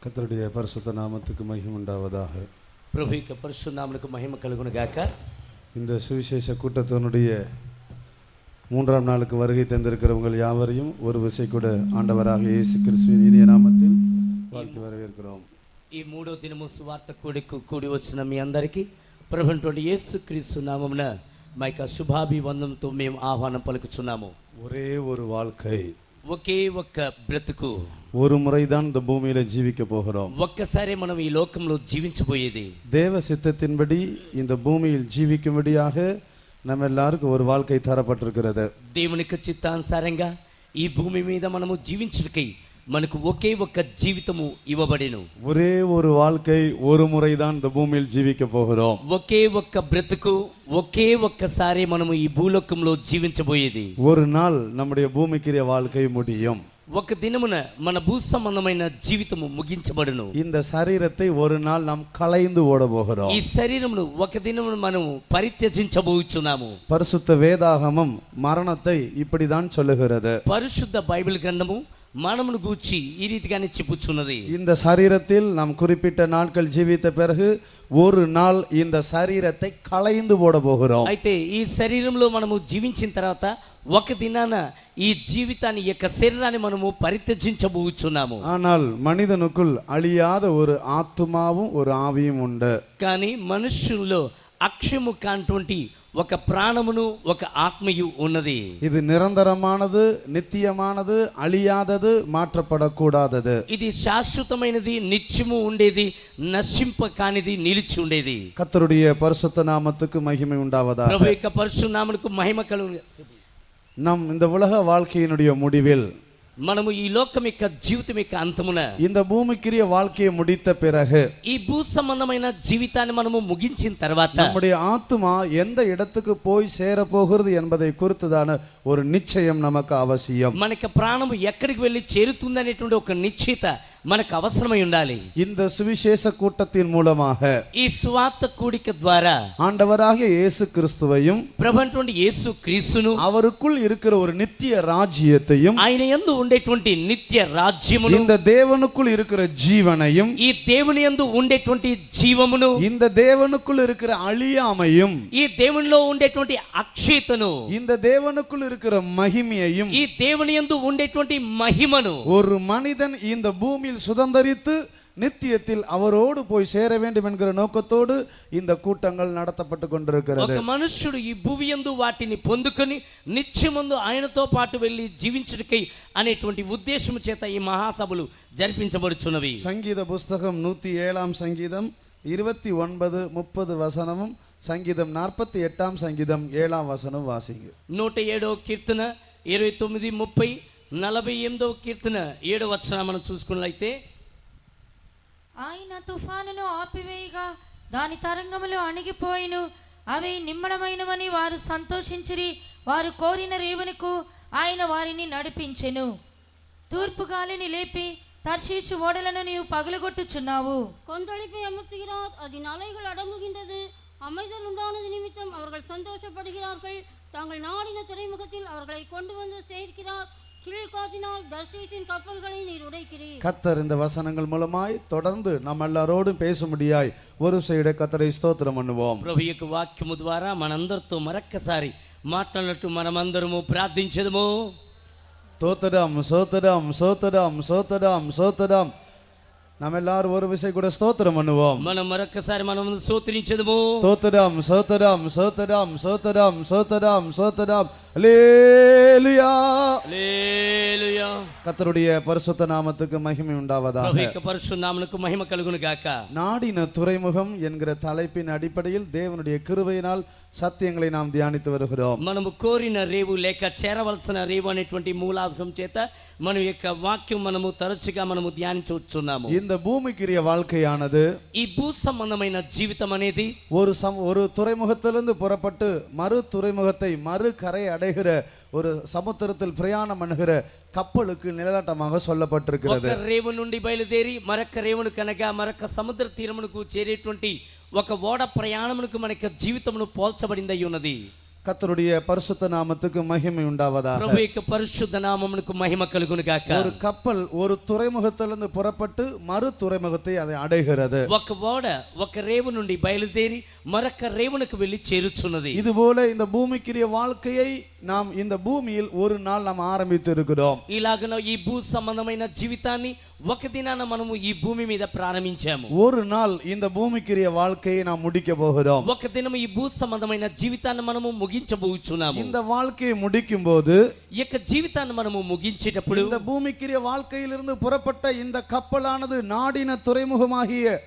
கர்த்தருடைய பரிசுத்த நாமத்துக்கு மகிமை உண்டாவதாக. ప్రభువుకి పరిశుద్ధ నామమునకు మహిమ కలుగును గాక. இந்த சுவிசேஷ கூட்டத்தினுடைய 3ஆம் நாளுக்கு வருகை தந்திருக்கிறவங்க யாவரையும் ஒரு விசை கூட ஆண்டவராக இயேசு கிறிஸ்துவின் இனிய நாமத்தில் வாழ்த்து வரவேற்கிறோம். ఈ మూడో దినము సువార్త కూడి వచ్చిన మీ అందరికీ ప్రభువైనటువంటి యేసు క్రీస్తు నామమున మా యొక్క శుభాభివందనతో మేము ఆహ్వానం పలుకుచున్నాము. ஒரே ஒரு வாழ்க்கை, ఒకే ఒక్క బ్రతుకు, ஒரு முறைதான் இந்த பூமியில ஜீவிக்க போகிறோம். ఒక్కసారి మనం ఈ లోకంలో జీవించబోయేది. தேவ சித்தத்தின்படி இந்த பூமியில் ஜீவிக்கும்படியாக நம்ம எல்லாருக்கும் ஒரு வாழ்க்கை தரப்பட்டிருக்கிறது. దేవునికి చిత్తానుసారంగా ఈ భూమి మీద మనము జీవించుటకై మనకు ఒకే ఒక్క జీవితము ఇవ్వబడెను. ஒரே ஒரு வாழ்க்கை, ஒரு முறைதான் இந்த பூமியில் ஜீவிக்க போகிறோம். ఒకే ఒక్క బ్రతుకు, ఒకే ఒక్కసారి మనము ఈ భూలోకంలో జీవించబోయేది. ஒரு நாள் நம்முடைய பூமிக்குரிய வாழ்க்கை முடியும். ఒక దినమున మన భూ సంబంధమైన జీవితము ముగించబడును. இந்த சரீரத்தை ஒரு நாள் நாம் களைந்து ஓட போகிறோம். ఈ శరీరమును ఒక దినమున మనం పరిత్యజించబోచున్నాము. பரிசுத்த வேதாகமம் மரணத்தை இப்படிதான் சொல்லுகிறது. పరిశుద్ధ బైబిల్ గ్రంథము మరణమును గూర్చి ఈ రీతిగానే చెప్పుచున్నది. இந்த சரீரத்தில் நாம் குறிப்பிட்ட நாட்கள் ஜீவித்த பிறகு ஒரு நாள் இந்த சரீரத்தை களைந்து போட போகிறோம். అయితే ఈ శరీరంలో మనము జీవించిన తర్వాత ఒక దినాన ఈ జీవితాన్ని యొక్క శరీరాన్ని మనము పరిత్యజించబోచున్నాము. ஆனால் மனிதனுக்குள் அழியாத ஒரு ஆத்துமாவும் ஒரு ஆவியும் உண்டு. కానీ మనుష్యుల్లో అక్షయము కానటువంటి ఒక ప్రాణమును ఒక ఆత్మయు ఉన్నది. இது நிரந்தரமானது, நித்தியமானது, அழியாதது, மாற்றப்படக்கூடாதது. ఇది శాశ్వతమైనది, నిత్యము ఉండేది, నశింప కానిది, నిలిచి ఉండేది. கர்த்தருடைய பரிசுத்த நாமத்துக்கு மகிமை உண்டாவதாக. ప్రభు యొక్క పరిశుద్ధ నామమునకు మహిమ కలుగును. நம் இந்த உலக வாழ்க்கையினுடைய முடிவில் మనము ఈ లోకం యొక్క జీవితం యొక్క అంతమున இந்த பூமிக்குரிய வாழ்க்கையை முடித்த பிறகு ఈ భూ సంబంధమైన జీవితాన్ని మనము ముగించిన తర్వాత நம்முடைய ஆத்துமா எந்த இடத்துக்கு போய் சேர போகிறது என்பதை குறித்துதான ஒரு நிச்சயம் நமக்கு அவசியம். మనకి ప్రాణము ఎక్కడికి వెళ్ళి చేరుతుంది అనేటువంటి ఒక నిశ్చయిత మనకు అవసరమై ఉండాలి. இந்த சுவிசேஷ கூட்டத்தின் மூலமாக ఈ స్వార్థ కూడిక ద్వారా ஆண்டவராகிய இயேசு கிறிஸ்துவையும் ప్రభువైనటువంటి యేసు క్రీస్తును அவருக்குள் இருக்கிற ஒரு நித்திய ராஜ்யத்தையும் ఆయన యందు ఉండేటువంటి నిత్య రాజ్యమును, இந்த தேவனுக்குள் இருக்கிற ஜீவனையும், ఈ దేవుని యందు ఉండేటువంటి జీవమును, இந்த தேவனுக்குள் இருக்கிற அழியாமையும், ఈ దేవునిలో ఉండేటువంటి అక్షయతను, இந்த தேவனுக்குள் இருக்கிற மகிமையையும், ఈ దేవుని యందు ఉండేటువంటి మహిమను ஒரு மனிதன் இந்த பூமியில் சுதந்தரித்து நித்தியத்தில் அவரோடு போய் சேர வேண்டும் என்கிற நோக்கத்தோடு இந்த கூட்டங்கள் நடத்தப்பட்டு கொண்டிருக்கிறது. ఒక మనుష్యుడు ఈ భూమి యందు వాటిని పొందుకొని నిత్యమందు ఆయనతో పాటు వెళ్ళి జీవించుటకై అనేటువంటి ఉద్దేశము చేత ఈ మహాసభలు జరిపించబడుచున్నవి. சங்கீத புஸ்தகம் 107ஆம் சங்கீதம் 29, 30 வசனமும், சங்கீதம் 48ஆம் சங்கீதம் 7ஆம் வசனம் வாசிங்க. 107వ కీర్తన 29, 30, 48వ కీర్తన 7వ వచనం మనం చూసుకున్నట్లయితే, ఆయన తుఫానును ఆపివేయగా దాని తరంగములు అణిగిపోయిను, అవి నిమ్మడమైనవని వారు సంతోషించిరి. వారు కోరిన రేవునకు ఆయన వారిని నడిపించెను. తూర్పు గాలిని లేపి తర్షీషు ఓడలను నీవు పగులగొట్టుచున్నావు. கொந்தளிப்பை அமர்த்துகிறார், அதன் அலைகள் அடங்குகின்றது. அமைதல் உண்டானது நிமித்தம் அவர்கள் சந்தோஷப்படுகிறார்கள். தாங்கள் நாடின துறைமுகத்தில் அவர்களை கொண்டு வந்து சேர்க்கிறார். கர்த்தர் இந்த வசனங்கள் மூலமாய் தொடர்ந்து நம்ம எல்லாரோடும் பேசும்படியாய் ஒரு சைடு கர்த்தரை ஸ்தோத்திரம் பண்ணுவோம். ప్రభు యొక్క వాక్యము ద్వారా మనందరితో మరొక్కసారి మాట్లాడినట్టు మనమందరము ప్రార్థించదము. ஸ்தோத்திரம், ஸ்தோத்திரம், ஸ்தோத்திரம், ஸ்தோத்திரம், ஸ்தோத்திரம். நம்ம எல்லாரும் ஒரு விசை கூட ஸ்தோத்திரம் பண்ணுவோம். మనం మరొక్కసారి మనం స్తోత్రించదము. ஸ்தோத்திரம், ஸ்தோத்திரம், ஸ்தோத்திரம், ஸ்தோத்திரம், ஸ்தோத்திரம், ஸ்தோத்திரம். அல்லேலூயா, హల్లెలూయా. கர்த்தருடைய பரிசுத்த நாமத்துக்கு மகிமை உண்டாவதாக. ప్రభు యొక్క పరిశుద్ధ నామమునకు మహిమ కలుగును గాక. நாடின துறைமுகம் என்கிற தலைப்பின் அடிப்படையில் தேவனுடைய கிருபையினால் சத்தியங்களை நாம் தியானித்து வருகிறோம். మనము కోరిన రేవు లేక చేరవలసిన రేవు అనేటువంటి మూలాంశం చేత మన యొక్క వాక్యం మనము తరచుగా మనము ధ్యానించుచున్నాము. இந்த பூமிக்குரிய வாழ்க்கையானது ఈ భూ సంబంధమైన జీవితం అనేది ஒரு துறைமுகத்திலிருந்து புறப்பட்டு மறு துறைமுகத்தை மறு கரை அடைகிற ஒரு சமுத்திரத்தில் பிரயாணம் பண்ணுகிற கப்பலுக்கு நிழலாட்டமாக சொல்லப்பட்டிருக்கிறது. ఒక రేవు నుండి బయలుదేరి మరొక రేవును కనగా మరొక సముద్ర తీరమునకు చేరేటువంటి ఒక ఓడ ప్రయాణమునకు మనకి జీవితమును పోల్చబడింది ఉన్నది. கர்த்தருடைய பரிசுத்த நாமத்துக்கு மகிமை உண்டாவதாக. ప్రభు యొక్క పరిశుద్ధ నామమునకు మహిమ కలుగును గాక. ஒரு கப்பல் ஒரு துறைமுகத்திலிருந்து புறப்பட்டு மறு துறைமுகத்தை அதை அடைகிறது. ఒక ఓడ ఒక రేవు నుండి బయలుదేరి మరొక రేవునకు వెళ్లి చేరుచున్నది. இதுபோல இந்த பூமிக்குரிய வாழ்க்கையை நாம் இந்த பூமியில் ஒரு நாள் நாம் ஆரம்பித்து இருக்கிறோம். ఇలాగన ఈ భూ సంబంధమైన జీవితాన్ని ఒక దినాన మనము ఈ భూమి మీద ప్రారంభించాము. ஒரு நாள் இந்த பூமிக்குரிய வாழ்க்கையை நாம் முடிக்க போகிறோம். ఒక దినం ఈ భూ సంబంధమైన జీవితాన్ని మనము ముగించబోచున్నాము. இந்த வாழ்க்கையை முடிக்கும் போது ఈ యొక్క జీవితాన్ని మనము ముగించేటప్పుడు இந்த பூமிக்குரிய வாழ்க்கையிலிருந்து புறப்பட்ட இந்த கப்பலானது நாடின துறைமுகமாகிய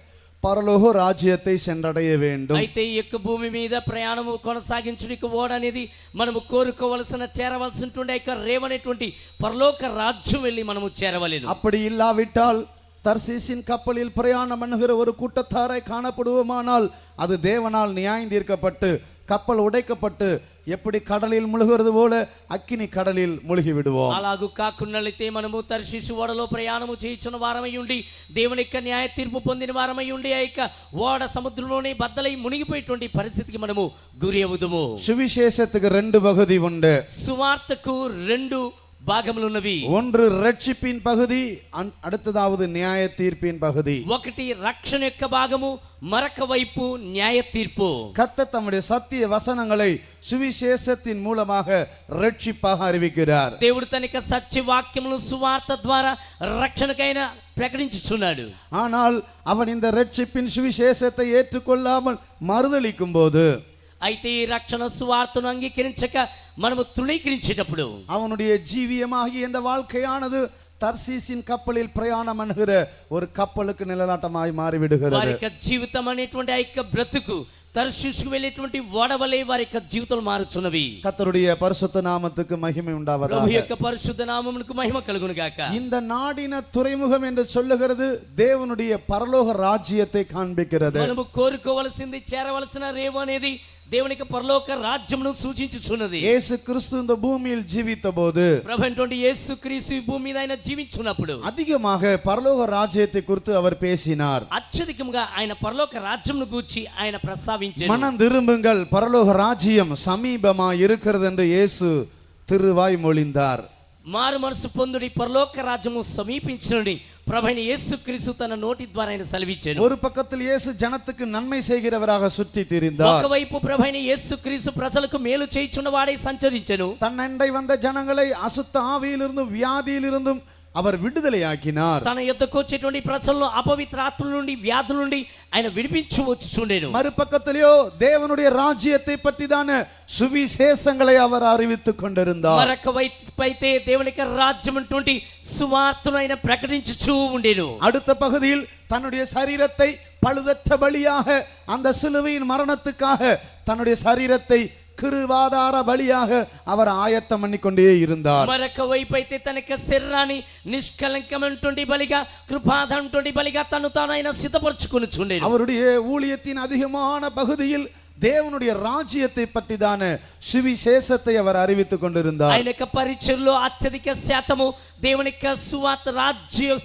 పరలోక రాజ్యத்தை சென்றடைய வேண்டும். అయితే ఈ యొక్క భూమి మీద ప్రయాణము కొనసాగించుటకు ఓడ అనేది మనము కోరుకోవలసిన చేరవలసినటువంటి యొక్క రేవనేటువంటి పరలోక రాజ్యం వెళ్ళి మనము చేరవలెను. அப்படி இல்லாவிட்டால் தர்சீசின் கப்பலில் பிரயாணம் பண்ணுகிற ஒரு கூட்டத்தாரை காணப்படுவோமானால் அது தேவனால் நியாயம் தீர்க்கப்பட்டு கப்பல் உடைக்கப்பட்டு எப்படி கடலில் முழுகிறது போல அக்கினி கடலில் முழுகி விடுவோம். అలాగూ కాకున్నట్లయితే మనము తర్షీసు ఓడలో ప్రయాణము చేయుచున్న వారమై ఉండి దేవుని యొక్క న్యాయ తీర్పు పొందిన వారమై ఉండి ఆ యొక్క ఓడ సముద్రంలోనే బద్దలై మునిగిపోయేటువంటి పరిస్థితికి మనము గురి అవుదుము. சுவிசேஷத்துக்கு ரெண்டு பகுதி உண்டு. సువార్తకు రెండు భాగములు ఉన్నవి. ஒன்று ரட்சிப்பின் பகுதி, அடுத்ததாவது நியாய தீர்ப்பின் பகுதி. ఒకటి రక్షణ యొక్క భాగము, మరొక వైపు న్యాయ తీర్పు. கர்த்தர் தம்முடைய சத்திய வசனங்களை சுவிசேஷத்தின் மூலமாக ரட்சிப்பாக அறிவிக்கிறார். దేవుడు తన యొక్క సత్య వాక్యములను సువార్త ద్వారా రక్షణకైన ప్రకటించుచున్నాడు. ஆனால் அவன் இந்த ரட்சிப்பின் சுவிசேஷத்தை ஏற்றுக்கொள்ளாமல் மறுதலிக்கும் போது, అయితే ఈ రక్షణ సువార్తను అంగీకరించక మనము తృణీకరించేటప్పుడు அவனுடைய ஜீவியமாகிய இந்த வாழ்க்கையானது தர்சீசின் கப்பலில் பிரயாணம் பண்ணுகிற ஒரு கப்பலுக்கு நிழலாட்டமாய் மாறிவிடுகிறது. వారి యొక్క జీవితం అనేటువంటి ఆ యొక్క బ్రతుకు తర్షీషుకు వెళ్ళేటువంటి ఓడవలే వారి యొక్క జీవితాలు మారుచున్నవి. கர்த்தருடைய பரிசுத்த நாமத்துக்கு மகிமை உண்டாவதாக. ప్రభు యొక్క పరిశుద్ధ నామమునకు మహిమ కలుగును గాక. இந்த நாடின துறைமுகம் என்று சொல்லுகிறது தேவனுடைய பரலோக ராஜ்யத்தை காண்பிக்கிறது. మనము కోరుకోవలసింది చేరవలసిన రేవు అనేది దేవుని యొక్క పరలోక రాజ్యమును సూచించుచున్నది. இயேசு கிறிஸ்து இந்த பூமியில் ஜீவித்த போது ప్రభు అయినటువంటి యేసుక్రీస్తు ఈ భూమి మీద ఆయన జీవించున్నప్పుడు அதிகமாக பரலோக ராஜ்யத்தை குறித்து அவர் பேசினார். అత్యధికంగా ఆయన పరలోక రాజ్యమును గూర్చి ఆయన ప్రస్తావించారు. மனம் திரும்புங்கள், பரலோக ராஜ்யம் சமீபமா இருக்கிறது என்று இயேசு திருவாய் மொழிந்தார். మారు మనసు పొందుడి పరలోక రాజ్యము సమీపించునని ప్రభువైన యేసుక్రీస్తు తన నోటి ద్వారా ఆయన సెలవిచ్చాడు. ஒரு பக்கத்தில் இயேசு ஜனத்துக்கு நன்மை செய்கிறவராக சுற்றி திரிந்தார். ఒకవైపు ప్రభువైన యేసుక్రీస్తు ప్రజలకు మేలు చేయుచున్న వాడే సంచరించెను. தன்னண்டை வந்த ஜனங்களை அசுத்த ஆவியிலிருந்தும் வியாதியிலிருந்தும் அவர் விடுதலையாக்கினார். తన యొద్దకు వచ్చేటువంటి ప్రజలను అపవిత్ర ఆత్మల నుండి వ్యాధుల నుండి ఆయన విడిపించవచ్చుచుండెను. மறுபக்கத்திலேயோ தேவனுடைய ராஜ்யத்தை பற்றிதான சுவிசேஷங்களை அவர் அறிவித்துக் கொண்டிருந்தார். మరొక వైపు అయితే దేవుని యొక్క రాజ్యం అటువంటి సువార్తను ఆయన ప్రకటించుచూ ఉండెను. அடுத்த பகுதியில் தன்னுடைய சரீரத்தை பழுதற்ற பலியாக அந்த சிலுவையின் மரணத்துக்காக தன்னுடைய சரீரத்தை கிருவாதார பலியாக அவர் ஆயத்தம் பண்ணிக்கொண்டே இருந்தார். మరొక వైపు అయితే తన యొక్క శరీరాన్ని నిష్కలంకమైనటువంటి బలిగా కృపాధారమైనటువంటి బలిగా తను తాను ఆయన సిద్ధపరచుకొనుచుండెను. அவருடைய ஊழியத்தின் அதிகமான பகுதியில் தேவனுடைய ராஜ்யத்தை பற்றிதான சுவிசேஷத்தை அவர் அறிவித்துக் கொண்டிருந்தார். ఆయన యొక్క పరిచర్లో అత్యధిక శాతము దేవుని యొక్క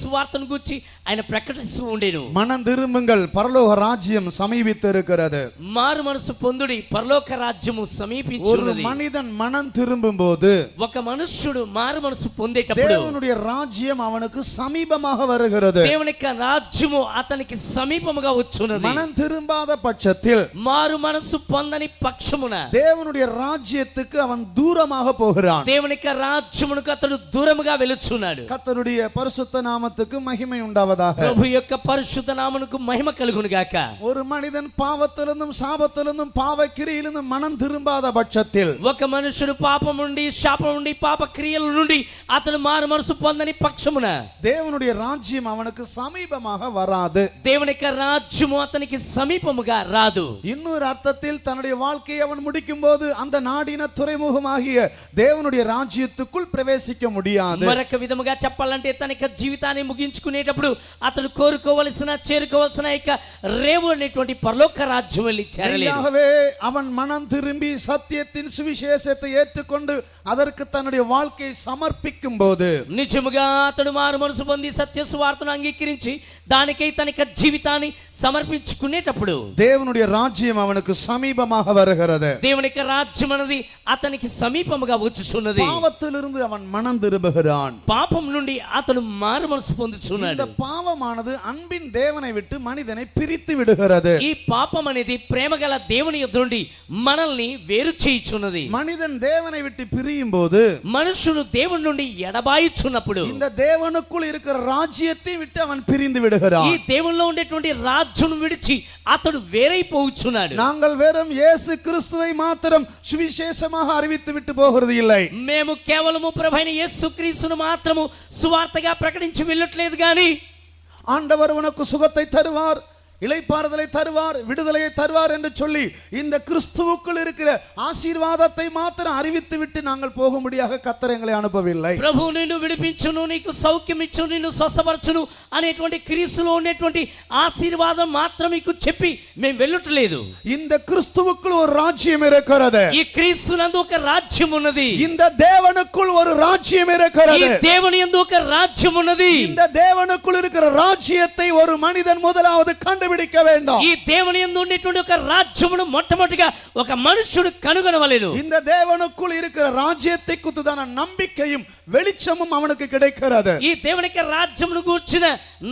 సువార్తను గురించి ఆయన ప్రకటిస్తూ ఉండేను. மனம் திரும்புங்கள், பரலோக ராஜ்யம் சமீபித்து இருக்கிறது. మారు మనసు పొందుడి పరలోక రాజ్యము ஒரு సమీపించున్నది. மனிதன் மனம் திரும்பும் போது ఒక మనుష్యుడు మారు మనసు పొందేటప్పుడు தேவனுடைய ராஜ்யம் அவனுக்கு சமீபமாக வருகிறது. దేవుని యొక్క రాజ్యము అతనికి సమీపముగా వచ్చున్నది. மனம் திரும்பாத பட்சத்தில் మారు మనసు పొందని పక్షమున தேவனுடைய ராஜ்யத்துக்கு அவன் தூரமாக போகிறான். దేవుని యొక్క రాజ్యమునకు అతడు దూరముగా వెళుచున్నాడు. கர்த்தருடைய பரிசுத்த நாமத்துக்கு மகிமை உண்டாவதாக. ప్రభు యొక్క పరిశుద్ధ నామమునకు మహిమ కలుగును గాక. ஒரு மனிதன் பாவத்திலிருந்தும் சாபத்திலிருந்தும் பாவ கிரியிலிருந்தும் மனம் திரும்பாத பட்சத்தில் ఒక మనుషుడు పాపం నుండి శాపం నుండి పాప క్రియల నుండి అతడు మారు మనసు పొందని పక్షమున தேவனுடைய ராஜ்யம் அவனுக்கு சமீபமாக வராது. దేవుని యొక్క రాజ్యము అతనికి సమీపముగా రాదు. இன்னொரு அர்த்தத்தில் தன்னுடைய வாழ்க்கையை அவன் முடிக்கும் போது அந்த நாடின துறைமுகமாகிய தேவனுடைய ராஜ்யத்துக்குள் பிரவேசிக்க முடியாது. మరొక విధముగా చెప్పాలంటే తన యొక్క జీవితాన్ని ముగించుకునేటప్పుడు అతడు కోరుకోవలసిన చేరుకోవలసిన యొక్క రేవు అనేటువంటి పరలోక రాజ్యం వెళ్ళి చేరలేడు. ஆகவே அவன் மனம் திரும்பி சத்தியத்தின் சுவிசேஷத்தை ஏற்றுக்கொண்டு அதற்கு தன்னுடைய வாழ்க்கையை சமர்ப்பிக்கும் போது నిజముగా అతడు మారు మనసు పొంది సత్య సువార్తను అంగీకరించి దానికై తన యొక్క జీవితాన్ని సమర్పించుకునేటప్పుడు தேவனுடைய ராஜ்யம் அவனுக்கு சமீபமாக வருகிறது. దేవుని యొక్క రాజ్యం అనేది అతనికి సమీపముగా వచ్చుచున్నది. பாவத்திலிருந்து அவன் மனம் திரும்புகிறான். పాపం నుండి అతను మారు మనసు పొందుచున్నాడు. இந்த பாவமானது அன்பின் தேவனை விட்டு மனிதனை பிரித்து விடுகிறது. ఈ పాపం అనేది ప్రేమగల దేవుని యొద్ద నుండి మనల్ని వేరు చేయుచున్నది. மனிதன் தேவனை விட்டு பிரியும் போது మనుషులు దేవుని నుండి ఎడబాయుచున్నప్పుడు இந்த தேவனுக்குள் இருக்கிற ராஜ்யத்தை விட்டு அவன் பிரிந்து விடுகிறான். ఈ దేవునిలో ఉండేటువంటి రాజ్యం విడిచి అతడు వేరైపోవచ్చున్నాడు. நாங்கள் வெறும் இயேசு கிறிஸ்துவை மாத்திரம் சுவிசேஷமாக அறிவித்து விட்டு போகிறது இல்லை. మేము కేవలము ప్రభువైన యేసుక్రీస్తును మాత్రము సువార్తగా ప్రకటించి వెళ్ళట్లేదు గాని ஆண்டவர் உனக்கு சுகத்தை தருவார், இளைப்பாறுதலை தருவார், விடுதலையை தருவார் என்று சொல்லி இந்த கிறிஸ்துவுக்குள் இருக்கிற ஆசீர்வாதத்தை மாத்திரம் அறிவித்து விட்டு நாங்கள் போகும்படியாக கர்த்தர் எங்களை அனுப்பவில்லை. ప్రభువు నిన్ను విడిపించును, నీకు సౌఖ్యం ఇచ్చును, నిన్ను స్వస్థపరచును అనేటువంటి క్రీస్తులో ఉన్నటువంటి ఆశీర్వాదం మాత్రం మీకు చెప్పి మేము వెళ్ళట్లేదు. இந்த கிறிஸ்துவுக்குள் ஒரு ராஜ்யம் இருக்கிறது. ఈ క్రీస్తునందు ఒక రాజ్యం ఉన్నది. இந்த தேவனுக்குள் ஒரு ராஜ்யம் ఈ இருக்கிறது. దేవుని యందు ఒక రాజ్యం ఉన్నది. இந்த தேவனுக்குள் இருக்கிற ராஜ்யத்தை ஒரு மனிதன் முதலாவது கண்டுபிடிக்க வேண்டும். ఈ దేవుని యందు ఉండేటువంటి ఒక రాజ్యమును మొట్టమొదటిగా ఒక మనుషుడు కనుగొనవలెను. இந்த தேவனுக்குள் இருக்கிற ராஜ்யத்தை குறித்தான நம்பிக்கையும் வெளிச்சமும் அவனுக்கு கிடைக்கிறது. ఈ దేవుని యొక్క రాజ్యమును గూర్చిన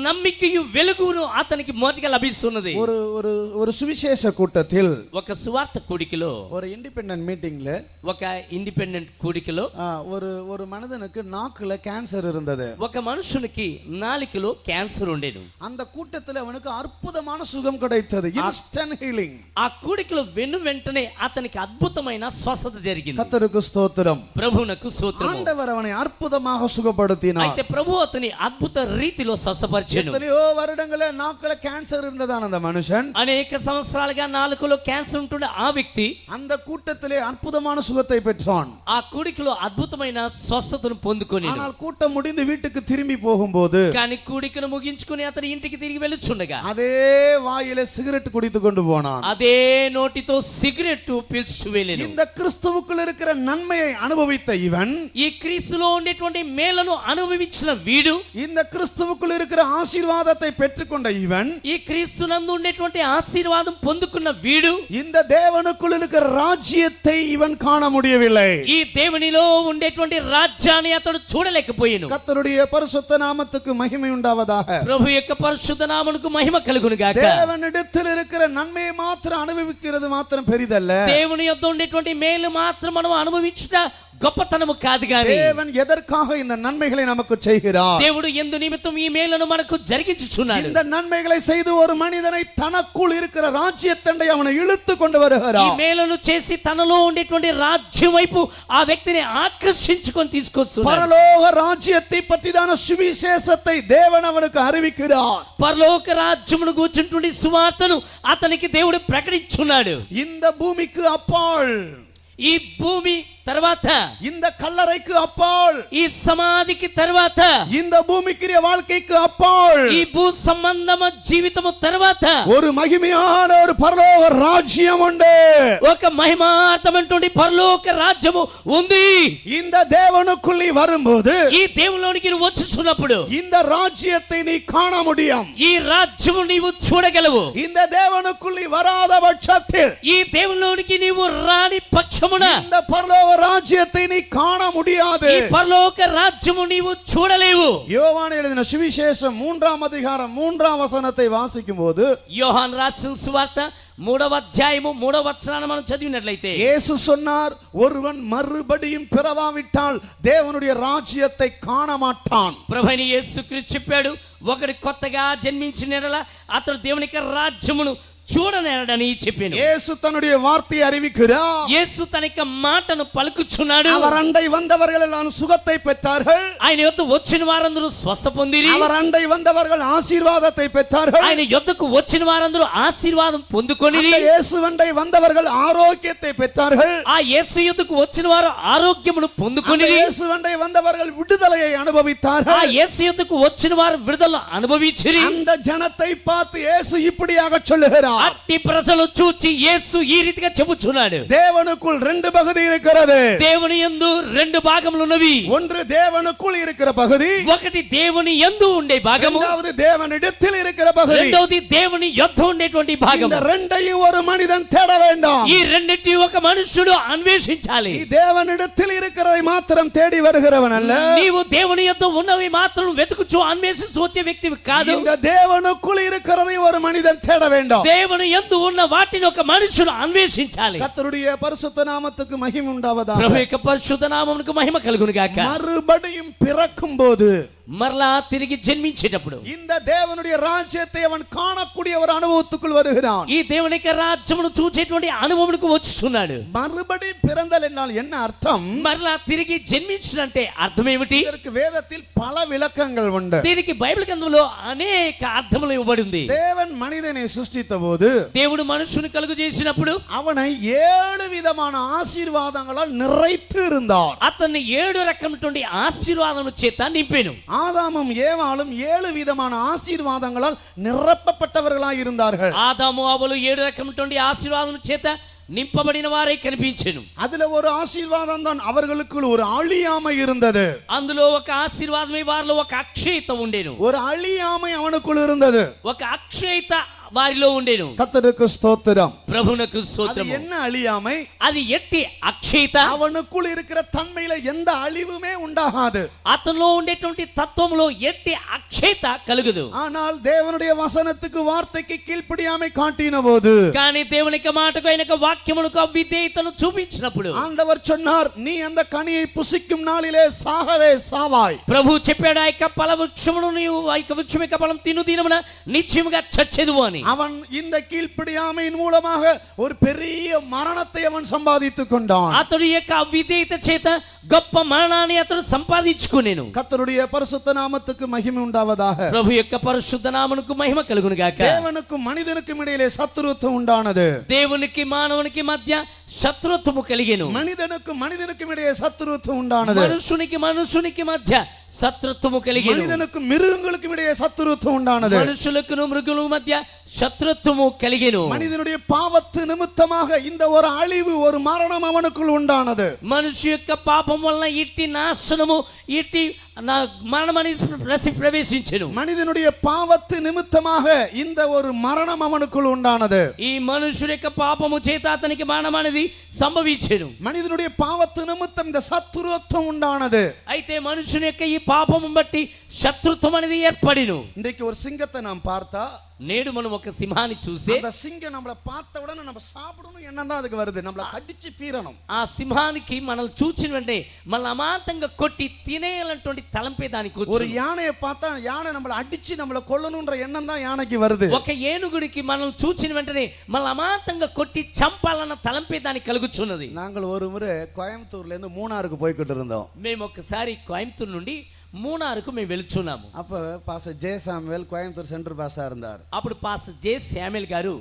నమ్మికయు వెలుగును అతనికి మొదటిగా లభిస్తున్నది. ஒரு ஒரு ஒரு சுவிசேஷ கூட்டத்தில் ఒక సువార్త కూడికలో, ஒரு இண்டிபெண்டன்ட் மீட்டிங்ல ఒక ఇండిపెండెంట్ కూడికలో ஒரு ஒரு மனிதனுக்கு நாக்குல கேன்சர் இருந்தது. ఒక మనుషునికి నాలికలో క్యాన్సర్ ఉండేను. அந்த கூட்டத்தில் அவனுக்கு அற்புதமான சுகம் கிடைத்தது. Instant healing. ఆ కూడికలో వెంటనే అతనికి అద్భుతమైన స్వస్థత జరిగింది. கர்த்தருக்கு ஸ்தோத்திரம். ప్రభువునకు స్తోత్రము. ஆண்டவர் அவனை அற்புதமாக சுகப்படுத்தினார். అయితే ప్రభు అతని అద్భుత రీతిలో స్వస్థపరిచెను. எத்தனையோ வருடங்களே நாக்குல கேன்சர் இருந்ததான அந்த மனுஷன் అనేక సంవత్సరాలుగా నాలుకలో క్యాన్సర్ ఉంటుండే ఆ వ్యక్తి அந்த கூட்டத்திலே அற்புதமான சுகத்தை பெற்றான். ఆ కూడికలో అద్భుతమైన స్వస్థతను పొందుకొని, ஆனால் கூட்டம் முடிந்து வீட்டுக்கு திரும்பி போகும்போது కానీ కూడికను ముగించుకుని అతని ఇంటికి తిరిగి వెళ్ళుచుండగా அதே வாயில சிகரெட் குடித்து கொண்டு போனான். అదే నోటితో సిగరెట్ పీల్చుచు వెళ్ళెను. இந்த கிறிஸ்துவுக்குள் இருக்கிற நன்மையை அனுபவித்த இவன், ఈ క్రీస్తులో ఉండేటువంటి మేలను అనుభవించిన వీడు, இந்த கிறிஸ்துவுக்குள் இருக்கிற ஆசீர்வாதத்தை பெற்றுக்கொண்ட இவன், ఈ క్రీస్తునందు ఉండేటువంటి ఆశీర్వాదం పొందుకున్న వీడు இந்த தேவனுக்குள் இருக்கிற ராஜ்யத்தை இவன் காண முடியவில்லை. ఈ దేవునిలో ఉండేటువంటి రాజ్యాన్ని అతడు చూడలేకపోయాను. கர்த்தருடைய பரிசுத்த நாமத்துக்கு மகிமை உண்டாவதாக. ప్రభు యొక్క పరిశుద్ధ నామమునకు మహిమ కలుగును గాక. தேவனிடத்தில் இருக்கிற நன்மையை மாத்திரம் அனுபவிக்கிறது மாத்திரம் பெரிதல்ல. దేవుని యొద్ద ఉండేటువంటి మేలు మాత్రం మనం అనుభవించుట గొప్పతనము కాదు గాని, தேவன் எதற்காக இந்த நன்மைகளை நமக்கு செய்கிறார்? దేవుడు ఎందు నిమిత్తం ఈ మేలును మనకు జరిగించుచున్నాడు. இந்த நன்மைகளை செய்து ஒரு மனிதனை தனக்குள் இருக்கிற ராஜ்யத்தண்டை அவனை இழுத்து கொண்டு ఈ வருகிறார். మేలును చేసి తనలో ఉండేటువంటి రాజ్యం వైపు ఆ వ్యక్తిని ఆకర్షించుకొని తీసుకొస్తున్నాడు. பரலோக ராஜ்யத்தை பற்றிதான சுவிசேஷத்தை தேவன் அவனுக்கு அறிவிக்கிறார். పరలోక రాజ్యమును గూర్చినటువంటి సువార్తను అతనికి దేవుడు ప్రకటించున్నాడు. இந்த பூமிக்கு அப்பால், ఈ భూమి తర్వాత, இந்த கல்லறைக்கு அப்பால், ఈ సమాధికి తర్వాత, இந்த பூமிக்குரிய வாழ்க்கைக்கு அப்பால் ఈ భూ సంబంధమ జీవితము తర్వాత ஒரு மகிமையான ஒரு பரலோக ராஜ்யம் உண்டு. ఒక మహిమార్థమైనటువంటి పరలోక రాజ్యము ఉంది. இந்த தேவனுக்குள் நீ வரும்போது ఈ దేవునిలోనికి నువ్వు వచ్చుచున్నప్పుడు இந்த ராஜ்யத்தை நீ காண முடியும். ఈ రాజ్యము నీవు చూడగలవు. இந்த தேவனுக்குள் நீ வராத பட்சத்தில், ఈ దేవునిలోనికి నీవు రాని పక్షమున இந்த பரலோக ராஜ்யத்தை நீ காண முடியாது. ఈ పరలోక రాజ్యము నీవు చూడలేవు. யோவான் எழுதின சுவிசேஷம் 3ஆம் அதிகாரம் 3ஆம் வசனத்தை வாசிக்கும் போது, యోహాను రాసిన సువార్త 3వ అధ్యాయము 3వ వచనాన్ని మనం చదివినట్లయితే, இயேசு சொன்னார், ஒருவன் மறுபடியும் பிறவாவிட்டால் தேவனுடைய ராஜ்யத்தை காண மாட்டான். ప్రభువైన యేసుక్రీస్తు చెప్పాడు, ఒకడు కొత్తగా జన్మించిన యెడల అతడు దేవుని యొక్క రాజ్యమును చూడనేరడని చెప్పాను. இயேசு தன்னுடைய வார்த்தையை அறிவிக்கிறார். యేసు తన యొక్క మాటను పలుకుచున్నాడు. அவர் அண்டை வந்தவர்கள் எல்லாம் சுகத்தை பெற்றார்கள். ఆయన యొద్ద వచ్చిన వారందరూ స్వస్థ పొందిరి. அவர் అண்டை வந்தவர்கள் ஆசீர்வாதத்தை பெற்றார்கள். ఆయన యొద్దకు వచ్చిన వారందరూ ఆశీర్వాదం పొందుకొనిరి. அந்த இயேசு அண்டை வந்தவர்கள் ஆரோக்கியத்தை பெற்றார்கள். ఆ యేసు యొద్దకు వచ్చిన వారు ఆరోగ్యమును அந்த పొందుకొనిరి. இயேசு அண்டை வந்தவர்கள் விடுதலையை ఆ அனுபவித்தார்கள். యేసు యొద్దకు వచ్చిన వారు విడుదల అనుభవించిరి. அந்த ஜனத்தை பார்த்து இயேசு இப்படியாக சொல்லுகிறார், சொல்லுகிறார். అట్టి ప్రజలు చూచి యేసు ఈ రీతిగా చెబుచున్నాడు. தேவனுக்குள் ரெண்டு பகுதி இருக்கிறது. దేవుని యందు రెండు భాగములు ఉన్నవి. ஒன்று தேவனுக்குள் இருக்கிற பகுதி, ఒకటి దేవుని యందు ఉండే భాగము, இரண்டாவது தேவனிடத்தில் இருக்கிற பகுதி. రెండోది దేవుని యొద్ద ఉండేటువంటి భాగము. இந்த ரெண்டையும் ஒரு மனிதன் தேட வேண்டாம். ఈ రెండిటి ఒక మనుషుడు అన్వేషించాలి. நீ தேவனிடத்தில் இருக்கிறதை மாத்திரம் தேடி வருகிறவன் அல்ல. నీవు దేవుని యొద్ద ఉన్నవి మాత్రం వెతుకుచు అన్వేషిస్తూ వచ్చే వ్యక్తివి కాదు. இந்த தேவனுக்குள் இருக்கிறதை ஒரு மனிதன் தேட வேண்டும். దేవుని యందు ఉన్న వాటిని ఒక మనుషుడు అన్వేషించాలి. கர்த்தருடைய பரிசுத்த நாமத்துக்கு மகிமை உண்டாவதாக. ప్రభు యొక్క పరిశుద్ధ నామమునకు మహిమ కలుగును గాక. மறுபடியும் பிறக்கும் போது, మరలా తిరిగి జన్మించేటప్పుడు இந்த தேவனுடைய ராஜ்யத்தை அவன் காணக்கூடிய ஒரு அனுபவத்துக்குள் வருகிறான். ఈ దేవుని యొక్క రాజ్యమును చూచేటువంటి అనుభవమునకు వచ్చుచున్నాడు. மறுபடியும் பிறந்தல் என்றால் என்ன அர்த்தம்? మరలా తిరిగి జన్మించునంటే అర్థం ఏమిటి? இதற்கு வேதத்தில் பல விளக்கங்கள் உண்டு. దీనికి బైబిల్ గ్రంథంలో అనేక అర్థములు ఇవ్వబడి ఉంది. தேவன் மனிதனை சிருஷ்டித்த போது దేవుడు మనుషుని కలుగు చేసినప్పుడు அவனை 7 விதமான ஆசீர்வாதங்களால் நிறைத்து இருந்தார். అతన్ని 7 రకమైనటువంటి ఆశీర్వాదముల చేత నింపెను. ஆதாமும் ஏவாளும் 7 விதமான ஆசீர்வாதங்களால் நிரப்பப்பட்டவர்களாய் இருந்தார்கள். ఆదాము అవ్వలు 7 రకమైనటువంటి ఆశీర్వాదముల చేత నింపబడిన వారై కనిపించెను. அதுல ஒரு ஆசீர்வாதம் தான் அவர்களுக்குள் ஒரு அழியாமை இருந்தது. అందులో ఒక ఆశీర్వాదమే వారిలో ఒక అక్షయత ఉండెను. ஒரு அழியாமை அவனுக்குள் இருந்தது. ఒక అక్షయత వారిలో ఉండెను. கர்த்தருக்கு ஸ்தோத்திரம். ప్రభువునకు அது స్తోత్రము. என்ன அழியாமை? అది ఎట్టి అక్షయత? அவனுக்குள் இருக்கிற தன்மையில எந்த அழிவுமே உண்டாகாது. అతనిలో ఉండేటువంటి తత్వములో ఎట్టి అక్షయత కలుగదు. ஆனால் தேவனுடைய வசனத்துக்கு வார்த்தைக்கு கீழ்ப்படியாமை காட்டின போது, కానీ దేవుని యొక్క మాటకు ఆయన యొక్క వాక్యమునకు అవిధేయతను చూపించినప్పుడు ஆண்டவர் சொன்னார், நீ அந்த கனியை புசிக்கும் நாளிலே சாகவே சாவாய். ప్రభు చెప్పాడు, ఆ యొక్క ఫల వృక్షమును నీవు ఆ యొక్క వృక్షం యొక్క ఫలం తిను దినమున నిశ్చయముగా చచ్చెదవు అని. அவன் இந்த கீழ்ப்படியாமையின் மூலமாக ஒரு பெரிய மரணத்தை அவன் சம்பாதித்துக் கொண்டான். అతడు యొక్క అవిధేయత చేత గొప్ప మరణాన్ని అతడు సంపాదించుకునేను. கர்த்தருடைய பரிசுத்த நாமத்துக்கு மகிமை உண்டாவதாக. ప్రభు యొక్క పరిశుద్ధ నామమునకు మహిమ కలుగును గాక. தேவனுக்கும் மனிதனுக்கும் இடையிலே சத்துருத்துவம் உண்டானது. దేవునికి మానవునికి మధ్య శత్రుత్వము కలిగెను. மனிதனுக்கும் மனிதனுக்கும் இடையே சத்துருத்துவம் உண்டானது. మనుషునికి మనుషునికి మధ్య శత్రుత్వము కలిగెను. மனிதனுக்கும் மிருகங்களுக்கும் இடையே சத்துருத்துவம் உண்டானது. మనుషులకు మృగముల మధ్య శత్రుత్వము కలిగెను. மனிதனுடைய பாவத்து நிமித்தமாக இந்த ஒரு அழிவு, ஒரு மரணம் அவனுக்குள் உண்டானது. మనిషి యొక్క పాపం వలన ఇట్టి నాశనము, ఇట్టి మరణమని ప్రవేశించెను. மனிதனுடைய பாவத்து நிமித்தமாக இந்த ஒரு மரணம் அவனுக்குள் உண்டானது. ఈ మనుషుల యొక్క పాపము చేత అతనికి మరణం అనేది సంభవించెను. மனிதனுடைய பாவத்து நிமித்தம் இந்த சத்துருத்துவம் உண்டானது. అయితే మనుషుని యొక్క ఈ పాపము బట్టి శత్రుత్వం అనేది ఏర్పడిను. இன்றைக்கு ஒரு சிங்கத்தை நாம் பார்த்தா, నేడు మనం ఒక సింహాన్ని చూసి அந்த சிங்கம் நம்மள பார்த்த உடனே நம்ம சாப்பிடணும் எண்ணம் தான் அதுக்கு வருது. நம்மள கடிச்சு பீரணும். ఆ సింహానికి మనల్ని చూసిన వెంటనే మనల్ని అమాంతంగా కొట్టి తినేయాలన్నటువంటి తలంపే దానికి ஒரு వచ్చును. யானையை பார்த்தா யானை நம்மள அடிச்சு நம்மள கொல்லணும்ன்ற எண்ணம் தான் யானைக்கு வருது. ఒక ఏనుగుడికి మనల్ని చూసిన వెంటనే మనల్ని అమాంతంగా కొట్టి చంపాలన్న తలంపే దానికి కలుగుచున్నది. நாங்கள் ஒரு முறை கோயம்புத்தூர்ல இருந்து மூணாருக்கு போய்கிட்டு இருந்தோம். మేము ఒకసారి కోయంబత్తూరు నుండి మూనారుకు మేము వెళ్తున్నాము. அப்ப pastor J Samuel Coimbatore centre பாஸ்டா இருந்தார். అప్పుడు పాస్టర్ జే శామ్యుల్ గారు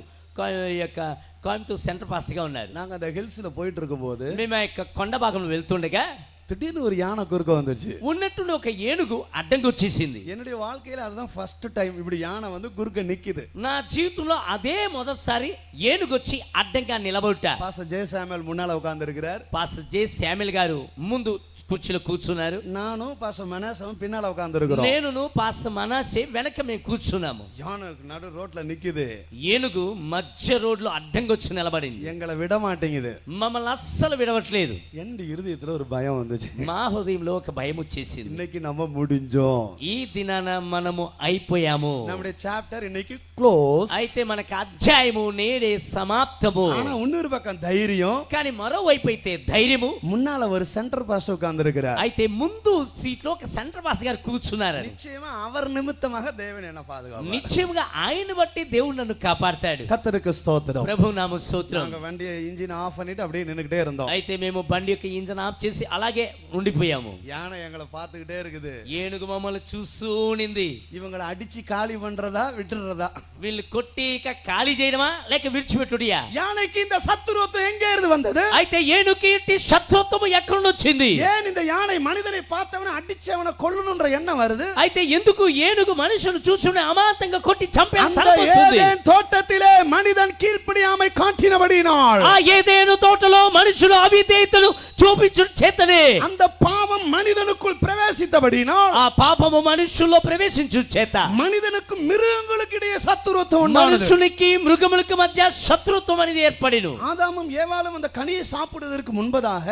యొక్క కోయంబత్తూరు సెంటర్ పాస్టర్గా ఉన్నారు. நாங்க அந்த ஹில்ஸ்ல போயிட்டு இருக்கும்போது మేము ఆ యొక్క కొండ భాగంలో వెళ్తుండగా திடீர்னு ஒரு யானை குறுக்க வந்துச்சு. ఉన్నట్టుండి ఒక ఏనుగు అడ్డంగా వచ్చేసింది. என்னுடைய வாழ்க்கையில அதுதான் ஃபர்ஸ்ட் டைம் இப்படி யானை வந்து குறுக்க நிக்குது. నా జీవితంలో అదే మొదటిసారి ఏనుగు వచ్చి అడ్డంగా నిలబడుట. பாஸ்டர் ஜே சாமுவேல் முன்னால உட்கார்ந்து இருக்கிறார். పాస్టర్ జే శామ్యుల్ గారు ముందు కుర్చీలో కూర్చున్నారు. நானும் பாஸ்டர் மனேசம் பின்னால உட்கார்ந்து இருக்கிறோம். నేనును పాస్టర్ మనాసే వెనక మేము కూర్చున్నాము. யானை நடு ரோட்ல நிக்குது. ఏనుగు మధ్య రోడ్లో అడ్డంగా వచ్చి నిలబడింది. எங்களை விட மாட்டேங்குது. మమ్మల్ని అస్సలు విడవట్లేదు. என் இருதயத்துல ஒரு பயம் வந்துச்சு. మా హృదయంలో ఒక భయం వచ్చేసింది. இன்னைக்கு நம்ம முடிஞ்சோம். ఈ దినాన మనము అయిపోయాము. நம்முடைய சாப்டர் இன்னைக்கு க்ளோஸ். అయితే మనకు అధ్యాయము నేడే సమాప్తము. ஆனா இன்னொரு பக்கம் தைரியம். కానీ మరోవైపు అయితే ధైర్యము. முன்னால ஒரு சென்டர் பாஸ்டர் உட்கார்ந்து இருக்கிறார். అయితే ముందు సీట్లో ఒక సెంటర్ పాస్ గారు కూర్చున్నారు. நிச்சயமா அவர் நிமித்தமாக தேவன் என்ன பாதுகாப்பார். నిశ్చయముగా ఆయన బట్టి దేవుడు నన్ను కాపాడతాడు. கர்த்தருக்கு ஸ்தோத்திரம். ప్రభు నామ స్తోత్రం. நாங்க வண்டியை இன்ஜின் ஆஃப் பண்ணிட்டு அப்படியே நின்னுக்கிட்டே இருந்தோம். అయితే మేము బండి యొక్క ఇంజన్ ఆఫ్ చేసి అలాగే ఉండిపోయాము. யானை எங்களை பார்த்துக்கிட்டே இருக்குது. ఏనుగు మమ్మల్ని చూస్తూ ఉండింది. இவங்களை அடிச்சு காலி பண்றதா விட்டுறதா? వీళ్ళు కొట్టి ఇక ఖాళీ చేయడమా లేక విడిచిపెట్టుడియా? யானைக்கு இந்த சத்துருவம் எங்கே இருந்து வந்தது? అయితే ఏనుగుకి ఇట్టి శత్రుత్వం ఎక్కడి నుంచి వచ్చింది? ஏன் இந்த யானை மனிதனை பார்த்தவன அடிச்சு அவனை கொல்லணும்ன்ற எண்ணம் வருது? అయితే ఎందుకు ఏనుగు మనుషులను చూసుకుని అమాంతంగా కొట్టి చంపే அந்த తలపు వస్తుంది? ஏதேன் தோட்டத்திலே மனிதன் கீழ்ப்படியாமை காட்டினபடியினால், ఆ ఏదెను తోటలో మనుషులు అవిధేయతను చూపించడం చేతనే அந்த பாவம் மனிதனுக்குள் பிரவேசித்தபடியினால், ఆ పాపము మనుషుల్లో ప్రవేశించు చేత மனிதனுக்கும் மிருகங்களுக்கு இடையே சத்துருவம் உண்டானது. మనుషునికి మృగములకు మధ్య శత్రుత్వం అనేది ఏర్పడిను. ஆதாமும் ஏவாளும் அந்த கனியை சாப்பிடுவதற்கு முன்பதாக,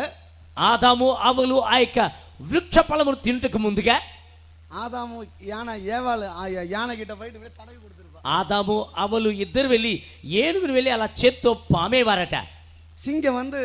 ఆదాము అవలు ఆ యొక్క వృక్ష ఫలమును తింటకు ముందుగా ஆதாமு யானை ஏவாள் யானை கிட்ட போயிட்டு தடவி கொடுத்துருப்பா. ఆదాము అవలు ఇద్దరు వెళ్ళి ఏనుగురు వెళ్ళి అలా చేత్తో పామేవారట. சிங்கம் வந்து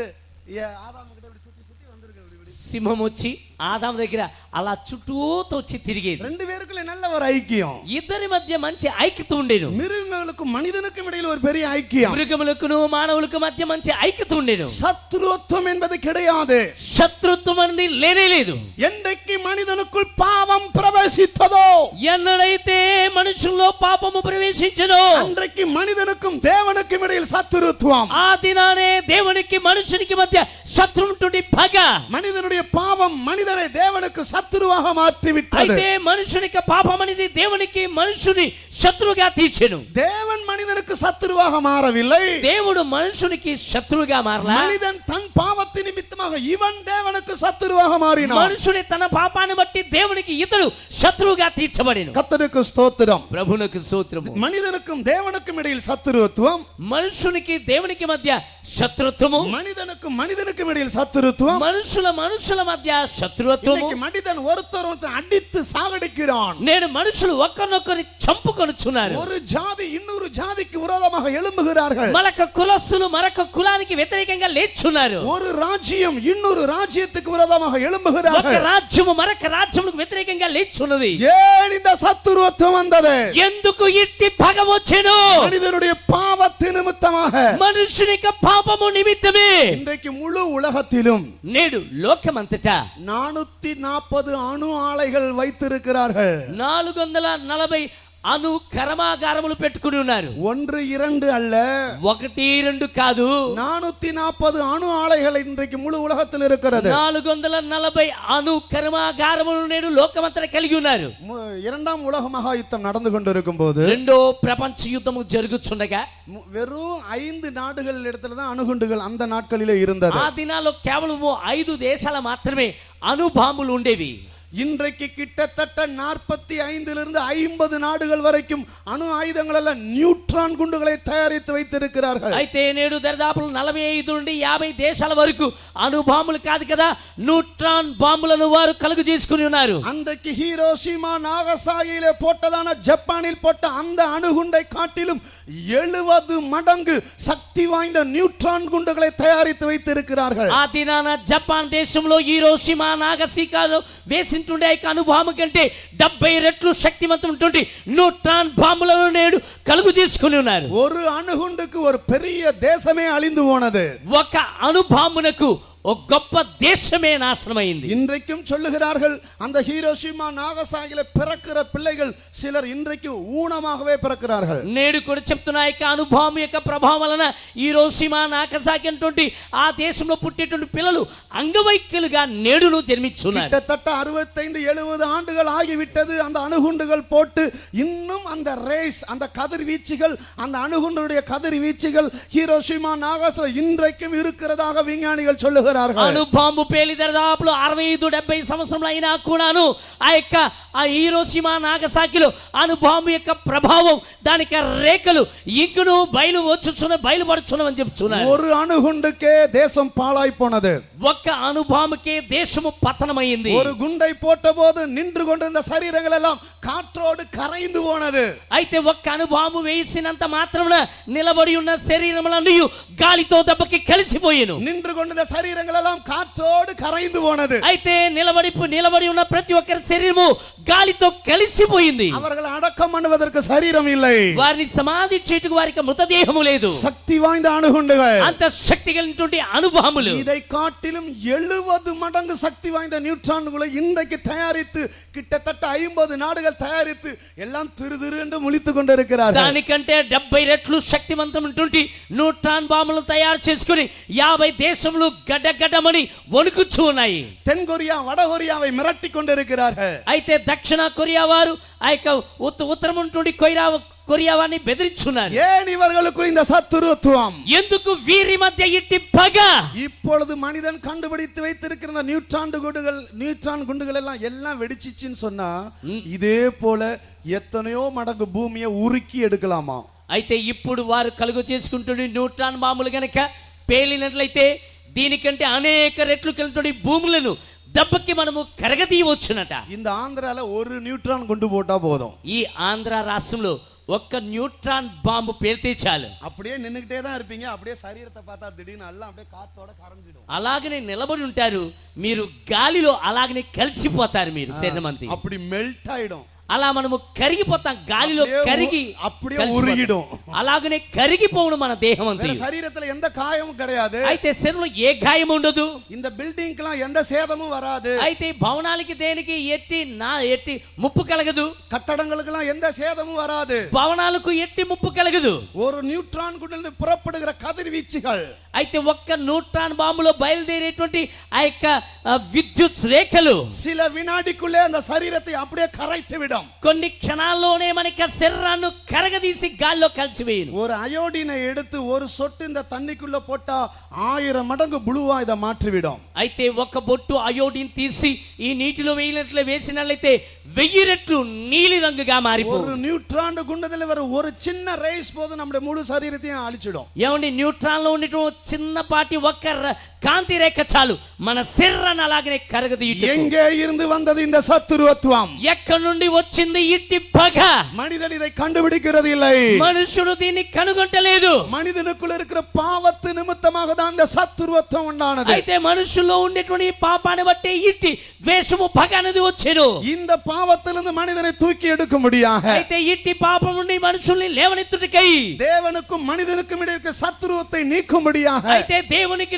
ஆதாமு கிட்ட இப்படி சுத்தி சுத்தி வந்திருக்கு. సింహం వచ్చి ఆదాము దగ్గర అలా చుట్టూతో వచ్చి తిరిగేది. ரெண்டு பேருக்குள்ள நல்ல ஒரு ஐக்கியம். ఇద్దరి మధ్య మంచి ఐక్యత ఉండేను. மிருகங்களுக்கும் மனிதனுக்கும் இடையில ஒரு பெரிய ஐக்கியம். మృగములకును మానవులకు మధ్య మంచి ఐక్యత ఉండేను. சத்துருவம் என்பது கிடையாது. శత్రుత్వం అనేది లేనే లేదు. என்றைக்கு மனிதனுக்குள் பாவம் பிரவேசித்ததோ, ఎన్నడైతే మనుషుల్లో పాపము ప్రవేశించెనో அன்றைக்கு மனிதனுக்கும் தேவனுக்கும் இடையில் சத்துருத்துவம். ఆ దినానే దేవునికి మనుషునికి మధ్య శత్రువుంటుడి పగ. மனிதனுடைய பாவம் மனிதனை தேவனுக்கு சத்துருவாக மாற்றிவிட்டது. అయితే మనుషునికి పాపం అనేది దేవునికి మనుషుని శత్రువుగా తీర్చెను. தேவன் மனிதனுக்கு சத்துருவாக மாறவில்லை. దేవుడు మనుషునికి శత్రువుగా మారలా. மனிதன் தன் பாவத்தின் நிமித்தமாக இவன் தேவனுக்கு சத்துருவாக மாறினான். మనుషుని తన పాపాన్ని బట్టి దేవునికి ఇతడు శత్రువుగా తీర్చబడెను. கர்த்தருக்கு ஸ்தோத்திரம். ప్రభువునకు స్తోత్రము. மனிதனுக்கும் தேவனுக்கும் இடையில் சத்துருத்துவம், మనుషునికి దేవునికి మధ్య శత్రుత్వము, மனிதனுக்கும் மனிதனுக்கும் இடையில் சத்துருத்துவம். మనుషుల మధ్య శత్రుత్వము. இன்னைக்கு மனிதன் ஒருத்தர் அடித்து சாகடிக்கிறான். నేడు మనుషులు ఒక్కరినొక్కరిని చంపుకొనుచున్నారు. ஒரு ஜாதி இன்னொரு ஜாதிக்கு விரோதமாக எழும்புகிறார்கள். మరొక కులస్తులు మరొక కులానికి వ్యతిరేకంగా లేచున్నారు. ஒரு ராஜ்யம் இன்னொரு ராஜ்யத்துக்கு விரோதமாக ఒక எழும்புகிறார்கள். రాజ్యము మరొక రాజ్యములకు వ్యతిరేకంగా లేచున్నది. ஏன் இந்த சத்துருவத்துவம் வந்தது? ఎందుకు ఇట్టి పగ వచ్చెను? மனிதனுடைய பாவத்தின் நிமித்தமாக. మనుషుని యొక్క పాపము నిమిత్తమే இன்றைக்கு முழு உலகத்திலும் నేడు లోకమంతటా 440 அணு ஆலைகள் வைத்திருக்கிறார்கள். 440 అణు కర్మాగారములు పెట్టుకుని ఉన్నారు. 1 2 அல்ல, 1 2 కాదు, 440 அணு ஆலைகள் இன்றைக்கு முழு உலகத்தில் இருக்கிறது. 440 అణు కర్మాగారములు నేడు లోకమంతటా కలిగి ఉన్నారు. இரண்டாம் உலக மகா யுத்தம் நடந்து கொண்டிருக்கும் போது, రెండో ప్రపంచ యుద్ధము జరుగుచుండగా வெறும் 5 நாடுகள் இடத்துல தான் அணுகுண்டுகள் அந்த நாட்களிலே இருந்தது. ఆ దినాల్లో కేవలం 5 దేశాల మాత్రమే అణు బాంబులు ఉండేవి. இன்றைக்கு கிட்டத்தட்ட 45 50 நாடுகள் வரைக்கும் அணு ஆயுதங்கள் எல்லாம் நியூட்ரான் குண்டுகளை தயாரித்து வைத்திருக்கிறார்கள். అయితే నేడు దరిదాపులు 45 నుండి 50 దేశాల వరకు అణు బాంబులు కాదు కదా, న్యూట్రాన్ బాంబులను వారు కలుగు చేసుకుని ఉన్నారు. அன்றைக்கு ஹீரோஷிமா நாகசாகியிலே போட்டதான ஜப்பானில் போட்ட அந்த அணுகுண்டை காட்டிலும் 70 மடங்கு சக்தி வாய்ந்த நியூட்ரான் குண்டுகளை தயாரித்து வைத்திருக்கிறார்கள். ఆ దినాన జపాన్ దేశంలో హీరోషిమా నాగసాకిలో వేసింటుండే ఆ అణు బాంబు కంటే 70 రెట్లు శక్తివంతమైనటువంటి న్యూట్రాన్ బాంబులను నేడు కలుగు చేసుకుని ఉన్నారు. ஒரு அணுகுண்டுக்கு ஒரு பெரிய தேசமே அழிந்து போனது. ఒక అణు బాంబునకు ఒక గొప్ప దేశమే నాశనమైంది. இன்றைக்கும் சொல்லுகிறார்கள், அந்த ஹீரோஷிமா நாகசாகில பிறக்கிற பிள்ளைகள் சிலர் இன்றைக்கு ஊனமாகவே பிறக்கிறார்கள். నేడు కూడా చెప్తున్నా యొక్క అనుభవం యొక్క ప్రభావం వలన హీరోషిమా నాగసాకి అటువంటి ఆ దేశంలో పుట్టేటువంటి పిల్లలు అంగవైకల్యులుగా నేడును జన్మించున్నారు. கிட்டத்தட்ட 65-70 ஆண்டுகள் ஆகிவிட்டது அந்த அணுகுண்டுகள் போட்டு. இன்னும் அந்த ரேஸ், அந்த கதிர்வீச்சுகள், அந்த அணுகுண்டுடைய கதிர்வீச்சுகள் ஹீரோஷிமா நாகசா இன்றைக்கும் இருக்கிறதாக விஞ்ஞானிகள் சொல்லுகிறார்கள். అణు బాంబు పేలి దరిదాపులు 65-70 సంవత్సరములు అయినా కూడాను ఆ యొక్క ఆ హీరోషిమా నాగసాకిలో అణు బాంబు యొక్క ప్రభావం, దానికి రేఖలు ఇంకను బయలుపడుచున్నవని చెప్తున్నారు. ஒரு அணுகுண்டுக்கே தேசம் பாழாய் போனது. ఒక్క అణు బాంబుకే దేశము పతనమైంది. ஒரு குண்டை போட்டபோது நின்று கொண்டிருந்த சரீரங்கள் எல்லாம் காற்றோடு கரைந்து போனது. అయితే ఒక్క అణు బాంబు వేసినంత మాత్రమున నిలబడి ఉన్న శరీరములన్నీ గాలితో దెబ్బకి కలిసిపోయేను. நின்று கொண்டிருந்த சரீரங்கள் எல்லாம் காற்றோடு கரைந்து போனது. అయితే నిలబడి ఉన్న ప్రతి ఒక్కరి శరీరము గాలితో కలిసిపోయింది. அவர்கள் அடக்கம் பண்ணுவதற்கு சரீரம் இல்லை. వారిని సమాధి చేయుటకు వారికి మృతదేహము లేదు. சக்தி வாய்ந்த அணுகுண்டுகள். అంత శక్తి కలిగినటువంటి అణుబాంబులు. இதை காட்டிலும் 70 மடங்கு சக்தி வாய்ந்த நியூட்ரான்களை இன்றைக்கு தயாரித்து கிட்டத்தட்ட 50 நாடுகள் தயாரித்து எல்லாம் திரு என்று முழித்துக் கொண்டிருக்கிறார்கள். దానికంటే 70 రెట్లు శక్తివంతమైనటువంటి న్యూట్రాన్ బాంబులను తయారు చేసుకుని 50 దేశములు గడ్డగడ్డమని వణుకుచూ ఉన్నాయి. தென் கொரியா வட கொரியாவை மிரட்டி கொண்டிருக்கிறார்கள். అయితే దక్షిణ కొరియా వారు ఆ యొక్క ఉత్తరం నుండి కొరియా వారిని బెదిరించున్నారు. ஏன் இவர்களுக்கு இந்த சத்துருத்துவம்? ఎందుకు వీరి మధ్య ఇట్టి పగ? இப்பொழுது மனிதன் கண்டுபிடித்து வைத்திருக்கிற நியூட்ரான் குண்டுகள் எல்லாம் வெடிச்சிச்சுன்னு சொன்னா இதே போல எத்தனையோ மடங்கு பூமியை உருக்கி எடுக்கலாமா? అయితే ఇప్పుడు వారు కలుగు చేసుకుంటున్న న్యూట్రాన్ బాంబులు గనక పేలినట్లయితే దీనికంటే అనేక రెట్లు కలిగినటువంటి భూములను దెబ్బకి మనము కరగదీయవచ్చునట. இந்த ஆந்திரால ஒரு நியூட்ரான் குண்டு போட்டா போதும். ఈ ఆంధ్ర రాష్ట్రంలో ఒక్క న్యూట్రాన్ బాంబు పేలితే చాలు. அப்படியே நின்னுக்கிட்டே தான் இருப்பீங்க. அப்படியே சரீரத்தை பார்த்தா திடீர்னு எல்லாம் அப்படியே காத்தோட கரைஞ்சிடும். అలాగనే నిలబడి ఉంటారు. మీరు గాలిలో అలాగనే కలిసిపోతారు. మీరు శరీరమంతా அப்படி மெல்ட் ஆயிடும். అలా మనము కరిగిపోతాం. గాలిలో కరిగి அப்படியே உருகிடும். అలాగనే కరిగిపోవడం మన దేహం అంతా. சரீரத்துல எந்த காயமும் கிடையாது. అయితే శరీరంలో ఏ గాయం ఉండదు. இந்த பில்டிங்க்குலாம் எந்த சேதமும் வராது. అయితే భవనాలకి దేనికి ఎట్టి ముప్పు కలగదు. கட்டடங்களுக்கெல்லாம் எந்த சேதமும் வராது. భవనాలకు ఎట్టి ముప్పు కలగదు. ஒரு நியூட்ரான் குண்டிலிருந்து புறப்படுகிற கதிர்வீச்சுகள், అయితే ఒక్క న్యూట్రాన్ బాంబులో బయలుదేరేటువంటి ఆ యొక్క విద్యుత్ రేఖలు சில வினாடிக்குள்ளே அந்த சரீரத்தை அப்படியே கரைத்து விடும். కొన్ని క్షణాల్లోనే మనకి శరీరాన్ని కరగదీసి గాల్లో కలిసివేయును. ஒரு அயோடினை எடுத்து ஒரு சொட்டு இந்த தண்ணிக்குள்ள போட்டா 1000 மடங்கு புளுவா இதை மாற்றிவிடும். అయితే ఒక బొట్టు అయోడిన్ తీసి ఈ నీటిలో వేసినట్లయితే 1000 రెట్లు నీలి రంగుగా ஒரு మారిపోతుంది. நியூட்ரான் குண்டுல வர ஒரு சின்ன ரைஸ் போது நம்முடைய முழு சரீரத்தையும் அழிச்சிடும். ఏమండి న్యూట్రాన్ లో ఉండేటువంటి చిన్నపాటి ఒక్క కాంతి రేఖ చాలు మన శరీరాన్ని అలాగనే కరగదీయుటకు. எங்கே இருந்து வந்தது இந்த சத்துருத்துவம்? ఎక్కడి నుండి వచ్చింది ఇట్టి పగ? மனிதன் இதை கண்டுபிடிக்கிறது இல்லை. మనుషుడు దీన్ని కనుగొంటలేదు. மனிதனுக்குள்ள இருக்கிற பாவத்து நிமித்தமாக தான் இந்த சத்துருத்துவம் உண்டானது. అయితే మనుషుల్లో ఉండేటువంటి పాపాన్ని బట్టి ఇట్టి ద్వేషము పగ అనేది వచ్చేను. இந்த பாவத்திலிருந்து மனிதனை தூக்கி எடுக்க முடியாது. అయితే ఇట్టి పాపం నుండి మనుషుల్ని లేవనెత్తుటకై தேவனுக்கும் மனிதனுக்கும் இடையே இருக்கிற சத்துருவத்தை நீக்க முடியாது. అయితే దేవునికి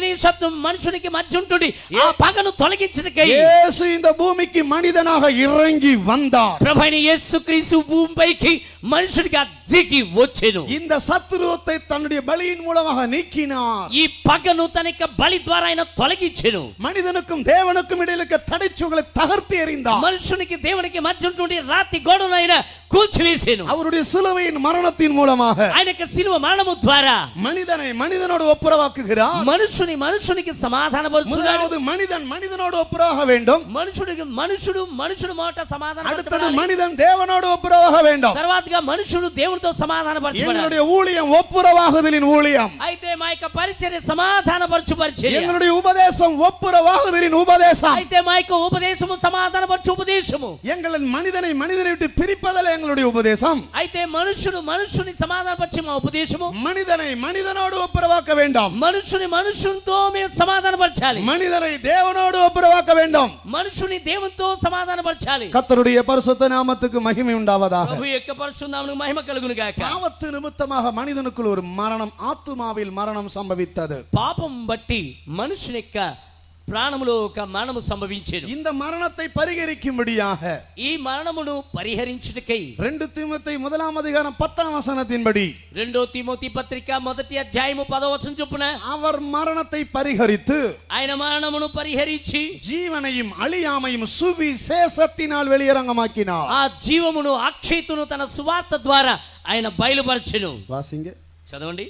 మనుషునికి మధ్య ఉంటుంది ఆ పగను తొలగించుటకై యేసు இந்த பூமிக்கு மனிதனாக இறங்கி வந்தார். ప్రభువైన యేసుక్రీస్తు భూమిపైకి మనుషుడిగా దిగి వచ్చెను. இந்த சத்துருவத்தை தன்னுடைய பலியின் மூலமாக நீக்கினார். ఈ పగను తన యొక్క బలి ద్వారా ఆయన తొలగించెను. மனிதனுக்கும் தேவனுக்கும் இடையில இருக்க தடைச்சுகளை தகர்த்து எறிந்தார். మనుషునికి దేవునికి మధ్య ఉన్నటువంటి రాతి గోడను ఆయన కూల్చివేసెను. அவருடைய சிலுவையின் மரணத்தின் மூலமாக ఆయన యొక్క శిలువ మరణము ద్వారా மனிதனை மனிதனோடு ஒப்புரவாக்குகிறார். మనుషునికి సమాధానపరుస్తున్నాడు. முதலாவது மனிதன் மனிதனோடு ஒப்புரவாக வேண்டும். మనుషుడు మాట సమాధానం. அடுத்தது மனிதன் தேவனோடு ஒப்புரவாக வேண்டும். తర్వాతగా మనుషుడు దేవునితో సమాధానపరచబడాలి. எங்களுடைய ஊழியம் ஒப்புரவாகுதலின் ஊழியம். అయితే మా యొక్క పరిచర్య సమాధానపరచు పరిచర్య. எங்களுடைய உபதேசம் ஒப்புரவாகுதலின் உபதேசம். అయితే మా యొక్క ఉపదేశము సమాధానపరచు ఉపదేశము. எங்கள் மனிதனை விட்டு பிரிப்பதல்ல எங்களுடைய உபதேசம். అయితే మనుషుని సమాధానపరచే మా ఉపదేశము மனிதனை மனிதனோடு ஒப்புரவாக்க வேண்டும். మనుషునితో మేము సమాధానపరచాలి. மனிதனை தேவனோடு ஒப்புரவாக்க வேண்டும். మనుషుని దేవునితో సమాధానపరచాలి. கர்த்தருடைய பரிசுத்த நாமத்துக்கு மகிமை உண்டாவதாக. ప్రభు యొక్క పరిశుద్ధ నామమునకు మహిమ కలుగును గాక. பாவத்து நிமித்தமாக மனிதனுக்குள் ஒரு மரணம், ஆத்துமாவில் மரணம் சம்பவித்தது. పాపం బట్టి మనుషుని యొక్క ప్రాణములో ఒక మరణము సంభవించెను. இந்த மரணத்தை பரிகரிக்கும்படியாக ఈ మరణమును పరిహరించుటకై 2 தீமோத்தேயு 1:10 రెండో తిమోతి పత్రిక 1:10 చొప్పున அவர் மரணத்தை பரிகரித்து ఆయన మరణమును పరిహరించి ஜீவனையும் அழியாமையும் சுவிசேஷத்தினால் வெளியரங்கமாக்கினார். ఆ జీవమును అక్షయతును తన సువార్త ద్వారా ఆయన బయలుపరచెను. வாசிங்க, చదవండి.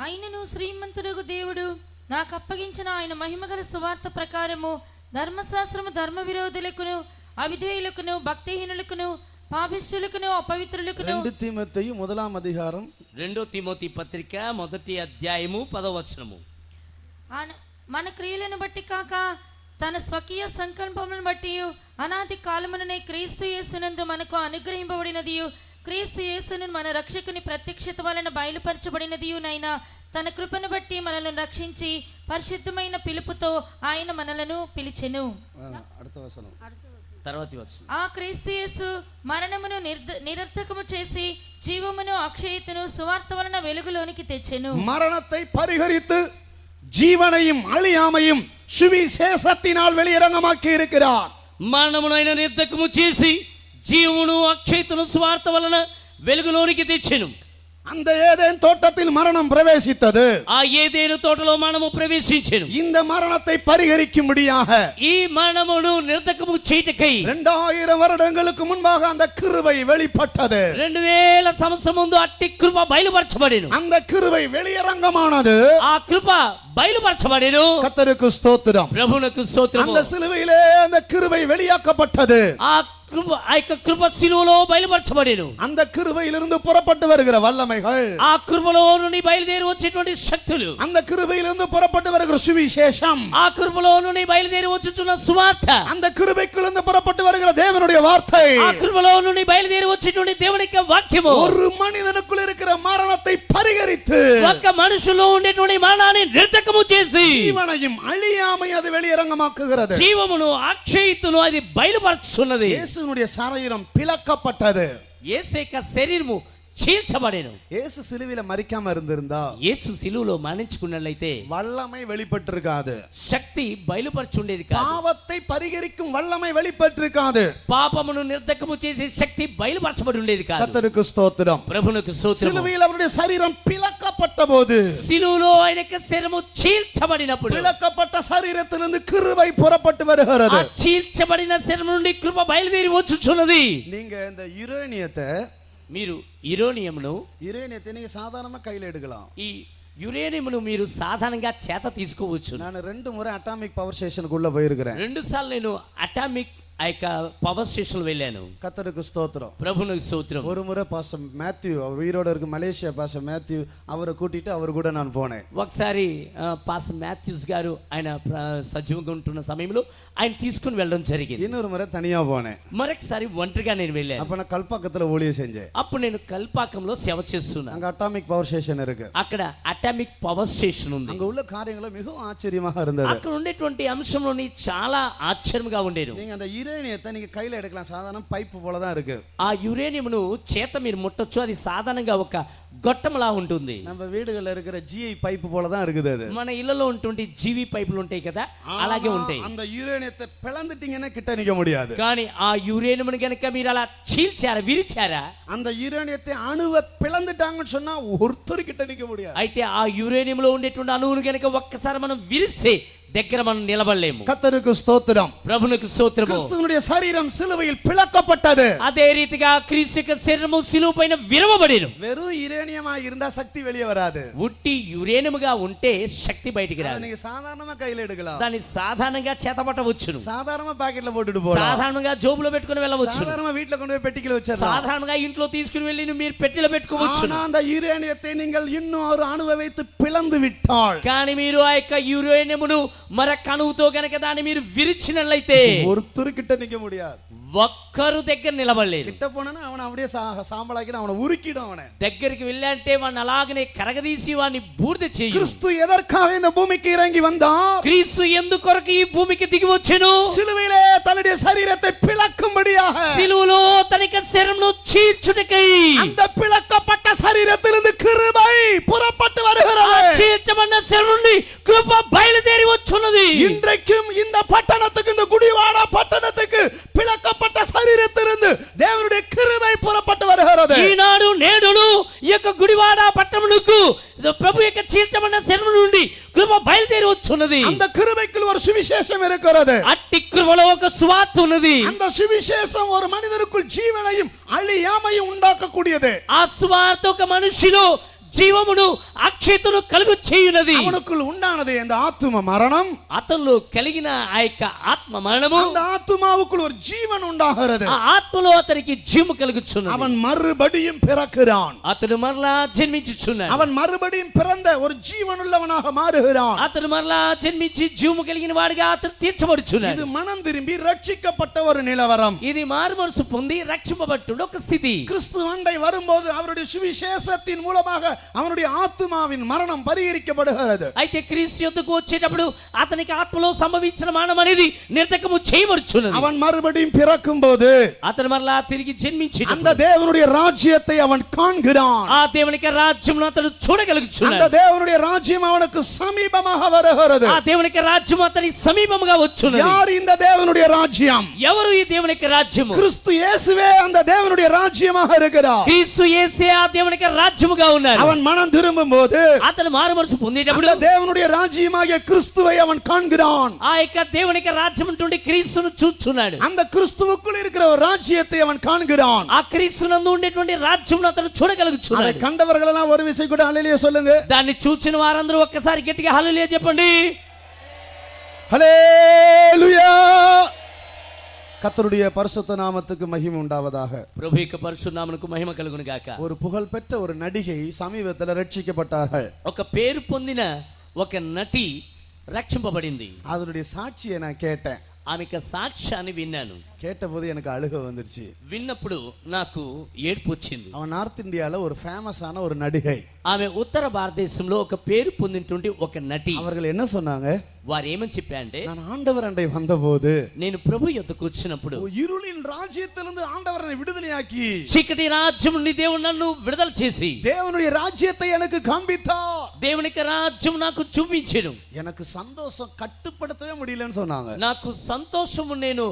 ఆయనను శ్రీమంతుడగు దేవుడు నాకు అప్పగించిన ఆయన మహిమగల సువార్త ప్రకారము ధర్మశాస్త్రము ధర్మ విరోధులకును అవిధేయులకును భక్తిహీనులకును పాపిష్ఠులకును అపవిత్రులకును 2 தீமோத்தேயு 1 రెండో తిమోతి పత్రిక 1:10 మన క్రియలను బట్టి కాక తన స్వకీయ సంకల్పములను బట్టి అనాది కాలముననే క్రీస్తు యేసునందు మనకు అనుగ్రహింపబడినదియు క్రీస్తు యేసును మన రక్షకుని ప్రత్యక్షత వలన బయలుపరచబడినదియునైనా తన కృపను బట్టి మనలను రక్షించి పరిశుద్ధమైన పిలుపుతో ఆయన మనలను పిలిచెను. அடுத்த வசனம். తర్వాతి వచనం. ఆ క్రీస్తు యేసు మరణమును నిరర్థకము చేసి జీవమును అక్షయతను సువార్త వలన వెలుగులోనికి తెచ్చెను. மரணத்தை பரிகரித்து ஜீவனையும் அழியாமையும் சுவிசேஷத்தினால் வெளியரங்கமாக்கி இருக்கிறார். మరణమును ఆయన నిర్ధకము చేసి జీవమును అక్షయతను సువార్త వలన వెలుగులోనికి తెచ్చెను. அந்த ஏதேன் தோட்டத்தில் மரணம் பிரவேசித்தது. ఆ ఏదైనా తోటలో మనము ప్రవేశించెను. இந்த மரணத்தை பரிகரிக்கும்படியாக ఈ మరణమును నిర్ధకము చేయుటకై 2000 வருடங்களுக்கு முன்பாக அந்த கிருபை வெளிப்பட்டது. 2000 సంవత్సరం ముందు అట్టి కృప బయలుపరచబడెను. அந்த கிருபை வெளியரங்கமானது. ఆ కృప బయలుపరచబడెను. கர்த்தருக்கு ஸ்தோத்திரம். ప్రభువునకు స్తోత్రము. அந்த சிலுவையிலே அந்த கிருபை வெளியாக்கப்பட்டது. ఆ యొక్క కృప శిలువలో బయలుపరచబడెను. அந்த கிருபையிலிருந்து புறப்பட்டு வருகிற வல்லமைகள், ఆ కృపలో నుండి బయలుదేరి వచ్చేటువంటి శక్తులు, அந்த கிருபையிலிருந்து புறப்பட்டு வருகிற சுவிசேஷம், ఆ కృపలో నుండి బయలుదేరి వచ్చుచున్న సువార్త, அந்த கிருபைக்குள்ளிருந்து புறப்பட்டு வருகிற தேவனுடைய வார்த்தை, ఆ కృపలో నుండి బయలుదేరి వచ్చేటువంటి దేవుని యొక్క వాక్యము ஒரு మనిషినుக்குள்ள இருக்கிற మరణத்தை పరిహరిத்து ఒక్క మనుషులో ఉండేటువంటి మరణాన్ని నిర్ధకము చేసి జీవనయం అழிయాமை அது வெளியரங்கமாக்குகிறது. జీవమును అక్షయతను అది బయలుపరచుచున్నది. இயேசுனுடைய சரீரம் பிளக்கப்பட்டது. యేసు యొక్క శరీరము చీల్చబడెను. இயேசு சிலுவையில மரிக்காம இருந்திருந்தா యేసు సిలువలో మరణించుకున్నట్లయితే வல்லமை வெளிப்பட்டிருக்காது. శక్తి బయలుపరచుండేది కాదు. பாவத்தை பரிகரிக்கும் வல்லமை வெளிப்பட்டிருக்காது. పాపమును నిర్ధకము చేసే శక్తి బయలుపరచబడి ఉండేది కాదు. கர்த்தருக்கு ஸ்தோத்திரம். ప్రభువునకు స్తోత్రము. சிலுவையில் அவருடைய சரீரம் பிளக்கப்பட்ட போது, సిలువలో ఆయన యొక్క శరీరము చీల్చబడినప్పుడు பிளக்கப்பட்ட சரீரத்திலிருந்து கிருபை புறப்பட்டு வருகிறது. ఆ చీల్చబడిన శరీరం నుండి కృప బయలుదేరి వచ్చుచున్నది. நீங்க இந்த யுரேனியத்தை మీరు యురేనియంను நீங்க சாதாரணமா கையில எடுக்கலாம். ఈ యురేనియంను మీరు సాధారణంగా చేత తీసుకోవచ్చు. நான் 2 முறை அட்டாமிக் பவர் ஸ்டேஷனுக்குள்ள போயிருக்கிறேன். 2 సార్లు నేను అటామిక్ ఆ యొక్క పవర్ స్టేషన్ వెళ్ళాను. கர்த்தருக்கு ஸ்தோத்திரம். ప్రభువునకు స్తోత్రం. ஒரு முறை பாஸ்டர் மேத்யூ, அவர் உயிரோட இருக்கு மலேசியா பாஸ்டர் மேத்யூ, அவரை கூட்டிட்டு அவர் கூட நான் போனேன். ఒకసారి పాస్టర్ మాథ్యూస్ గారు ఆయన సజీవంగా ఉంటున్న సమయంలో ఆయన తీసుకుని వెళ్ళడం జరిగింది. இன்னொரு முறை தனியா போனேன். మరొకసారి ఒంటరిగా నేను వెళ్ళాను. அப்ப நான் கல்பாக்கத்துல ஊழியம் செஞ்சேன். అప్పుడు నేను కల్పాకంలో సేవ చేస్తున్నాను. அங்க அட்டாமிக் பவர் ஸ்டேஷன் இருக்கு. అక్కడ అటామిక్ పవర్ స్టేషన్ ఉంది. அங்க உள்ள காரியங்கள் மிகவும் ஆச்சரியமாக இருந்தது. అక్కడ ఉండేటువంటి అంశంలోని చాలా ఆశ్చర్యంగా ఉండేది. நீங்க அந்த யுரேனியத்தை நீங்க கையில எடுக்கலாம். சாதாரண பைப் போல தான் இருக்கு. ఆ యురేనియంను చేత మీరు ముట్టొచ్చు. అది సాధారణంగా ఒక గొట్టంలా ఉంటుంది. நம்ம வீடுகள்ல இருக்கிற ஜிஐ பைப் போல தான் இருக்குது அது. మన ఇళ్ళలో ఉంటుండే జీవి పైపులు ఉంటాయి కదా, అలాగే ఉంటాయి. அந்த யுரேனியத்தை பிளந்துட்டீங்கன்னா கிட்ட நிக்க முடியாது. కానీ ఆ యురేనియం గనుక మీరు అలా చీల్చారా, విరిచారా, அந்த யுரேனியத்தை அணுவை பிளந்துட்டாங்கன்னு சொன்னா ஒருத்தர் கிட்ட நிக்க முடியாது. అయితే ఆ యురేనియంలో ఉండేటువంటి అణువులు గనుక ఒక్కసారి మనం విరిస్తే దగ్గర మనం నిలబడలేము. கர்த்தருக்கு ஸ்தோத்திரம். ప్రభువునకు స్తోత్రము. கிறிஸ்துவினுடைய சரீரம் சிலுவையில் பிளக்கப்பட்டது. అదే రీతిగా క్రీస్తు యొక్క శరీరము సిలువ పైన విరవబడెను. வெறும் யுரேனியமா இருந்தா சக்தி வெளியே வராது. ఉట్టి యురేనియంగా ఉంటే శక్తి బయటికి రాదు. நீங்க சாதாரணமா கையில எடுக்கலாம். దాన్ని సాధారణంగా చేతపట్టవచ్చును. சாதாரணமா பாக்கெட்ல போட்டுட்டு போலாம். సాధారణంగా జోబులో పెట్టుకుని వెళ్ళవచ్చు. சாதாரணமா வீட்ல கொண்டு போய் பெட்டிக்குள்ள வச்சிரலாம். సాధారణంగా ఇంట్లో తీసుకుని వెళ్ళి మీరు పెట్టెలో పెట్టుకోవచ్చు. ஆனா அந்த யுரேனியத்தை நீங்கள் இன்னும் ஒரு அணுவை வைத்து பிளந்து விட்டால், కానీ మీరు ఆ యొక్క యురేనియంను మరొక అణువుతో గనక దాన్ని మీరు విరిచినట్లయితే ஒருத்தர் கிட்ட நிக்க முடியாது. ఒక్కరు దగ్గర నిలబడలేరు. கிட்ட போனா அவனை அப்படியே சாம்பலாக்கி அவனை உருக்கிடும். அவனை దగ్గరికి వెళ్ళంటే వాడిని అలాగనే కరగదీసి వాడిని బూడిద చేయు. கிறிஸ்து எதற்காக இந்த பூமிக்கு இறங்கி வந்தார்? క్రీస్తు ఎందుకొరకు ఈ భూమికి దిగి వచ్చెను? சிலுவையிலே தன்னுடைய சரீரத்தை பிளக்கும்படியாக, సిలువలో తన యొక్క శరీరమును చీల్చుటకై. அந்த பிளக்கப்பட்ட சரீரத்திலிருந்து கிருபை புறப்பட்டு வருகிறது. చీల్చబడిన శరీరం నుండి కృప బయలుదేరి వచ్చున్నది. இன்றைக்கும் இந்த பட்டணத்துக்கு, இந்த குடிவாடா பட்டணத்துக்கு பிளக்கப்பட்ட சரீரத்திலிருந்து தேவனுடைய கிருபை புறப்பட்டு வருகிறது. ఈనాడు నేడును ఈ యొక్క గుడివాడ పట్టణమునకు ప్రభు యొక్క చీల్చబడిన శరీరం నుండి కృప బయలుదేరి వచ్చున్నది. அந்த கிருபைக்குள் ஒரு சுவிசேஷம் இருக்கிறது. అట్టి కృపలో ఒక సువార్త ఉన్నది. அந்த சுவிசேஷம் ஒரு மனிதனுக்குள் ஜீவனையும் அழியாமையும் உண்டாக்கக்கூடியது. ఆ సువార్త ఒక మనిషిలో జీవమును అక్షయతను కలుగు చేయునది. அவனுக்குள் உண்டானது அந்த ஆத்தும மரணம். అతనిలో కలిగిన ఆ యొక్క ఆత్మ మరణము, அந்த ஆத்துமாவுக்குள் ஒரு ஜீவன் உண்டாகிறது. ఆ ఆత్మలో అతనికి జీవము కలుగుచున్నది. அவன் மறுபடியும் பிறக்கிறான். అతడు మరలా జన్మించుచున్నాడు. அவன் மறுபடியும் பிறந்த ஒரு ஜீவனுள்ளவனாக மாறுகிறான். అతడు మరలా జన్మించి జీవము కలిగిన వాడిగా అతడు తీర్చబడుచున్నాడు. இது மனம் திரும்பி ரட்சிக்கப்பட்ட ஒரு நிலவரம். ఇది మారుమనసు పొంది రక్షింపబట్టు ఒక స్థితి. கிறிஸ்து அண்டை வரும்போது அவருடைய சுவிசேஷத்தின் மூலமாக அவனுடைய ஆத்துமாவின் மரணம் பரிகரிக்கப்படுகிறது. అయితే క్రీస్తు యొద్దకు వచ్చేటప్పుడు అతనికి ఆత్మలో సంభవించిన మరణం అనేది నిర్తకము చేయబడుచున్నది. அவன் மறுபடியும் பிறக்கும் போது అతను మరలా తిరిగి జన్మించి அந்த தேவனுடைய ராஜ்யத்தை அவன் காண்கிறான். ఆ దేవునికి రాజ్యమును అతడు அந்த చూడగలుగుచున్నాడు. தேவனுடைய ராஜ்யம் அவனுக்கு சமீபமாக வருகிறது. ఆ దేవునికి రాజ్యం అతని సమీపముగా వచ్చున్నది. யார் இந்த தேவனுடைய ராஜ்யம்? ఎవరు ఈ దేవునికి రాజ్యము? கிறிஸ்து இயேசுவே அந்த தேவனுடைய ராஜ்யமாக இருக்கிறார். క్రీస్తు యేసే ఆ దేవునికి రాజ్యముగా ఉన్నారు. அவன் மனம் திரும்பும் போது అతను మారు మనసు పొందేటప్పుడు அந்த தேவனுடைய ராஜ்யமாகிய கிறிஸ்துவை அவன் காண்கிறான். ఆ యొక్క దేవునికి రాజ్యం ఉంటుండి క్రీస్తును చూస్తున్నాడు. அந்த கிறிஸ்துவுக்குள் இருக்கிற ஒரு ராஜ்யத்தை அவன் காண்கிறான். ఆ క్రీస్తునందు ఉండేటువంటి రాజ్యమును అతను அதை చూడగలుగుచున్నాడు. கண்டவர்கள் எல்லாம் ஒரு விசை கூட ஹல்லேலூயா சொல்லுங்க. దాన్ని చూచిన వారందరూ ఒక్కసారి గట్టిగా హల్లెలూయా చెప్పండి. ஹல்லேலூயா. கர்த்தருடைய பரிசுத்த நாமத்துக்கு மகிமை உண்டாவதாக. ప్రభు యొక్క పరిశుద్ధ నామమునకు మహిమ కలుగును గాక. ஒரு புகழ்பெற்ற ஒரு நடிகை சமீபத்தில் ரட்சிக்கப்பட்டார்கள். ఒక పేరు పొందిన ఒక నటి రక్షింపబడింది. அதனுடைய சாட்சியை நான் கேட்டேன். ఆమెకు సాక్ష్యాన్ని విన్నాను. கேட்டபோது எனக்கு அழுக வந்துருச்சு. విన్నప్పుడు నాకు ఏడుపు వచ్చింది. அவன் நார்த் இந்தியால ஒரு ஃபேமஸான ஒரு நடிகை. ఆమె ఉత్తర భారతదేశంలో ఒక పేరు పొందినటువంటి ఒక నటి. அவர்கள் என்ன சொன்னாங்க? వారు ఏమని చెప్పారంటే, நான் ஆண்டவர் அண்டை வந்தபோது నేను ప్రభు యొద్దకు వచ్చినప్పుడు இருளின் ராஜ்யத்திலிருந்து ஆண்டவரை விடுதலையாக்கி చీకటి రాజ్యం నుండి దేవుడు నన్ను విడుదల చేసి தேவனுடைய ராஜ்யத்தை எனக்கு காண்பித்தார். దేవునికి రాజ్యం నాకు చూపించెను. எனக்கு சந்தோஷம் கட்டுப்படுத்தவே முடியலன்னு சொன்னாங்க. నాకు సంతోషము నేను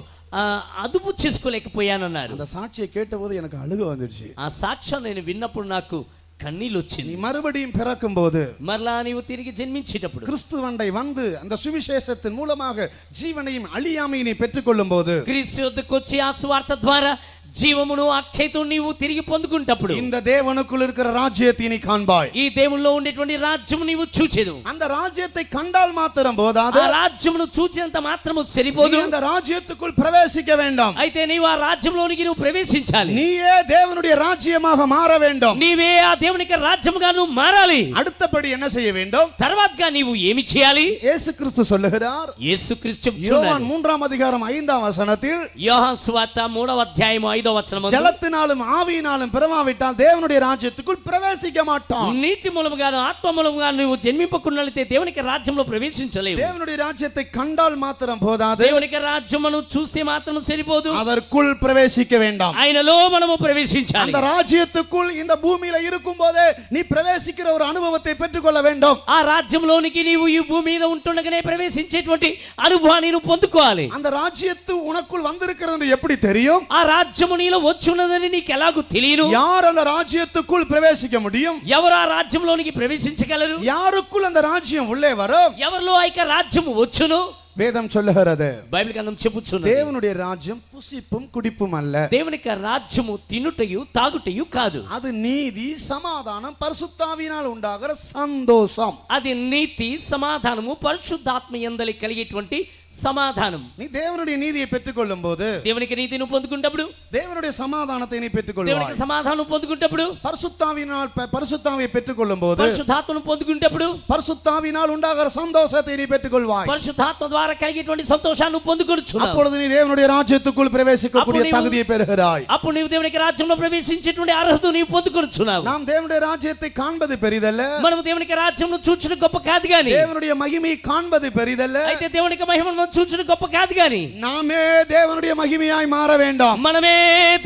అదుపు చేసుకోలేకపోయానన్నారు. அந்த சாட்சியை கேட்டபோது எனக்கு அழுக வந்துடுச்சு. ఆ సాక్ష్యం నేను విన్నప్పుడు నాకు కన్నీళ్ళు వచ్చింది. நீ மறுபடியும் பிறக்கும் போது మరలా నీవు తిరిగి జన్మించేటప్పుడు கிறிஸ்துவண்டை வந்து அந்த சுவிசேஷத்தின் மூலமாக ஜீவனையும் அழியாமையும் நீ பெற்றுக்கொள்ளும் போது క్రీస్తు యొద్దకు వచ్చి ఆ సువార్త ద్వారా జీవమును అక్షయతను నీవు తిరిగి పొందుకుంటప్పుడు இந்த தேவனுக்குள் இருக்கிற ராஜ்யத்தை நீ காண்பாய். ఈ దేవునిలో ఉండేటువంటి రాజ్యము నీవు చూచెదు. அந்த ராஜ்யத்தை கண்டால் மாத்திரம் போதாது, ఆ రాజ్యమును చూచినంత మాత్రము సరిపోదు. நீ அந்த ராஜ்யத்துக்குள் பிரவேசிக்க வேண்டும். అయితే నీవు ఆ రాజ్యంలోనికి నువ్వు ప్రవేశించాలి. நீயே தேவனுடைய ராஜ்யமாக மாற வேண்டும். నీవే ఆ దేవునికి రాజ్యముగా నువ్వు మారాలి. அடுத்தபடி என்ன செய்ய வேண்டும்? తర్వాతగా నీవు ఏమి చేయాలి? இயேசு கிறிஸ்து சொல்லுகிறார். యేసుక్రీస్తు யோவான் చెప్తున్నాడు. 3 அதிகாரம் 5 வசனத்தில், యోహాను సువార్త 3వ అధ్యాయం 5వ వచనమందు, ஜலத்தினாலும் ஆவியினாலும் பிறவாவிட்டால் தேவனுடைய ராஜ்யத்துக்குள் பிரவேசிக்க மாட்டான். నీటి మూలముగాను ఆత్మ మూలముగాను నువ్వు జన్మింపకున్నట్లయితే దేవునికి రాజ్యంలో ప్రవేశించలేవు. தேவனுடைய ராஜ்யத்தை கண்டால் மாத்திரம் போதாது, దేవునికి రాజ్యమును చూస్తే మాత్రం సరిపోదు, அதற்குள் பிரவேசிக்க வேண்டாம். ఆయనలో మనము ప్రవేశించాలి. அந்த ராஜ்யத்துக்குள் இந்த பூமியில இருக்கும் போதே நீ பிரவேசிக்கிற ஒரு அனுபவத்தை பெற்றுக்கொள்ள வேண்டும். ఆ రాజ్యంలోనికి నీవు ఈ భూమి మీద ఉంటుండగానే ప్రవేశించేటువంటి అనుభవాన్ని నువ్వు పొందుకోవాలి. அந்த ராஜ்யத்து உனக்குள் வந்திருக்கிறது எப்படி தெரியும்? ఆ రాజ్యము నీలో వచ్చున్నదని నీకు ఎలాగూ తెలియను? யார் அந்த ராஜ்யத்துக்குள் பிரவேசிக்க முடியும்? ఎవరు ఆ రాజ్యంలోనికి ప్రవేశించగలరు? யாருக்குள் அந்த ராஜ்யம் உள்ளே வரும்? ఎవరిలో ఆ యొక్క రాజ్యము వచ్చును? வேதம் சொல்லுகிறது. బైబిల్ గ్రంథం చెప్పుచున్నది, தேவனுடைய ராஜ்யம் புசிப்பும் குடிப்பும் அல்ல. దేవునికి రాజ్యము తినుటయు తాగుటయు కాదు. அது நீதி, சமாதானம், பரிசுத்தாவியினால் உண்டாகிற சந்தோஷம். అది నీతి, సమాధానము, పరిశుద్ధాత్మ యందలి కలిగేటువంటి సమాధానం. நீ தேவனுடைய நீதியை பெற்றுக்கொள்ளும் போது, దేవునికి నీతిని పొందుకుంటప్పుడు, தேவனுடைய சமாதானத்தை நீ பெற்றுக்கொள்வாய். దేవునికి సమాధానం పొందుకుంటప్పుడు, பரிசுத்தாவியினால் பரிசுத்தாவியை பெற்றுக்கொள்ளும் போது, పరిశుద్ధాత్మను పొందుకుంటప్పుడు, பரிசுத்தாவினால் உண்டாகிற சந்தோஷத்தை நீ பெற்றுக்கொள்வாய். పరిశుద్ధాత్మ ద్వారా కలిగేటువంటి సంతోషాన్ని పొందుకొనుచున్నావు. அப்பொழுது நீ தேவனுடைய ராஜ்யத்துக்குள் பிரவேசிக்கக்கூடிய அப்போ நீ- தகுதியை பெறுகிறாய். అప్పుడు నీవు దేవునికి రాజ్యంలో ప్రవేశించేటువంటి అర్హత నీవు పొందుకొనుచున్నావు. நாம் தேவனுடைய ராஜ்யத்தை காண்பது பெரிதல்ல, మనము దేవునికి రాజ్యంను చూచిన గొప్ప కాదు గాని, தேவனுடைய மகிமையை காண்பது பெரிதல்ல, అయితే దేవునికి మహిమను చూచిన గొప్ప కాదు గాని, நாமே தேவனுடைய மகிமையாய் மாற வேண்டும். మనమే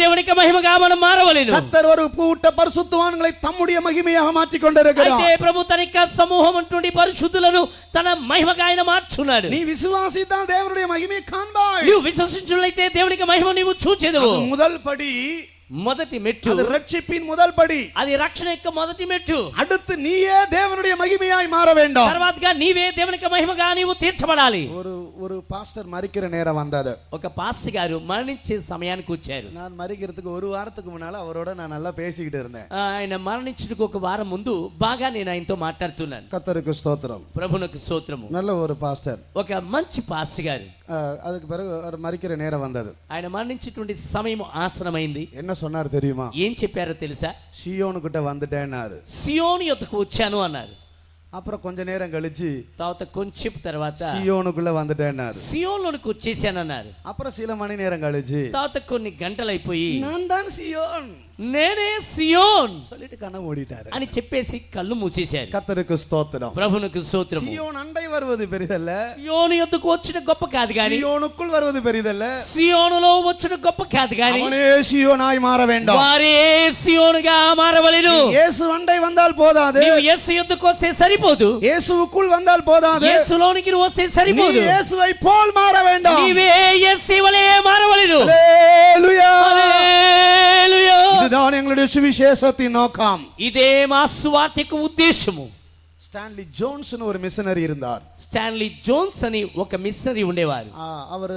దేవునికి మహిమగా మనం మారవలెను. கர்த்தர் ஒரு கூட்ட பரிசுத்தவான்களை தம்முடைய மகிமையாக மாற்றிக் கொண்டிருக்கிறார். అయితే ప్రభు తన యొక్క సమూహం అటువంటి పరిశుద్ధులను తన మహిమగా ఆయన మార్చున్నాడు. நீ விசுவாசித்தால் தேவனுடைய மகிமையை காண்பாய். నీవు విశ్వసించులైతే దేవునికి మహిమ నీవు చూచెదవు. அது முதல் படி, మొదటి మెట్టు, அது ரட்சிப்பின் முதல் படி. అది రక్షణ యొక్క మొదటి మెట్టు. அடுத்து நீயே தேவனுடைய மகிமையாய் மாற வேண்டும். తర్వాతగా నీవే దేవునికి మహిమగా నీవు తీర్చబడాలి. ஒரு பாஸ்டர் மரிக்கிற நேரம் வந்தது. ఒక పాస్టర్ గారు మరణించే సమయానికి వచ్చారు. நான் மரிக்கிறதுக்கு ஒரு வாரத்துக்கு முன்னால அவரோட நான் நல்லா பேசிக்கிட்டு இருந்தேன். ఆయన మరణించుటకు ఒక వారం ముందు బాగా నేను ఆయనతో మాట్లాడుతున్నాను. கர்த்தருக்கு ஸ்தோத்திரம். ప్రభునకు స్తోత్రము. நல்ல ஒரு பாஸ்டர். ఒక మంచి పాస్టర్ గారు. அதுக்கு பிறகு அவர் மரிக்கிற நேரம் வந்தது. ఆయన మరణించేటువంటి సమయం ఆసనమైంది. என்ன சொன்னார் தெரியுமா? ఏం చెప్పారో తెలుసా? சியோனு கிட்ட வந்துட்டேன்னாரு. సియోను యొద్దకు వచ్చాను అన్నారు. அப்புறம் கொஞ்ச நேரம் கழிச்சு తర్వాత కొంచెం తర్వాత சியோனுக்குள்ள வந்துட்டேன்னாரு. సియోనులోనికి వచ్చేసానన్నారు. அப்புறம் சில மணி நேரம் கழிச்சு తర్వాత కొన్ని గంటలైపోయి நான் தான் சியோன் నేనే సియోన్ சொல்லிட்டு கண்ண மூடிட்டாரு. అని చెప్పేసి కళ్ళు మూసేశారు. கர்த்தருக்கு ஸ்தோத்திரம். ప్రభువునకు స్తోత్రము. சியோன் அண்டை வருவது பெரிதல்ல, సియోను యొద్దకు వచ్చిన గొప్ప కాదు గాని சியோனுக்குள் வருவது பெரிதல்ல, సియోనులో వచ్చిన గొప్ప కాదు గాని அவனே சியோனாய் மாற வேண்டும். వారే సియోనుగా మారవలెను. இயேசு அண்டை வந்தால் போதாது, నీవు యేసు యొద్దకు వస్తే సరిపోదు. இயேசுவுக்குள் வந்தால் போதாது, యేసులోనికి నువ్వు వస్తే நீ సరిపోదు. இயேசுவை போல் மாற வேண்டும். నీవే యేసు వలె మారవలెను. ஹல்லேலூயா. హల్లెలూయా. இதுதான் எங்களுடைய சுவிசேஷத்தின் நோக்கம். ఇదే మా సువార్తిక ఉద్దేశము. ஸ்டான்லி ஜோன்ஸ்னு ஒரு மிஷனரி இருந்தார். స్టాన్లీ జోన్స్ అని ఒక మిషనరీ ఉండేవారు. அவர்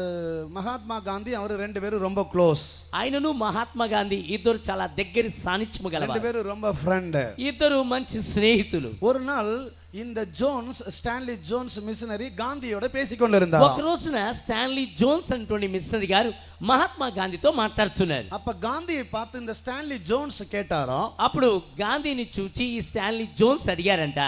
மகாத்மா காந்தி அவர் ரெண்டு பேரும் ரொம்ப க்ளோஸ். ఆయనను మహాత్మా గాంధీ ఇద్దరు చాలా దగ్గరి సాన్నిధ్యము ரெண்டு గలవారు. பேரும் ரொம்ப ஃப்ரெண்ட். ఇద్దరు మంచి స్నేహితులు. ஒரு நாள் இந்த ஜோன்ஸ் ஸ்டான்லி ஜோன்ஸ் மிஷனரி காந்தியோட பேசிக்கொண்டிருந்தார். ఒక రోజున స్టాన్లీ జోన్స్ అనేటువంటి మిషనరీ గారు మహాత్మా గాంధీతో మాట్లాడుతున్నారు. அப்ப காந்தியை பார்த்து இந்த ஸ்டான்லி ஜோன்ஸ் கேட்டாராம், అప్పుడు గాంధీని చూచి ఈ స్టాన్లీ జోన్స్ అడిగారంట,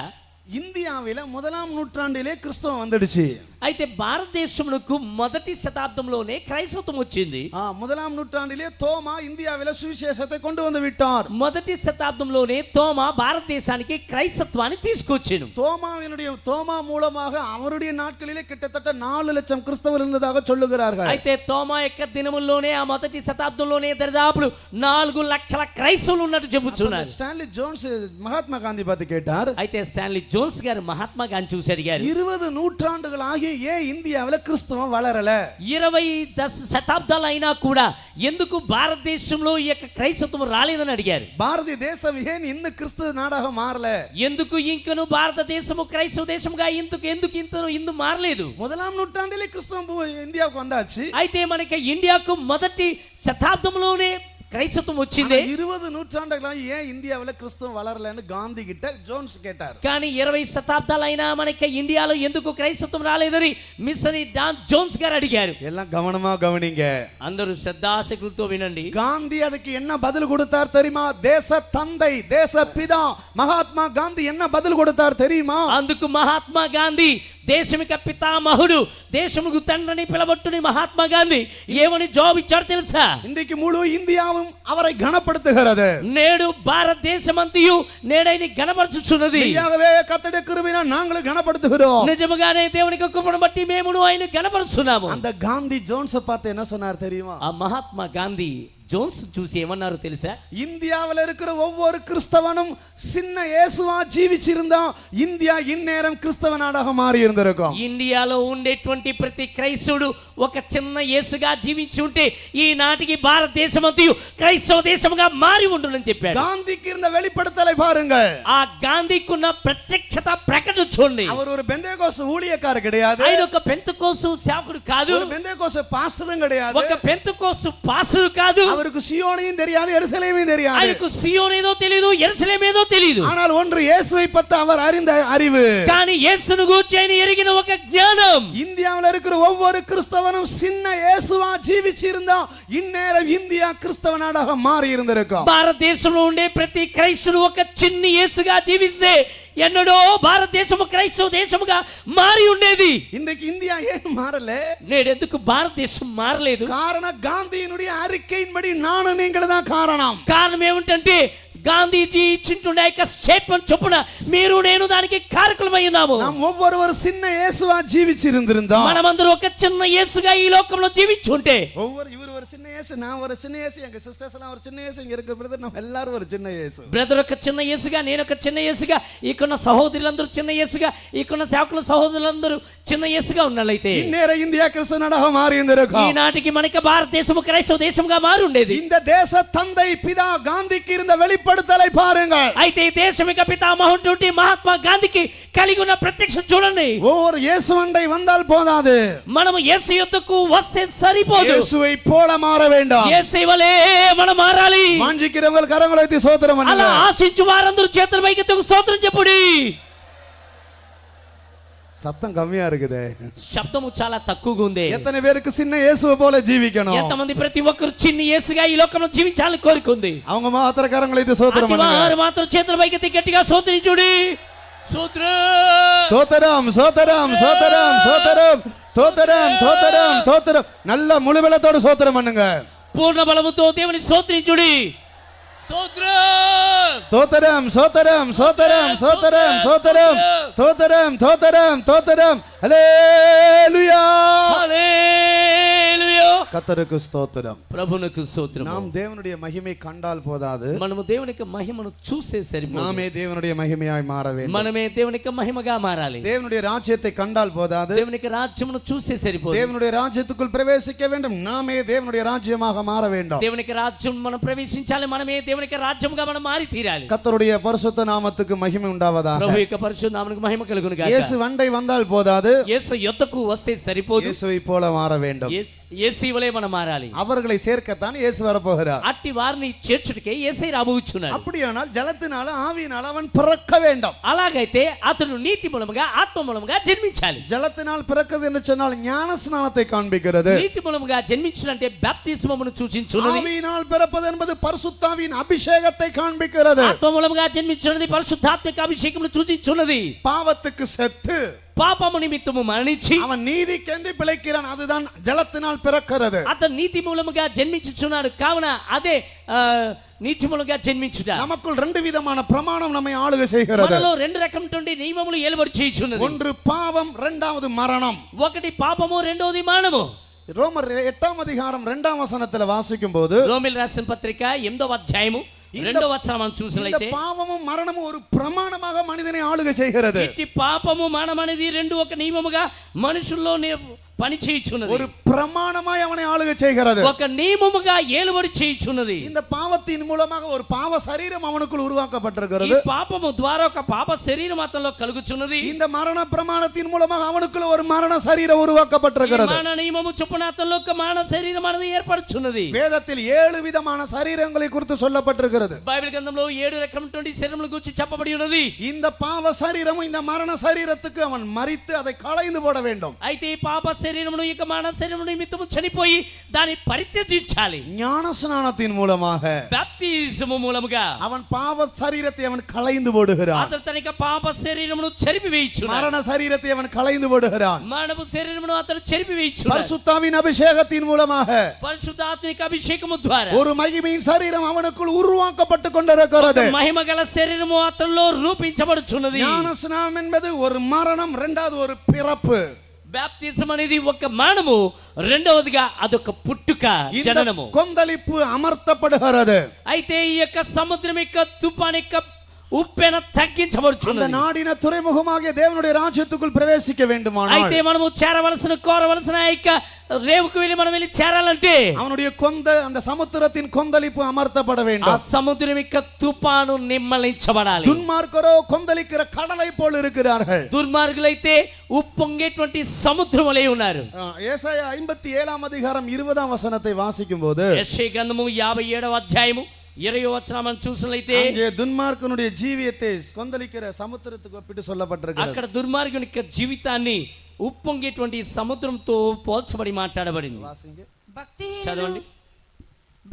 இந்தியாவில முதலாம் நூற்றாண்டிலே கிறிஸ்தவம் வந்துடுச்சு. అయితే భారతదేశమునకు మొదటి శతాబ్దంలోనే క్రైస్తవం వచ్చింది. முதலாம் நூற்றாண்டிலே தோமா இந்தியாவில சுவிசேஷத்தை கொண்டு வந்து விட்டார். మొదటి శతాబ్దంలోనే తోమా భారతదేశానికి క్రైస్తవాన్ని తీసుకొచ్చాను. தோமா மூலமாக அவருடைய நாட்களிலே கிட்டத்தட்ட 4 லட்சம் கிறிஸ்தவர் இருந்ததாக சொல்லுகிறார்கள். అయితే తోమా యొక్క దినముల్లోనే ఆ మొదటి శతాబ్దంలోనే దరిదాపులు 4 లక్షల క్రైస్తవులు ఉన్నట్టు చెబుతున్నారు. ஸ்டான்லி ஜோன்ஸ் மகாத்மா காந்தி பார்த்து கேட்டார், అయితే స్టాన్లీ జోన్స్ గారు మహాత్మా గాంధీ చూసి అడిగారు, 20 நூற்றாண்டுகள் ஆகி ஏன் இந்தியாவில கிறிஸ்தவம் வளரல? 20 శతాబ్దాలు అయినా కూడా ఎందుకు భారతదేశంలో ఈ యొక్క క్రైస్తవం రాలేదని అడిగారు. பாரதிய தேசம் ஏன் இன்னும் கிறிஸ்தவ நாடாக மாறல? ఎందుకు ఇంకను భారతదేశము క్రైస్తవ దేశంగా ఇందు మారలేదు? முதலாம் நூற்றாண்டிலே கிறிஸ்தவம் இந்தியாவுக்கு வந்தாச்சு. అయితే మనకి ఇండియాకు మొదటి శతాబ్దంలోనే క్రైస్తవం వచ్చింది. 20 நூற்றாண்டுகளாக ஏன் இந்தியாவில கிறிஸ்தவம் வளரலன்னு காந்தி கிட்ட ஜோன்ஸ் கேட்டார். కానీ 20 శతాబ్దాలైనా మనకి ఇండియాలో ఎందుకు క్రైస్తవం రాలేదని మిషనరీ జోన్స్ గారు అడిగారు. எல்லாம் கவனமா கவனிங்க. అందరూ శ్రద్ధాశక్తులతో వినండి. காந்தி அதுக்கு என்ன பதில் கொடுத்தார் தெரியுமா? தேச தந்தை, தேச பிதா மகாத்மா காந்தி என்ன பதில் கொடுத்தார் தெரியுமா? అందుకు మహాత్మా గాంధీ దేశమిక పితామహుడు, దేశముకు తండ్రిని పిలవట్టుని మహాత్మా గాంధీ ఏమని జవాబు ఇచ్చాడు తెలుసా? இன்றைக்கு முழு இந்தியாவும் அவரை கனப்படுத்துகிறது. నేడు భారతదేశమంతయు నేడైని గణపరచుచున్నది. மெய்யாகவே கர்த்தருடைய கிருபையினால் நாங்களும் கனப்படுத்துகிறோம். నిజముగానే దేవుని కృపను బట్టి మేమును ఆయన గణపరుస్తున్నాము. அந்த காந்தி ஜோன்ஸை பார்த்து என்ன சொன்னார் தெரியுமா? ఆ మహాత్మా గాంధీ జోన్స్ చూసి ఏమన్నారు తెలుసా? இந்தியாவில் இருக்கிற ஒவ்வொரு கிறிஸ்தவனும் சின்ன இயேசுவா ஜீவிச்சிருந்தா இந்தியா இந்நேரம் கிறிஸ்தவ நாடாக மாறி இருந்திருக்கும். ఇండియాలో ఉండేటువంటి ప్రతి క్రైస్తవుడు ఒక చిన్న యేసుగా జీవించి ఉంటే ఈనాటికి భారతదేశమంతయు క్రైస్తవ దేశముగా మారి ఉండునని చెప్పాడు. காந்திக்கு இருந்த வெளிப்படுத்தலை பாருங்கள். ఆ గాంధీకున్న ప్రత్యక్షత ప్రకటన చూడండి. அவர் ஒரு பெந்தேகோஸ்து ஊழியக்காரர் கிடையாது. ఆయన ఒక పెంతెకోస్తు సేవకుడు కాదు. ஒரு பெந்தேகோஸ்து பாஸ்டரும் கிடையாது. ఒక పెంతెకోస్తు పాస్టర్ కాదు. அவருக்கு சியோனையும் தெரியாது, எருசலேமையும் தெரியாது. ఆయనకు సియోన్ ఏదో తెలియదు, యెరూషలేం ఏదో తెలియదు. ஆனால் ஒன்று இயேசுவை பற்றி அவர் அறிந்த அறிவு. కానీ యేసును గూర్చి ఆయన ఎరిగిన ఒక జ్ఞానం. இந்தியாவில் இருக்கிற ஒவ்வொரு கிறிஸ்தவனும் சின்ன இயேசுவா ஜீவிச்சிருந்தா இந்நேரம் இந்தியா கிறிஸ்தவ நாடாக மாறி இருந்திருக்கும். భారతదేశంలో ఉండే ప్రతి క్రైస్తవుడు ఒక చిన్న యేసుగా జీవిస్తే ఎన్నడో భారతదేశము క్రైస్తవ దేశముగా మారి ఉండేది. இன்றைக்கு இந்தியா ஏன் மாறல? నేడెందుకు భారతదేశం మారలేదు? காரணம் காந்தியினுடைய அறிக்கையின்படி நானும் நீங்களும் தான் காரணம். కారణం ఏమిటంటే గాంధీజీ ఇచ్చింటుండే యొక్క స్టేట్మెంట్ చొప్పున మీరు నేను దానికి కారకులమై ఉన్నాము. நாம் ஒவ்வொருவர் சின்ன இயேசுவா ஜீவிச்சிருந்திருந்தோம். మనమందరం ఒక చిన్న యేసుగా ఈ లోకంలో జీవించుంటే, இவர் ஒரு சின்ன இயேசு, நான் ஒரு சின்ன இயேசு, எங்க சிஸ்டர்ஸ் எல்லாம் ஒரு சின்ன இயேசு, இங்க இருக்க பிரதர் நம்ம எல்லாரும் ஒரு சின்ன இயேசு. బ్రదర్ ఒక చిన్న యేసుగా, నేను ఒక చిన్న యేసుగా, ఇక్కడున్న సహోదరులందరూ చిన్న యేసుగా, ఇక్కడున్న సేవకుల సహోదరులందరూ చిన్న యేసుగా ఉన్నట్లయితే இந்நேர இந்தியா கிறிஸ்தவ நாடாக மாறி இருந்திருக்கும். ఈనాటికి మనకి భారతదేశము క్రైస్తవ దేశంగా మారి ఉండేది. இந்த தேச தந்தை பிதா காந்திக்கு இருந்த வெளிப்படுத்தலை பாருங்கள். అయితే ఈ దేశమిక పితామహుడు మహాత్మా గాంధీకి కలిగి ఉన్న ప్రత్యక్షం చూడండి. ஒவ்வொரு இயேசு அண்டை வந்தால் போதாது, మనము యేసు యొద్దకు వస్తే సరిపోదు, இயேசுவை போல மாற வேண்டும். యేసు వలె మనం మారాలి. வாஞ்சிக்கிறவங்க கரங்களை எத்தி ஸ்தோத்திரம் பண்ணுங்க. అలా ఆశించు వారందరూ చేతుల పైకెత్తి స్తోత్రం చెప్పుడి. சத்தம் கம்மியா இருக்குது. శబ్దము చాలా తక్కువగా ఉంది. எத்தனை பேருக்கு சின்ன இயேசுவை போல ஜீவிக்கணும்? ఎంతమంది ప్రతి ఒక్కరు చిన్న యేసుగా ఈ లోకంలో జీవించాలని కోరుకుంది? அவங்க மாத்திர கரங்களை எத்தி ஸ்தோத்திரம் பண்ணுங்க. వారు మాత్రం చేతుల పైకెత్తి గట్టిగా స్తోత్రించుడి. தோத்தரம் சோத்தரம் சோத்தரம் சோத்தரம் தோத்தரம் தோத்தரம் தோத்தரம் நல்ல முழுபலத்தோடு சோத்திரம் பண்ணுங்க. పూర్ణ బలముతో దేవుని స్తోత్రించుడి. தோத்தரம் சோத்தரம் சோத்தரம் சோத்தரம் சோத்தரம் தோத்தரம் தோத்தரம் தோத்தரம் ஹல்லேலூயா హల్లెలూయా. கர்த்தருக்கு ஸ்தோத்திரம். ప్రభువునకు స్తోత్రం. நாம் தேவனுடைய மகிமை கண்டால் போதாது, మనము దేవుని యొక్క మహిమను చూసే సరిపోదు. நாமே தேவனுடைய மகிமையாய் மாற வேண்டும். మనమే దేవుని యొక్క మహిమగా మారాలి. தேவனுடைய ராஜ்யத்தை கண்டால் போதாது, దేవుని యొక్క రాజ్యమును చూసే సరిపోదు. தேவனுடைய ராஜ்யத்துக்குள் பிரவேசிக்க வேண்டும். நாமே தேவனுடைய ராஜ்யமாக மாற வேண்டும். దేవుని యొక్క రాజ్యం మనం ప్రవేశించాలి. మనమే దేవుని యొక్క రాజ్యముగా మనం మారి తీరాలి. கர்த்தருடைய பரிசுத்த நாமத்துக்கு மகிமை உண்டாவதாக. ప్రభు యొక్క పరిశుద్ధ నామమునకు మహిమ కలుగును గాక. இயேசு வண்டை வந்தால் போதாது, యేసు యొద్దకు వస్తే సరిపోదు. இயேசுவை போல மாற வேண்டும். యేసు వలె మనం మారాలి. அவர்களை சேர்க்கத்தான் இயேசு வரப்போகிறார். అట్టి వారిని చేర్చుటకే యేసయ్య రాబోచున్నాడు. அப்படியானால் ஜலத்தினால ஆவியினால அவன் பிறக்க வேண்டும். అలాగైతే అతడు నీటి మూలముగా ఆత్మ మూలముగా జన్మించాలి. ஜலத்தினால் பிறக்கிறது என்று சொன்னால் ஞான ஸ்நானத்தை காண்பிக்கிறது. నీటి మూలముగా జన్మించునంటే బాప్తిస్మమును సూచించున్నది. ஆவியினால் பிறப்பது என்பது பரிசுத்தாவியின் அபிஷேகத்தை காண்பிக்கிறது. ఆత్మ మూలముగా జన్మించున్నది పరిశుద్ధాత్మిక అభిషేకమును సూచించున్నది. பாவத்துக்கு செத்து పాపము నిమిత్తము మరణించి அவன் நீதிக்கென்று பிழைக்கிறான். அதுதான் ஜலத்தினால் பிறக்கிறது. అతను నీతి మూలముగా జన్మించుచున్నాడు. కావున అదే నీతి మూలముగా జన్మించుట. நமக்குள் ரெண்டு விதமான பிரமாணம் நம்மை ஆளுகை செய்கிறது. మనలో రెండు రకముటువంటి నియమములు ఏలుబడి చేయుచున్నది. ஒன்று பாவம், இரண்டாவது மரணம். ఒకటి పాపము, రెండోది మరణము. ரோமர் 8ஆம் அதிகாரம் 2ஆம் வசனத்துல வாசிக்கும் போது రోమిల్ రాసిన పత్రిక 8వ అధ్యాయము 2వ వచనం మనం இந்த చూసినట్లయితే பாவமும் மரணமும் ஒரு பிரமாணமாக மனிதனை ஆளுகை செய்கிறது. ఇట్టి పాపము మరణం అనేది రెండు ఒక నియమముగా మనుషుల్లో పని చేయుచున్నది. ஒரு பிரமாணமாய் அவனை ஆளுகை செய்கிறது. ఒక నియమముగా ఏలుబడి చేయుచున్నది. இந்த பாவத்தின் மூலமாக ஒரு பாவ சரீரம் அவனுக்குள் ఈ உருவாக்கப்பட்டிருக்கிறது. పాపము ద్వారా ఒక పాప శరీరం అతనిలో కలుగుచున్నది. இந்த மரண பிரமாணத்தின் மூலமாக அவனுக்குள்ள ஒரு மரண சரீரம் உருவாக்கப்பட்டிருக்கிறது. మరణ నియమము చొప్పున అతనిలో ఒక మానవ శరీరం అనేది ఏర్పడుచున్నది. வேதத்தில் 7 விதமான சரீரங்களை குறித்து சொல்லப்பட்டிருக்கிறது. బైబిల్ గ్రంథంలో 7 రకమైనటువంటి శరీరముల గురించి చెప్పబడి ఉన్నది. இந்த பாவ சரீரமும் இந்த மரண சரீரத்துக்கு அவன் மரித்து அதை களைந்து போட வேண்டும். అయితే ఈ పాప శరీరమును ఇక మానవ శరీరమును నిమిత్తము చనిపోయి దాన్ని పరిత్యజించాలి. ஞான ஸ்நானத்தின் மூலமாக బాప్తిజము మూలముగా அவன் பாவ சரீரத்தை அவன் களைந்து போடுகிறான். అతను తన యొక్క పాప శరీరమును చెరిపి వేయుచున్నాడు. மரண சரீரத்தை அவன் களைந்து போடுகிறான். మానవ శరీరమును అతను చెరిపి వేయుచున్నాడు. பரிசுத்தாவின் அபிஷேகத்தின் மூலமாக పరిశుద్ధాత్మిక అభిషేకము ద్వారా ஒரு మహిమயின் சரீரம் அவனுக்குள் உருவாக்கப்பட்டு கொண்டிருக்கிறது. మహిమ గల శరీరము అతనిలో రూపించబడుచున్నది. ஞான ஸ்நானம் என்பது ஒரு மரணம், இரண்டாவது ஒரு பிறப்பு. బాప్తిజం అనేది ఒక మరణము, రెండవదిగా అదొక పుట్టుక, இந்த జననము. கொந்தளிப்பு అమర్తப்படுகிறது. అయితే ఈ యొక్క సముద్రం యొక్క తుఫాను యొక్క ఉప్పెన அந்த తగ్గించబడుచున్నది. நாடின துறைமுகமாகிய தேவனுடைய ராஜ்யத்துக்குள் பிரவேசிக்க வேண்டுமானால் అయితే మనము చేరవలసిన కోరవలసిన ఆ యొక్క రేవుకు వెళ్ళి మనం వెళ్ళి చేరాలంటే அவனுடைய அந்த சமுத்திரத்தின் கொந்தளிப்பு அமர்த்தப்பட ఆ வேண்டும். సముద్రం యొక్క తుఫాను నిమ్మలించబడాలి. துன்மார்க்கரோ கொந்தளிக்கிற கடலை போல் இருக்கிறார்கள். దుర్మార్గులైతే ఉప్పొంగేటువంటి సముద్రం వలె ఉన్నారు. ஏசாயா 57ஆம் அதிகாரம் 20ஆம் வசனத்தை வாசிக்கும் போது యెషయా గ్రంథము 57వ అధ్యాయము 20వ వచనం మనం చూసినట్లయితే அங்கே துன்மார்க்கனுடைய ஜீவியத்தை கொந்தளிக்கிற சமுத்திரத்துக்கு ஒப்பிட்டு சொல்லப்பட்டிருக்கிறது. అక్కడ దుర్మార్గుని యొక్క జీవితాన్ని ఉప్పొంగేటువంటి సముద్రంతో పోల్చబడి మాట్లాడబడింది. வாசிங்க. చదవండి.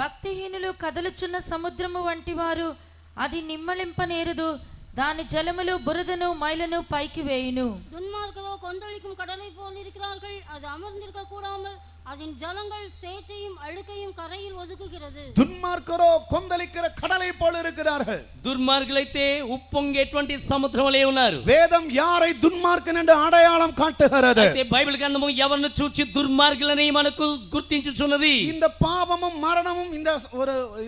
భక్తిహీనులు కదలుచున్న సముద్రము వంటి వారు, అది నిమ్మలింపనేరదు. దాని జలములు బురదను మైలను పైకి వేయును. துன்மார்க்கரோ கொந்தளிக்கும் கடலை போல் இருக்கிறார்கள். அது அமர்ந்திருக்க கூடாமல் அதன் ஜலங்கள் சேற்றையும் அழுக்கையும் கரையில் ஒதுக்குகிறது. துன்மார்க்கரோ கொந்தளிக்கிற கடலை போல் இருக்கிறார்கள். దుర్మార్గులైతే ఉప్పొంగేటువంటి సముద్రం వలె ఉన్నారు. வேதம் யாரை துன்மார்க்கன் என்று அடையாளம் காட்டுகிறது. అయితే బైబిల్ గ్రంథము ఎవరిని చూచి దుర్మార్గులని మనకు గుర్తించుచున్నది. இந்த பாவமும் மரணமும்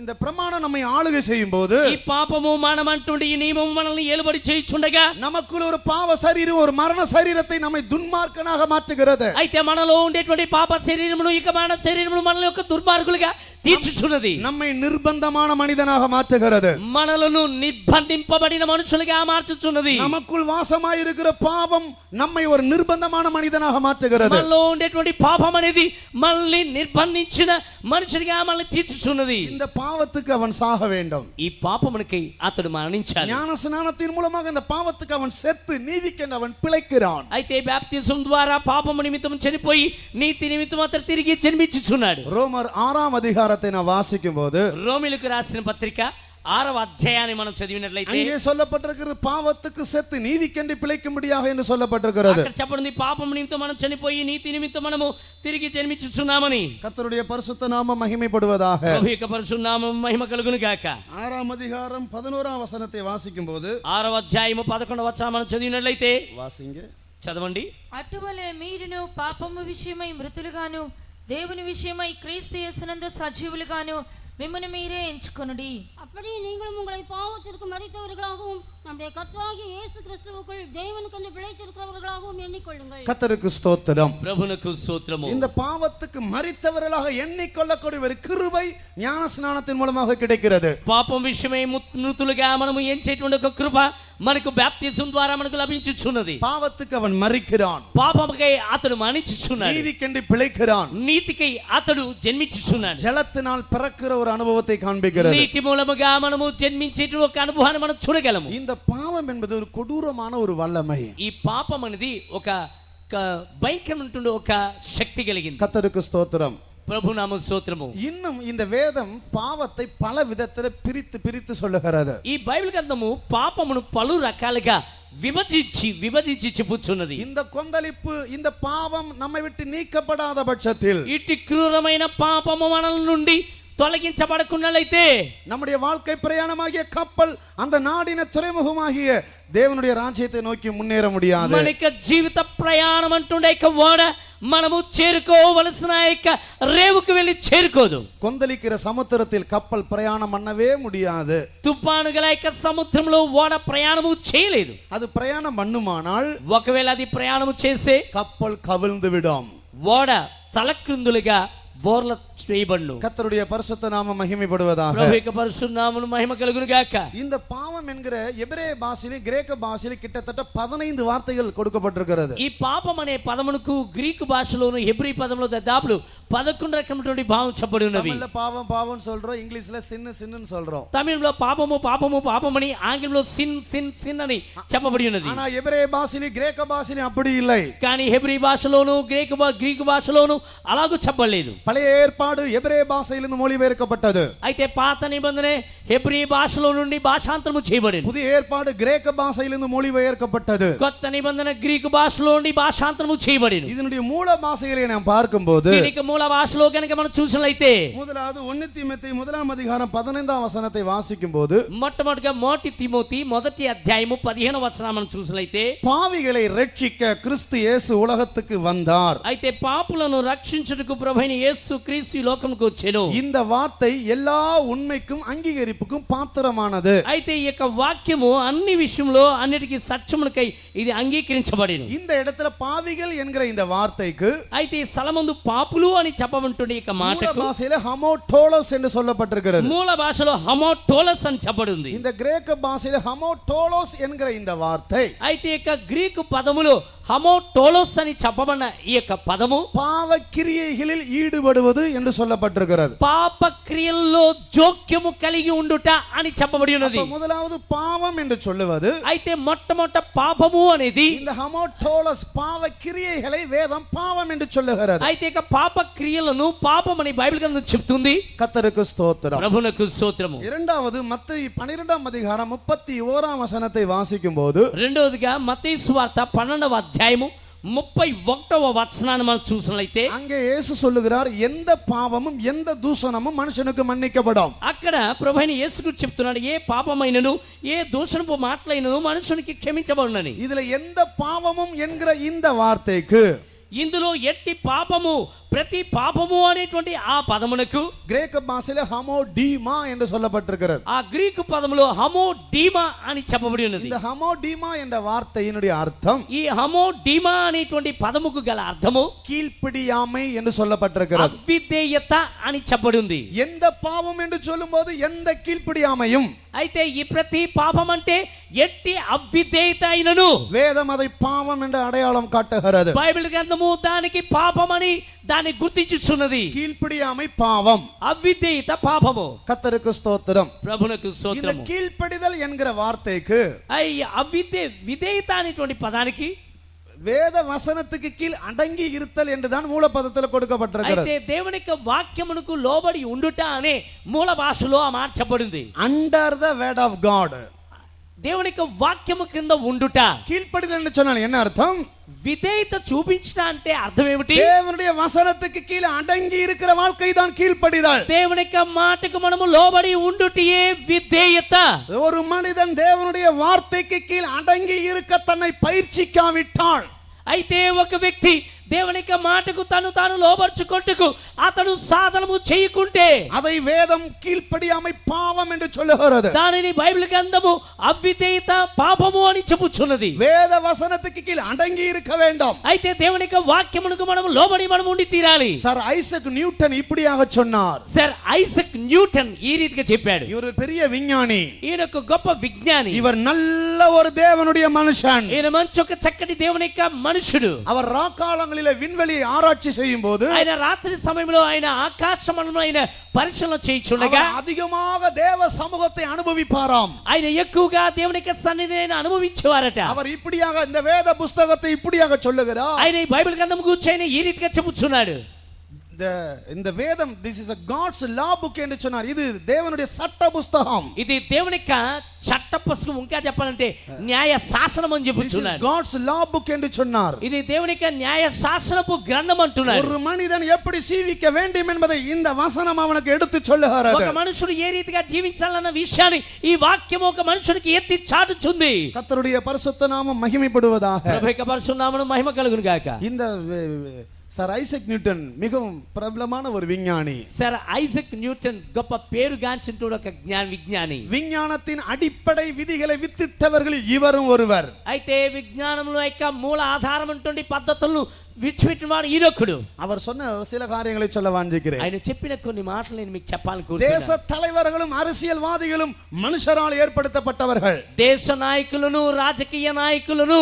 இந்த பிரமாணம் நம்மை ஆளுகை செய்யும் போது ఈ పాపము మరణం అంటుండి ఈ నియమము మనల్ని ఏలుబడి చేయుచుండగా நமக்குள்ள ஒரு பாவ சரீரம், ஒரு மரண சரீரத்தை நம்மை துன்மார்க்கனாக மாற்றுகிறது. అయితే మనలో ఉండేటువంటి పాప శరీరమును ఇక మన శరీరమును మనల్ని యొక్క దుర్మార్గులుగా తీర్చుచున్నది. நம்மை நிர்பந்தமான மனிதனாக மாற்றுகிறது. మనలను నిర్బంధింపబడిన మనుషులుగా మార్చుచున్నది. நமக்குள் வாசமாய் இருக்கிற பாவம் நம்மை ஒரு நிர்பந்தமான மனிதனாக மாற்றுகிறது. మనలో ఉండేటువంటి పాపం అనేది మనల్ని నిర్బంధించిన మనుషులుగా మనల్ని తీర్చుచున్నది. இந்த பாவத்துக்கு அவன் சாக வேண்டும். ఈ పాపమునకై అతడు మరణించాలి. ஞான ஸ்நானத்தின் மூலமாக இந்த பாவத்துக்கு அவன் செத்து நீதிக்கென்று அவன் பிழைக்கிறான். అయితే బాప్తిజం ద్వారా పాపము నిమిత్తం చనిపోయి నీతి నిమిత్తం అతడు తిరిగి జన్మించుచున్నాడు. ரோமர் 6ஆம் அதிகாரத்தை நான் வாசிக்கும் போது రోమిలకు రాసిన పత్రిక 6వ అధ్యాయాన్ని మనం చదివినట్లయితే அங்கே சொல்லப்பட்டிருக்கிறது பாவத்துக்கு செத்து நீதிக்கென்று பிழைக்கும்படியாக என்று சொல்லப்பட்டிருக்கிறது. అక్కడ చెప్పబడింది పాపం నిమిత్తం మనం చనిపోయి నీతి నిమిత్తం మనము తిరిగి జన్మించుచున్నామని. கர்த்தருடைய பரிசுத்த நாமம் மகிமைப்படுவதாக. ప్రభు యొక్క పరిశుద్ధ నామం మహిమ కలుగును గాక. 6ஆம் அதிகாரம் 11ஆம் வசனத்தை வாசிக்கும்போது 6వ అధ్యాయము 11వ వచనం మనం చదివినట్లయితే வாசிங்க. చదవండి. అటువలే మీరును పాపము విషయమై మృతులుగాను దేవుని విషయమై క్రీస్తు యేసునందు సజీవులుగాను మిమ్మల్ని మీరే ఎంచుకొనుడి. அப்படி நீங்களும் உங்களை பாவத்திற்கு மரித்தவர்களாகவும் நம்முடைய கர்த்தராகிய இயேசு கிறிஸ்துவுக்குள் தேவனுக்கென்று பிழைத்திருக்கிறவர்களாகவும் எண்ணிக்கொள்ளுங்கள். கர்த்தருக்கு ஸ்தோத்திரம். ప్రభువునకు స్తోత్రము. இந்த பாவத்துக்கு மரித்தவர்களாக எண்ணிக்கொள்ளக்கூடிய ஒரு கிருபை ஞான ஸ்நானத்தின் மூலமாக கிடைக்கிறது. పాపం విషయమై మృతులుగా మనము ఎంచేటువంటి ఒక కృప మనకు బాప్తిజం ద్వారా మనకు లభించుచున్నది. பாவத்துக்கு அவன் மரிக்கிறான், పాపముకై అతడు మరణించుచున్నాడు, நீதிக்கென்று பிழைக்கிறான், నీతికై అతడు జన్మించుచున్నాడు. ஜலத்தினால் பிறக்கிற ஒரு அனுபவத்தை காண்பிக்கிறது. నీతి మూలముగా మనము జన్మించే ఒక అనుభవాన్ని మనం చూడగలము. இந்த பாவம் என்பது ஒரு கொடூரமான ஒரு வல்லமை. ఈ పాపం అనేది ఒక భయంకరమైనటువంటి ఒక శక్తి కలిగింది. கர்த்தருக்கு ஸ்தோத்திரம். ప్రభు నామ స్తోత్రము. இன்னும் இந்த வேதம் பாவத்தை பல விதத்தில் பிரித்து பிரித்து சொல்லுகிறது. ఈ బైబిల్ గ్రంథము పాపమును పలు రకాలుగా విభజించి చెప్పుచున్నది. இந்த கொந்தளிப்பு, இந்த பாவம் நம்மை விட்டு நீக்கப்படாத பட்சத்தில், ఇట్టి క్రూరమైన పాపము మనల నుండి తొలగించబడకున్నట్లయితే நம்முடைய வாழ்க்கை பிரயாணமாகிய கப்பல் அந்த நாடின துறைமுகமாகிய தேவனுடைய ராஜ்யத்தை நோக்கி முன்னேற முடியாது. మన యొక్క జీవిత ప్రయాణం అంటుండే యొక్క ఓడ మనము చేరుకోవలసిన యొక్క రేవుకు వెళ్ళి చేరుకోదు. கொந்தளிக்கிற சமுத்திரத்தில் கப்பல் பிரயாணம் பண்ணவே முடியாது. తుఫానుగల యొక్క సముద్రంలో ఓడ ప్రయాణము చేయలేదు. அது பிரயாணம் பண்ணுமானால் ఒకవేళ అది ప్రయాణము చేసే கப்பல் கவிழ்ந்து விடும், ఓడ తలక్రిందులుగా బోర్ల చేయబడును. கர்த்தருடைய பரிசுத்த நாமம் மகிமைப்படுவதாக. ప్రభు యొక్క పరిశుద్ధ నామమును మహిమ కలుగును గాక. இந்த பாவம் என்கிற எபிரேய பாஷையிலே கிரேக்க பாஷையிலே கிட்டத்தட்ட 15 வார்த்தைகள் கொடுக்கப்பட்டிருக்கிறது. ఈ పాపం అనే పదమునకు గ్రీకు భాషలోను హెబ్రీ పదంలో దాదాపు 11 రకమైనటువంటి భావం చెప్పబడి ఉన్నవి. தமிழ்ல பாவம் பாவம் சொல்றோம், இங்கிலீஷ்ல சின்னு சின்னுன்னு சொல்றோம். తమిళంలో పాపము పాపము పాపమని, ఆంగ్లంలో సిన్ సిన్ సిన్ అని చెప్పబడి ఉన్నది. ஆனா எபிரேய பாஷையிலே கிரேக்க பாஷையிலே அப்படி இல்லை. కానీ హెబ్రీ భాషలోను గ్రీకు భాషలోను అలాగూ చెప్పలేదు. பழைய ஏற்பாடு எபிரேய பாஷையிலிருந்து மொழிபெயர்க்கப்பட்டது. అయితే పాత నిబంధన హెబ్రీ భాషలో నుండి భాషాంతరము చేయబడింది. புதிய ஏற்பாடு கிரேக்க பாஷையிலிருந்து மொழிபெயர்க்கப்பட்டது. కొత్త నిబంధన గ్రీకు భాషలో నుండి భాషాంతరము చేయబడింది. இதனுடைய மூல பாஷைகளை நாம் பார்க்கும்போது దీనికి మూల భాషలో గనుక మనం చూసినట్లయితే முதலாவது 1 தீமோத்தேயு 1ஆம் அதிகாரம் 15ஆம் வசனத்தை வாசிக்கும்போது మొట్టమొదటిగా మొదటి తిమోతి 1వ అధ్యాయము 15వ వచనం మనం చూసినట్లయితే பாவிகளை ரட்சிக்க கிறிஸ்து இயேசு உலகத்துக்கு வந்தார். అయితే పాపులను రక్షించుటకు ప్రభువైన యేసు క్రీస్తు ఈ లోకముకు వచ్చెను. இந்த வார்த்தை எல்லா உண்மைக்கும் அங்கீகரிப்புக்கும் பாத்திரமானது. అయితే ఈ యొక్క వాక్యము అన్ని విషయంలో అన్నిటికీ సత్యములకై ఇది అంగీకరించబడిను. இந்த இடத்துல பாவிகள் என்கிற இந்த வார்த்தைக்கு అయితే ఈ స్థలమందు పాపులు అని చెప్పబడుతున్న ఈ மூல మాటకు பாஷையில ஹமோடோலோஸ் என்று சொல்லப்பட்டிருக்கிறது. మూల భాషలో హమోటోలస్ అని చెప్పబడింది. இந்த கிரேக்க பாஷையில ஹமோடோலோஸ் என்கிற இந்த வார்த்தை అయితే ఈ యొక్క గ్రీకు పదములో హమోటోలస్ అని చెప్పబడిన ఈ యొక్క పదము பாவ கிரியைகளில் ஈடுபடுவது என்று சொல்லப்பட்டிருக்கிறது. పాప క్రియల్లో జోక్యము కలిగి ఉండుట అని చెప్పబడి ఉన్నది. அப்ப முதலாவது பாவம் என்று சொல்லுவது, అయితే మొట్టమొదట పాపము అనేది இந்த ஹமோடோலஸ் பாவ கிரியைகளை வேதம் பாவம் என்று சொல்லுகிறது. అయితే ఇక పాప క్రియలను పాపం అని బైబిల్ గ్రంథం చెప్తుంది. கர்த்தருக்கு ஸ்தோத்திரம். ప్రభువునకు స్తోత్రము. இரண்டாவது மத்தேயு 12ஆம் அதிகாரம் 31ஆம் வசனத்தை வாசிக்கும்போது రెండవదిగా మత్తయి సువార్త 12వ అధ్యాయము 31వ వచనాన్ని మనం చూసినట్లయితే அங்கே இயேசு சொல்லுகிறார், எந்த பாவமும் எந்த தூஷணமும் மனுஷனுக்கு மன்னிக்கப்படும். అక్కడ ప్రభువైన యేసు చెప్తున్నాడు, ఏ పాపమైనను ఏ దూషణపు మాటలైనను మనుషునికి క్షమించబడునని. இதுல எந்த பாவமும் என்கிற இந்த வார்த்தைக்கு ఇందులో ఎట్టి పాపము ప్రతి పాపము అనేటువంటి ఆ పదమునకు கிரேக்க பாஷையில ஹமோடீமா என்று சொல்லப்பட்டிருக்கிறது. ఆ గ్రీకు పదములో హమోడీమా అని చెప్పబడి ఉన్నది. இந்த ஹமோடீமா என்ற வார்த்தையினுடைய அர்த்தம் ఈ హమోడీమా అనేటువంటి పదముకు గల అర్థము கீழ்ப்படியாமை என்று சொல்லப்பட்டிருக்கிறது. అవిధేయత అని చెప్పబడి ఉంది. எந்த பாவம் என்று சொல்லும்போது எந்த கீழ்ப்படியாமையும், అయితే ఈ ప్రతి పాపం అంటే ఎట్టి అవిధేయత అయినను வேதம் அதை பாவம் என்று அடையாளம் காட்டுகிறது. బైబిల్ గ్రంథము దానికి పాపమని దాన్ని గుర్తించుచున్నది. கீழ்ப்படியாமை பாவம், అవిధేయత పాపము. கர்த்தருக்கு ஸ்தோத்திரம். ప్రభునకు இந்த స్తోత్రము. கீழ்ப்படிதல் என்கிற வார்த்தைக்கு విధేయత అనేటువంటి పదానికి வேத வசனத்துக்கு கீழ் அடங்கி இருத்தல் என்றுதான் மூலப்பதத்தில் கொடுக்கப்பட்டிருக்கிறது. అయితే దేవుని యొక్క వాక్యమునకు లోబడి ఉండుట అనే మూల భాషలో మార్చబడింది. Under the where'd of God, దేవుని యొక్క వాక్యము కింద ఉండుట. கீழ்ப்படிதல் என்று சொன்னால் என்ன அர்த்தம்? విధేయత చూపించట అంటే అర్థం ఏమిటి? தேவனுடைய வசனத்துக்கு கீழ் அடங்கி இருக்கிற வாழ்க்கை தான் கீழ்ப்படிதல். దేవుని యొక్క మాటకు మనము లోబడి ఉండుటయే విధేయత. ஒரு மனிதன் தேவனுடைய வார்த்தைக்கு கீழ் அடங்கி இருக்க தன்னை பயிற்சிக்காவிட்டால், అయితే ఒక వ్యక్తి దేవుని యొక్క మాటకు తాను లోబర్చుకొట్టుకు అతడు సాధనము చేయకుంటే அதை வேதம் கீழ்ப்படியாமை பாவம் என்று சொல்லுகிறது. దానిని బైబిల్ గ్రంథము అవిధేయత పాపము అని చెప్పుచున్నది. வேத வசனத்துக்கு கீழ் அடங்கி இருக்க வேண்டும். అయితే దేవుని యొక్క వాక్యమునకు మనము లోబడి మనము ఉండి తీరాలి. சார் ஐசக் நியூட்டன் இப்படியாக சொன்னார். సర్ ఐజక్ న్యూటన్ ఈ రీతిగా చెప్పాడు. இவர் பெரிய விஞ்ஞானி, ఈయన ఒక గొప్ప విజ్ఞాని, இவர் நல்ல ஒரு தேவனுடைய மனுஷன். ఈయన మంచి ఒక చక్కటి దేవుని యొక్క మనుషుడు. அவர் ராக்காலங்களிலே விண்வெளியை ஆராய்ச்சி செய்யும் போது ఆయన రాత్రి సమయంలో ఆయన ఆకాశమండలం ఆయన పరిశీలన చేయుచుండగా அதிகமாக தேவ சமூகத்தை அனுபவிப்பாராம். ఆయన ఎక్కువగా దేవుని యొక్క సన్నిధిని అనుభవించేవారట. அவர் இப்படியாக இந்த வேத புஸ்தகத்தை இப்படியாக சொல்லுகிறார். ఆయన ఈ బైబిల్ గ్రంథం గురించి ఆయన ఈ రీతిగా చెప్పుచున్నాడు. இந்த வேதம் this is a God's law book என்று சொன்னார். இது தேவனுடைய சட்ட புஸ்தகம். ఇది దేవుని యొక్క చట్ట పుస్తకం, ఇంకా చెప్పాలంటే న్యాయ శాసనం అని చెప్పుచున్నాడు. God's law book என்று சொன்னார். ఇది దేవుని యొక్క న్యాయ శాసనపు గ్రంథం అంటున్నారు. ஒரு மனிதன் எப்படி ஜீவிக்க வேண்டும் என்பதை இந்த வசனம் அவனுக்கு எடுத்து சொல்லுகிறது. ఒక మనుషుడు ఏ రీతిగా జీవించాలన్న విషయాన్ని ఈ వాక్యం ఒక మనుషుడికి ఎత్తి చాటుచుంది. கர்த்தருடைய பரிசுத்த நாமம் மகிமைப்படுவதாக. ప్రభు యొక్క పరిశుద్ధ నామమున మహిమ కలుగును గాక. இந்த సర్ ఐజక్ న్యూటన్ மிகவும் பிரபலமான ஒரு விஞ்ஞானி. సర్ ఐజక్ న్యూటన్ గొప్ప పేరుగాంచినటువంటి ఒక విజ్ఞాని. விஞ்ஞானத்தின் அடிப்படை விதிகளை வித்திட்டவர்களில் இவரும் ஒருவர். అయితే విజ్ఞానంలో యొక్క మూల ఆధారమైనటువంటి పద్ధతులను విడిచిపెట్టిన వాడు ఈయనొకడు. அவர் சொன்ன சில காரியங்களை சொல்ல வாஞ்சிக்கிறேன். ఆయన చెప్పిన కొన్ని మాటలు నేను మీకు தேச చెప్పాలనుకుంటున్నాను. தலைவர்களும் அரசியல்வாதிகளும் மனுஷரால் ஏற்படுத்தப்பட்டவர்கள். దేశ నాయకులను రాజకీయ నాయకులను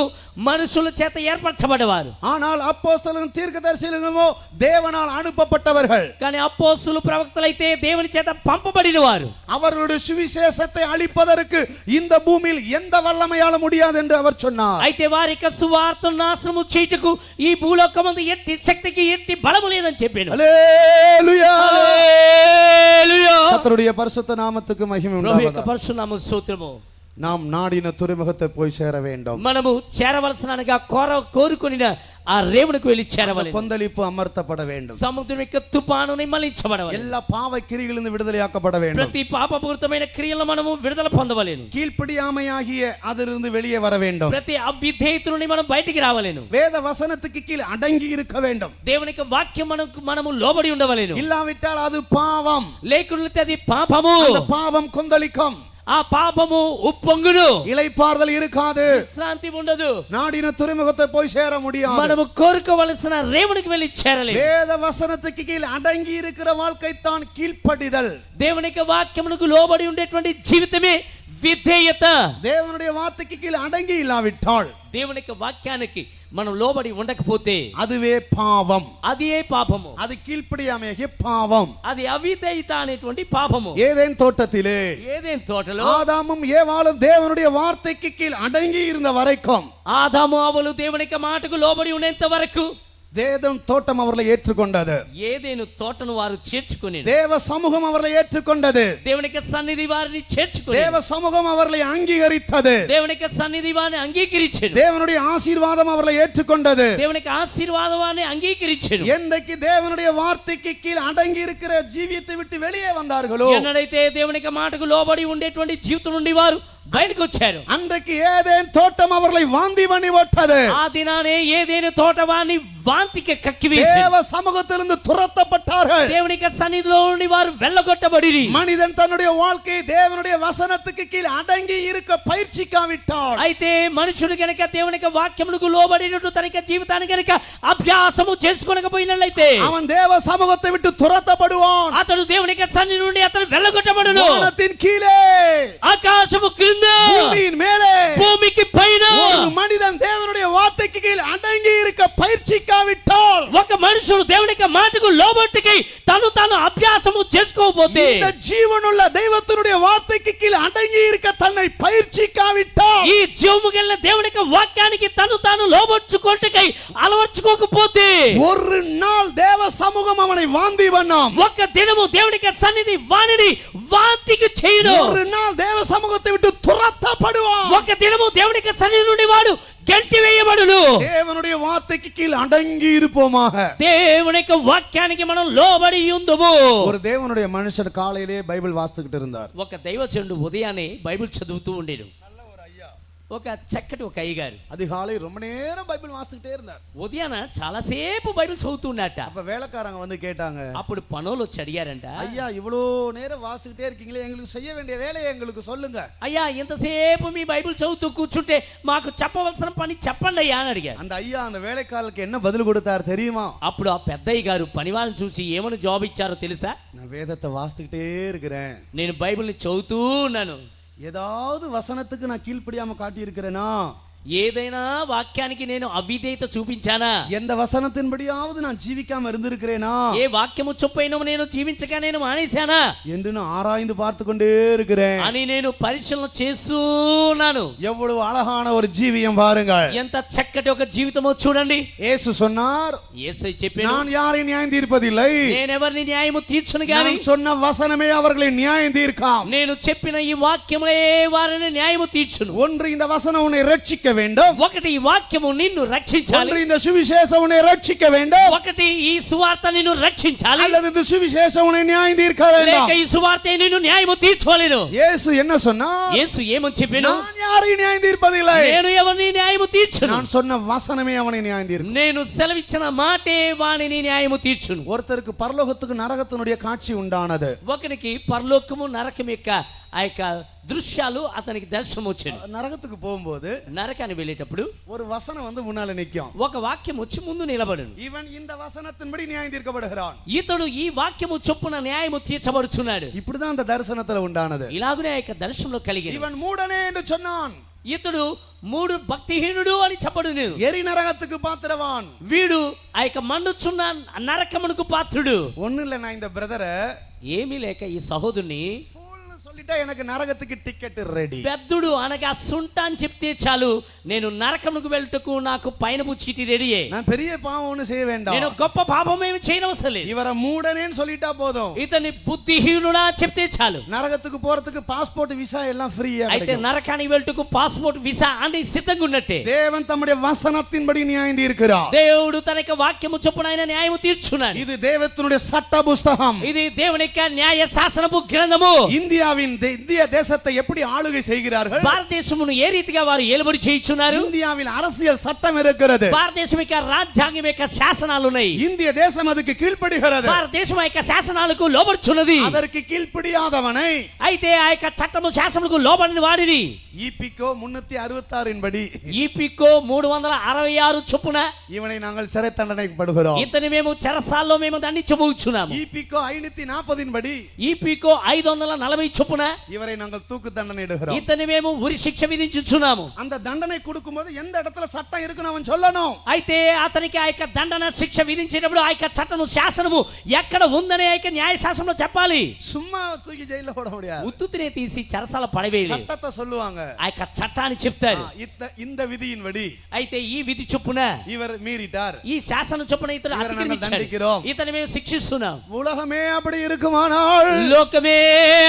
మనుషుల చేత ఏర్పరచబడేవారు. ஆனால் அப்போஸ்தலரும் தீர்க்கதரிசிகளுமோ தேவனால் அனுப்பப்பட்டவர்கள். కానీ అపోస్తలులు ప్రవక్తలైతే దేవుని చేత పంపబడిన వారు. அவர்களுடைய சுவிசேஷத்தை அழிப்பதற்கு இந்த பூமியில் எந்த வல்லமையால முடியாது என்று அவர் சொன்னார். అయితే వారి యొక్క సువార్తను నాశనము చేయుటకు ఈ భూలోకమందు ఎట్టి శక్తికి ఎట్టి బలము లేదని చెప్పాడు. హల్లెలూయా. హల్లెలూయా. கர்த்தருடைய பரிசுத்த நாமத்துக்கு மகிமை ప్రభు యొక్క உண்டாவதாக. పరిశుద్ధ నామ స్తోత్రము. நாம் நாடின துறைமுகத்தை போய் சேர வேண்டும். మనము చేరవలసిన అనగా కోరుకొనిన ఆ రేవునకు వెళ్ళి చేరవలెను. கொந்தளிப்பு அமர்த்தப்பட வேண்டும். సముద్రం యొక్క తుఫాను నిమ్మలించబడవలెను. எல்லா பாவ கிரிகளிலிருந்து விடுதலையாக்கப்பட வேண்டும். ప్రతి పాపపూరితమైన క్రియలను మనము విడుదల పొందవలెను. கீழ்ப்படியாமையாகிய அதிலிருந்து வெளியே வர வேண்டும். ప్రతి అవిధేయత నుండి మనం బయటికి రావలెను. வேத வசனத்துக்கு கீழ் அடங்கி இருக்க வேண்டும். దేవుని యొక్క వాక్యం మనము లోబడి ఉండవలెను. இல்லாவிட்டால் அது பாவம். లేకుంటే అది పాపము. அந்த பாவம் கொந்தளிக்கும். ఆ పాపము ఉప్పొంగును. இளைப்பாறுதல் இருக்காது. విశ్రాంతి ఉండదు. நாடின துறைமுகத்தை போய் சேர முடியாது. మనము కోరుకోవలసిన రేవునికి వెళ్ళి చేరలేము. வேத வசனத்துக்கு கீழ் அடங்கி இருக்கிற வாழ்க்கை தான் கீழ்ப்படிதல். దేవుని యొక్క వాక్యమునకు లోబడి ఉండేటువంటి జీవితమే విధేయత. தேவனுடைய வார்த்தைக்கு கீழ் அடங்கி இல்லாவிட்டால் దేవుని యొక్క వాక్యానికి మనం లోబడి ఉండకపోతే அதுவே பாவம். అదే పాపము. அது கீழ்ப்படியாமையாகிய பாவம். అది అవిధేయత అనేటువంటి పాపము. ஏதேன் தோட்டத்திலே ఏదైనా తోటలో ஆதாமும் ஏவாளும் தேவனுடைய வார்த்தைக்கு கீழ் அடங்கி இருந்த வரைக்கும் ఆదాము అవ్వలు దేవుని యొక్క మాటకు లోబడి ఉండేంత వరకు தேவன் தோட்டம் அவர்களை ஏற்றுக்கொண்டது. ఏదేను తోటను వారు చేర్చుకుని, தேவ சமூகம் அவர்களை ஏற்றுக்கொண்டது. దేవుని యొక్క సన్నిధి వారిని చేర్చుకుని, தேவ சமூகம் அவர்களை அங்கீகரித்தது. దేవుని యొక్క సన్నిధి వారిని అంగీకరించెను. தேவனுடைய ஆசீர்வாதம் அவர்களை ஏற்றுக்கொண்டது. దేవుని యొక్క ఆశీర్వాదం వారిని అంగీకరించెను. என்றைக்கு தேவனுடைய வார்த்தைக்கு கீழ் அடங்கி இருக்கிற ஜீவியத்தை விட்டு வெளியே வந்தார்களோ, ఎన్నడైతే దేవుని యొక్క మాటకు లోబడి ఉండేటువంటి జీవితం నుండి వారు బయటకు వచ్చారు, அன்றைக்கு ஏதேன் தோட்டம் அவர்களை வாந்தி பண்ணி விட்டது. ఆ దినానే ఏదేను తోట వారిని వాంతికి కక్కివేసి தேவ சமூகத்திலிருந்து துரத்தப்பட்டார்கள். దేవుని యొక్క సన్నిధిలో నుండి వారు వెళ్ళగొట్టబడిరి. மனிதன் தன்னுடைய வாழ்க்கையை தேவனுடைய வசனத்துக்கு கீழ் அடங்கி இருக்க பயிற்சிக்காவிட்டால், అయితే మనుషుడు గనక దేవుని యొక్క వాక్యమునకు లోబడినట్టు తన యొక్క జీవితాన్ని గనక అభ్యాసము చేసుకోనకపోయినట్లయితే அவன் தேவ சமூகத்தை விட்டு துரத்தப்படுவான். అతడు దేవుని యొక్క సన్నిధి నుండి అతడు వెళ్ళగొట్టబడును. வானத்தின் கீழே, ఆకాశము క్రింద, பூமியின் மேலே భూమికి పైన ஒரு மனிதன் தேவனுடைய வார்த்தைக்கு கீழ் அடங்கி இருக்க பயிற்சிக்காவிட்டால், ఒక మనుషుడు దేవుని యొక్క మాటకు లోబట్టుకి తాను అభ్యాసము చేసుకోకపోతే, இந்த ஜீவனுள்ள தெய்வத்தினுடைய வார்த்தைக்கு கீழ் அடங்கி இருக்க தன்னை பயிற்சிக்காவிட்டால், ఈ జీవము కలిగిన దేవుని యొక్క వాక్యానికి తాను మనం లోబర్చుకోవటకై అలవర్చుకోకపోతే ஒரு நாள் தேவ சமூகம் அவனை வாந்தி பண்ணாம். ఒక దినము దేవుని యొక్క సన్నిధి వానిని వాంతికి చేయను. ஒரு நாள் தேவ சமூகத்தை விட்டு துரத்தப்படுவான். ఒక దినము దేవుని యొక్క సన్నిధి నుండి వాడు గెంటి వేయబడును. தேவனுடைய வார்த்தைக்கு கீழ் அடங்கி இருப்போமாக. దేవుని యొక్క వాక్యానికి మనం లోబడి ఉందుము. ஒரு தேவனுடைய மனுஷன் காலையிலே பைபிள் வாசித்துக்கிட்டு இருந்தார். ఒక దైవజనుడు ఉదయాన్నే బైబిల్ చదువుతూ ఉండేడు. ఒక చక్కటి ఒక అయ్యగారు அதிகாலை ரொம்ப நேரம் பைபிள் வாசித்துக்கிட்டே இருந்தார். ఉదయాన చాలాసేపు బైబిల్ చదువుతున్నట్ట. அப்ப வேலைக்காரங்க வந்து கேட்டாங்க, అప్పుడు పనులు వచ్చి అడిగారంట, ஐயா இவ்வளோ நேரம் வாசிக்கிட்டே இருக்கீங்களே, எங்களுக்கு செய்ய வேண்டிய வேலையை எங்களுக்கு சொல்லுங்க. అయ్యా ఇంతసేపు మీ బైబిల్ చదువుతూ కూర్చుంటే మాకు చెప్పవలసిన పని చెప్పండి అయ్యా అని అడిగారు. அந்த ஐயா அந்த வேலைக்காரருக்கு என்ன பதில் கொடுத்தார் தெரியுமா? అప్పుడు ఆ పెద్దయ్య గారు పనివాళ్ళని చూసి ఏమని జాబ్ ఇచ్చారో తెలుసా? நான் வேதத்தை வாசித்துக்கிட்டே இருக்கிறேன், నేను బైబిల్ని చదువుతూ ఉన్నాను. ஏதாவது வசனத்துக்கு நான் கீழ்ப்படியாம காட்டி இருக்கிறேனா? ఏదైనా వాక్యానికి నేను అవిధేయత చూపించానా? எந்த வசனத்தின்படியாவது நான் ஜீவிக்காம இருந்திருக்கிறேனா? ఏ వాక్యము చొప్పున నేను జీవించక నేను మానేశానా என்று நான் ஆராய்ந்து பார்த்து கொண்டே இருக்கிறேன் అని నేను పరిశీలన చేస్తున్నాను. எவ்வளவு அழகான ஒரு ஜீவியம் பாருங்கள். ఎంత చక్కటి ఒక జీవితమో చూడండి. இயேசு சொன்னார், యేసయ్య చెప్పాడు, நான் யாரை நியாயம் தீர்ப்பதில்லை, నేను ఎవరిని న్యాయము తీర్చను గాని நான் சொன்ன வசனமே அவர்களை நியாயம் தீர்க்காம். నేను చెప్పిన ఈ వాక్యములే వారిని న్యాయము తీర్చును. ஒன்று இந்த வசனம் உன்னை ரட்சிக்க வேண்டும், ఒకటి ఈ వాక్యము నిన్ను రక్షించాలి, ஒன்று இந்த சுவிசேஷம் உன்னை ரட்சிக்க வேண்டும், ఒకటి ఈ సువార్త నిన్ను రక్షించాలి, அல்லது இந்த சுவிசேஷம் உன்னை நியாயம் தீர்க்க లేక வேண்டும். ఈ సువార్త నిన్ను న్యాయము తీర్చవలెను. இயேசு என்ன சொன்னார்? యేసు ఏమని చెప్పాను? நான் யாரையும் நியாயம் தீர்ப்பதில்லை, నేను ఎవరిని న్యాయము తీర్చును, நான் சொன்ன வசனமே அவனை நியாயம் தீர்க்கும். నేను సెలవిచ్చిన మాటే వానిని న్యాయము తీర్చును. ஒருத்தருக்கு பரலோகத்துக்கு நரகத்தினுடைய காட்சி உண்டானது. ఒకనికి పరలోకము నరకం యొక్క ఆ యొక్క దృశ్యాలు అతనికి దర్శనం వచ్చాడు. நரகத்துக்கு போகும்போது నరకాన్ని వెళ్ళేటప్పుడు ஒரு வசனம் வந்து முன்னால நிக்கும். ఒక వాక్యం వచ్చి ముందు నిలబడును. இவன் இந்த வசனத்தின்படி நியாயம் தீர்க்கப்படுகிறான். ఇతడు ఈ వాక్యము చొప్పున న్యాయము తీర్చబడుచున్నాడు. இப்படிதான் அந்த தரிசனத்துல உண்டானது. ఇలాగునే ఆ యొక్క దర్శనంలో కలిగింది. இவன் மூடனே என்று சொன்னான், ఇతడు మూడు భక్తిహీనుడు అని చెప్పడు. నేను எரி நரகத்துக்கு பாத்திரவான். వీడు ఆ యొక్క మండుచున్న నరకమునకు పాత్రుడు. ஒண்ணு இல்ல, நான் இந்த பிரதரை ఏమీ లేక ఈ సహోదరుని சொல்லிட்டா எனக்கு நரகத்துக்கு டிக்கெட் ரெடி. పెద్దుడు అనగా సుంట అని చెప్తే చాలు, నేను నరకమునకు వెళ్ళటకు నాకు పైన చీటీ రెడీయే. நான் பெரிய பாவம் ஒண்ணு செய்ய నేను வேண்டாம், గొప్ప పాపం ఏమి చేయనవసరం లేదు. இவரை மூடனேன்னு சொல்லிட்டா போதும். ఇతని బుద్ధిహీనుడా చెప్తే చాలు. நரகத்துக்கு போறதுக்கு பாஸ்போர்ட் விசா எல்லாம் ஃப்ரீயா అయితే கிடைக்கும். నరకానికి వెళ్ళటకు పాస్పోర్ట్ వీసా అన్ని సిద్ధంగా ఉన్నట్టే. தேவன் தம்முடைய வசனத்தின்படி நியாயம் தீர்க்கிறார். దేవుడు తన యొక్క వాక్యము చొప్పున ఆయన న్యాయము తీర్చున్నాడు. இது தேவத்தினுடைய சட்ட புஸ்தகம். ఇది దేవుని యొక్క న్యాయ శాసనపు గ్రంథము. இந்திய தேசத்தை எப்படி ஆளுகை செய்கிறார்கள்? భారతదేశమును ఏ రీతిగా వారు ఏలుబడి చేయుచున్నారు? இந்தியாவில் அரசியல் சட்டம் இருக்கிறது. భారతదేశం యొక్క రాజ్యాంగం యొక్క శాసనాలు ఉన్నాయి. இந்திய தேசம் அதுக்கு கீழ்ப்படிகிறது. భారతదేశం యొక్క శాసనాలకు లోబడుచున్నది. அதற்கு கீழ்ப்படியாதவனை అయితే ఆ యొక్క చట్టము శాసనములకు లోబడిన వాడిని ஈபிகோ 366 படி ఈపికో 366 చొప్పున இவனை நாங்கள் சிறை தண்டனைப்படுகிறோம். ఇతని మేము చెరసాల్లో మేము దండించబోచున్నాము. ஈபிகோ 540 படி ఈపికో 540 చొప్పున இவரை நாங்கள் தூக்கு தண்டனை இடுகிறோம். ఇతని మేము ఉరి శిక్ష విధించుచున్నాము. அந்த தண்டனை கொடுக்கும்போது எந்த இடத்துல சட்டம் இருக்குன்னு அவன் சொல்லணும். అయితే అతనికి ఆ యొక్క దండన శిక్ష విధించేటప్పుడు ఆ యొక్క చట్టము శాసనము ఎక్కడ ఉందనే ఆ యొక్క న్యాయ శాసనంలో చెప్పాలి. சும்மா தூக்கி ஜெயில போட முடியாது. ఉత్తుతినే తీసి చెరసాల పడవేయలేదు. சட்டத்தை சொல்லுவாங்க. ఆ యొక్క చట్టాన్ని చెప్తారు. இந்த விதியின்படி అయితే ఈ విధి చొప్పున இவர் மீறிட்டார், ఈ శాసనం చొప్పున ఇతను అతిక్రమించాడు, ఇతను మేము శిక్షిస్తున్నాం. உலகமே அப்படி இருக்குமானால் లోకమే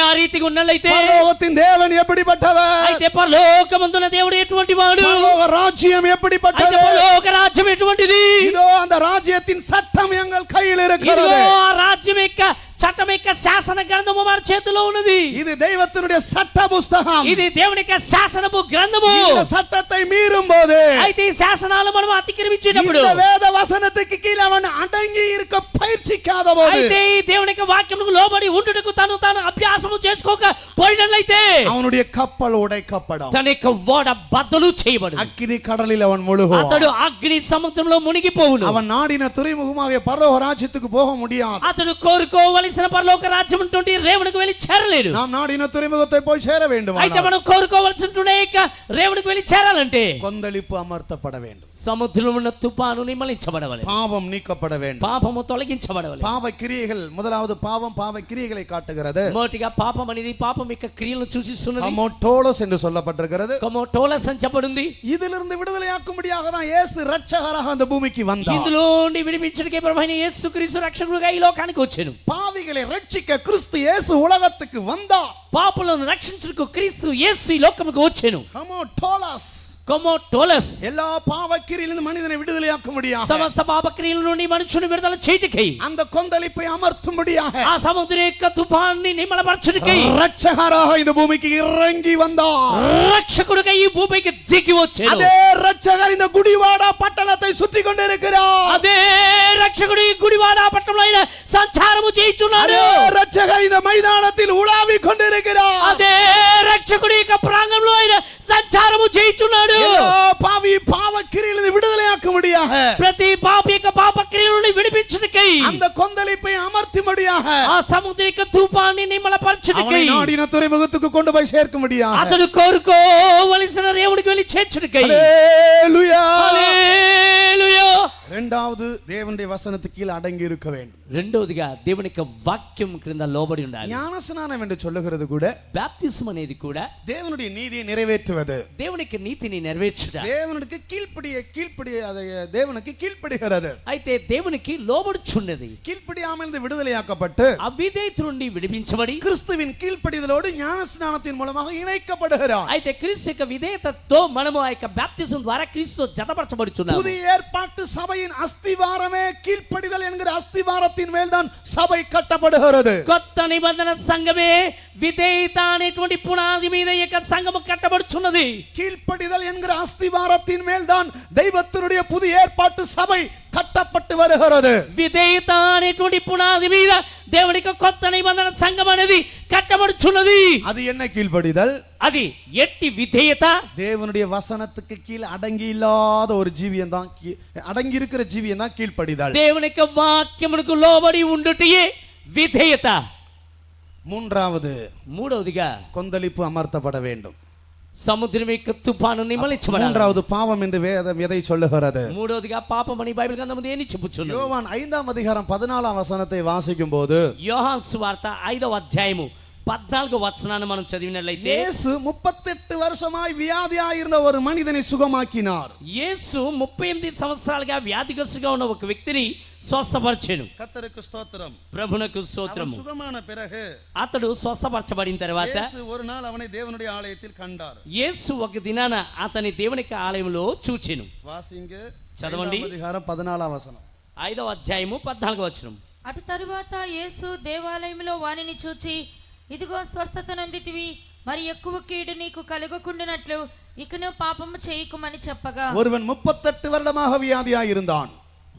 ఆ రీతిగా ఉన్నట్లయితే பரலோகத்தின் தேவன் எப்படிப்பட்டவர்? అయితే పరలోకమందున దేవుడు ఎటువంటి వాడు? பரலோக ராஜ்யம் అయితే எப்படிப்பட்டது? పరలోక రాజ్యం ఎటువంటిది? இதோ அந்த ராஜ்யத்தின் சட்டம் எங்கள் கையில் ఇదిగో இருக்கிறது. ఆ రాజ్యం యొక్క చట్టం యొక్క శాసన గ్రంథము మన చేతిలో ఉన్నది. இது தெய்வத்தினுடைய சட்ட புஸ்தகம். ఇది దేవుని యొక్క శాసనపు గ్రంథము. இந்த சட்டத்தை மீறும் போது, అయితే ఈ శాసనాలు మనం అతిక్రమించేటప్పుడు, இந்த வேத வசனத்துக்கு கீழே அவன் அடங்கி இருக்க பயிற்சிக்காத போது, అయితే ఈ దేవుని యొక్క వాక్యముకు లోబడి ఉండుటకు తాను అభ్యాసము చేసుకోక పోయినట్లయితే அவனுடைய கப்பல் உடைக்கப்படும். తన యొక్క ఓడ బద్దలు చేయబడు. அக்கினி கடலில் அவன் முழுகுவான். అతడు అగ్ని సముద్రంలో మునిగిపోవును. அவன் நாடின துறைமுகமாக பரலோக ராஜ்யத்துக்கு போக முடியாது. అతడు కోరుకోవలసిన పరలోక రాజ్యం ఉంటుంటే రేవునికి వెళ్ళి చేరలేడు. நாம் நாடின துறைமுகத்தை போய் சேர வேண்டும். అయితే మనం కోరుకోవలసిన రేవునికి వెళ్ళి చేరాలంటే கொந்தளிப்பு அமர்த்தப்பட வேண்டும். సముద్రంలో ఉన్న తుఫాను నిమ్మలించబడవాలి. பாவம் நீக்கப்பட வேண்டும். పాపము తొలగి తొలగించబడవాలి. பாவ கிரியைகள், முதலாவது பாவம் பாவ கிரியைகளை காட்டுகிறது. మొదటిగా పాపం అనేది పాపం యొక్క క్రియలను సూచిస్తున్నది. ஹமோடோலஸ் என்று சொல்லப்பட்டிருக்கிறது. కమోటోలస్ అని చెప్పబడింది. இதிலிருந்து விடுதலையாக்கும்படியாக தான் இயேசு இரட்சகராக அந்த பூமிக்கு வந்தார். ఇందులో నుండి విడిపించడానికి ప్రభువైన యేసుక్రీస్తు రక్షకుడుగా ఈ లోకానికి వచ్చెను. பாவிகளை ரட்சிக்க கிறிஸ்து இயேசு உலகத்துக்கு வந்தார். పాపులను రక్షించుటకు క్రీస్తు యేసు ఈ లోకముకు వచ్చెను. ஹமோடோலஸ் కమోటోలస్ எல்லா பாவக்கிரியிலிருந்து மனிதனை விடுதலையாக்க முடியாது. సమస్త పాపక్రియల నుండి మనుషుని విడుదల చేయుటకై, அந்த கொந்தளிப்பை அமர்த்தும்படியாக ఆ సముద్ర యొక్క తుఫాన్ని నిమ్మలపరచుటకై இரட்சகராக இந்த பூமிக்கு இறங்கி வந்தார். రక్షకుడుగా ఈ భూమికి దిగి వచ్చెను. அதே இரட்சகர் இந்த குடிவாடா பட்டணத்தை சுற்றி கொண்டிருக்கிறார். అదే రక్షకుడు ఈ గుడివాడ పట్టణంలో ఆయన సంచారము చేయుచున్నాడు. அதே இரட்சகர் இந்த மைதானத்தில் உலாவிக் கொண்டிருக்கிறார். అదే రక్షకుడు ఈ ప్రాంగణంలో ఆయన సంచారము చేయుచున్నాడు. பாவி பாவக்கிரியிலிருந்து விடுதலையாக்க முடியாக, ప్రతి పాపి యొక్క పాపక్రియల నుండి విడిపించుటకై, அந்த கொந்தளிப்பை அமர்த்தும்படியாக, ఆ సముద్రిక తుఫాన్ని నిమ్మలపరచుటకై, அவனை நாடின துறைமுகத்துக்கு கொண்டு போய் சேர்க்க முடியாக, అతడు కోరుకోవలసిన రేవుడికి వెళ్ళి చేర్చుటకై. ஹல்லேலூயா. హల్లెలూయా. இரண்டாவது தேவனுடைய வசனத்துக்கு கீழ் அடங்கி இருக்க வேண்டும். రెండోదిగా దేవుని యొక్క వాక్యం క్రింద లోబడి ఉండాలి. ஞானஸ்நானம் என்று சொல்லுகிறது கூட బాప్తిసం అనేది కూడా தேவனுடைய நீதியை நிறைவேற்றுவது, దేవునికి నీతిని నెరవేర్చుట. தேவனுக்கு கீழ்ப்படிய அதை தேவனுக்கு கீழ்ப்படுகிறது. అయితే దేవునికి లోబడుచున్నది. கீழ்ப்படியாமல் விடுதலையாக்கப்பட்டு అవిధేయత నుండి విడిపించబడి கிறிஸ்துவின் கீழ்ப்படிதலோடு ஞானஸ்நானத்தின் மூலமாக இணைக்கப்படுகிறார். అయితే క్రీస్తు యొక్క విధేయతతో మనము ఆ యొక్క బాప్తిసం ద్వారా క్రీస్తు జతపరచబడుచున్నాము. புதிய ஏற்பாட்டு சபையின் அஸ்திவாரமே கீழ்ப்படிதல் என்கிற அஸ்திவாரத்தின் மேல்தான் சபை கட்டப்படுகிறது. కొత్త నిబంధన సంఘమే విధేయత అనేటువంటి పునాది మీద ఈ యొక్క సంఘము కట్టబడుచున్నది. கீழ்ப்படிதல் என்கிற அஸ்திவாரத்தின் மேல்தான் தெய்வத்தினுடைய புதிய ஏற்பாட்டு சபை கட்டப்பட்டு வருகிறது. విధేయత అనేటువంటి పునాది మీద దేవుని యొక్క కొత్త నిబంధన సంఘం అనేది కట్టబడుచున్నది. அது என்ன கீழ்ப்படிதல்? అది ఎట్టి విధేయత. தேவனுடைய வசனத்துக்கு கீழ் அடங்கி இல்லாத ஒரு ஜீவியம் தான், அடங்கி இருக்கிற ஜீவியம் தான் கீழ்ப்படிதல். దేవుని యొక్క వాక్యమునకు లోబడి ఉండుటయే విధేయత. మూడవదిగా கொந்தளிப்பு அமர்த்தப்பட வேண்டும். సముద్రం యొక్క తుఫాను నిమ్మలించబడాలి. மூன்றாவது பாவம் என்று வேதம் எதை சொல்லுகிறது? మూడవదిగా పాపం అని బైబిల్ గ్రంథం దేన్ని చెప్పుచున్నది? யோவான் 5ஆம் அதிகாரம் 14ஆம் வசனத்தை வாசிக்கும் போது, యోహాను సువార్త 5వ అధ్యాయము 14వ వచనాన్ని మనం చదివినట్లయితే, இயேசு 38 வருஷமாய் வியாதியாய் இருந்த ஒரு மனிதனை சுகமாக்கினார். యేసు 38 సంవత్సరాలుగా వ్యాధిగ్రస్తుగా ఉన్న ఒక వ్యక్తిని స్వస్థపరిచెను. கர்த்தருக்கு ஸ்தோத்திரம். ప్రభువునకు స్తోత్రము. சுகமான பிறகு అతడు స్వస్థపరచబడిన తర్వాత இயேசு ஒரு நாள் அவனை தேவனுடைய ஆலயத்தில் கண்டார். యేసు ఒక దినాన అతని దేవుని యొక్క ఆలయంలో చూచెను. வாசிங்க, చదవండి. 5ஆம் அதிகாரம் 14ஆம் వచనం. 5వ అధ్యాయము 14వ వచనం. అటు తరువాత యేసు దేవాలయంలో వానిని చూచి, ఇదిగో స్వస్థత నొందితివి, మరి ఎక్కువ కీడు నీకు కలుగకుండానట్లు ఇకను పాపము చేయకుమని చెప్పగా, ஒருவன் 38 வருடமாக வியாதியாய் இருந்தான்.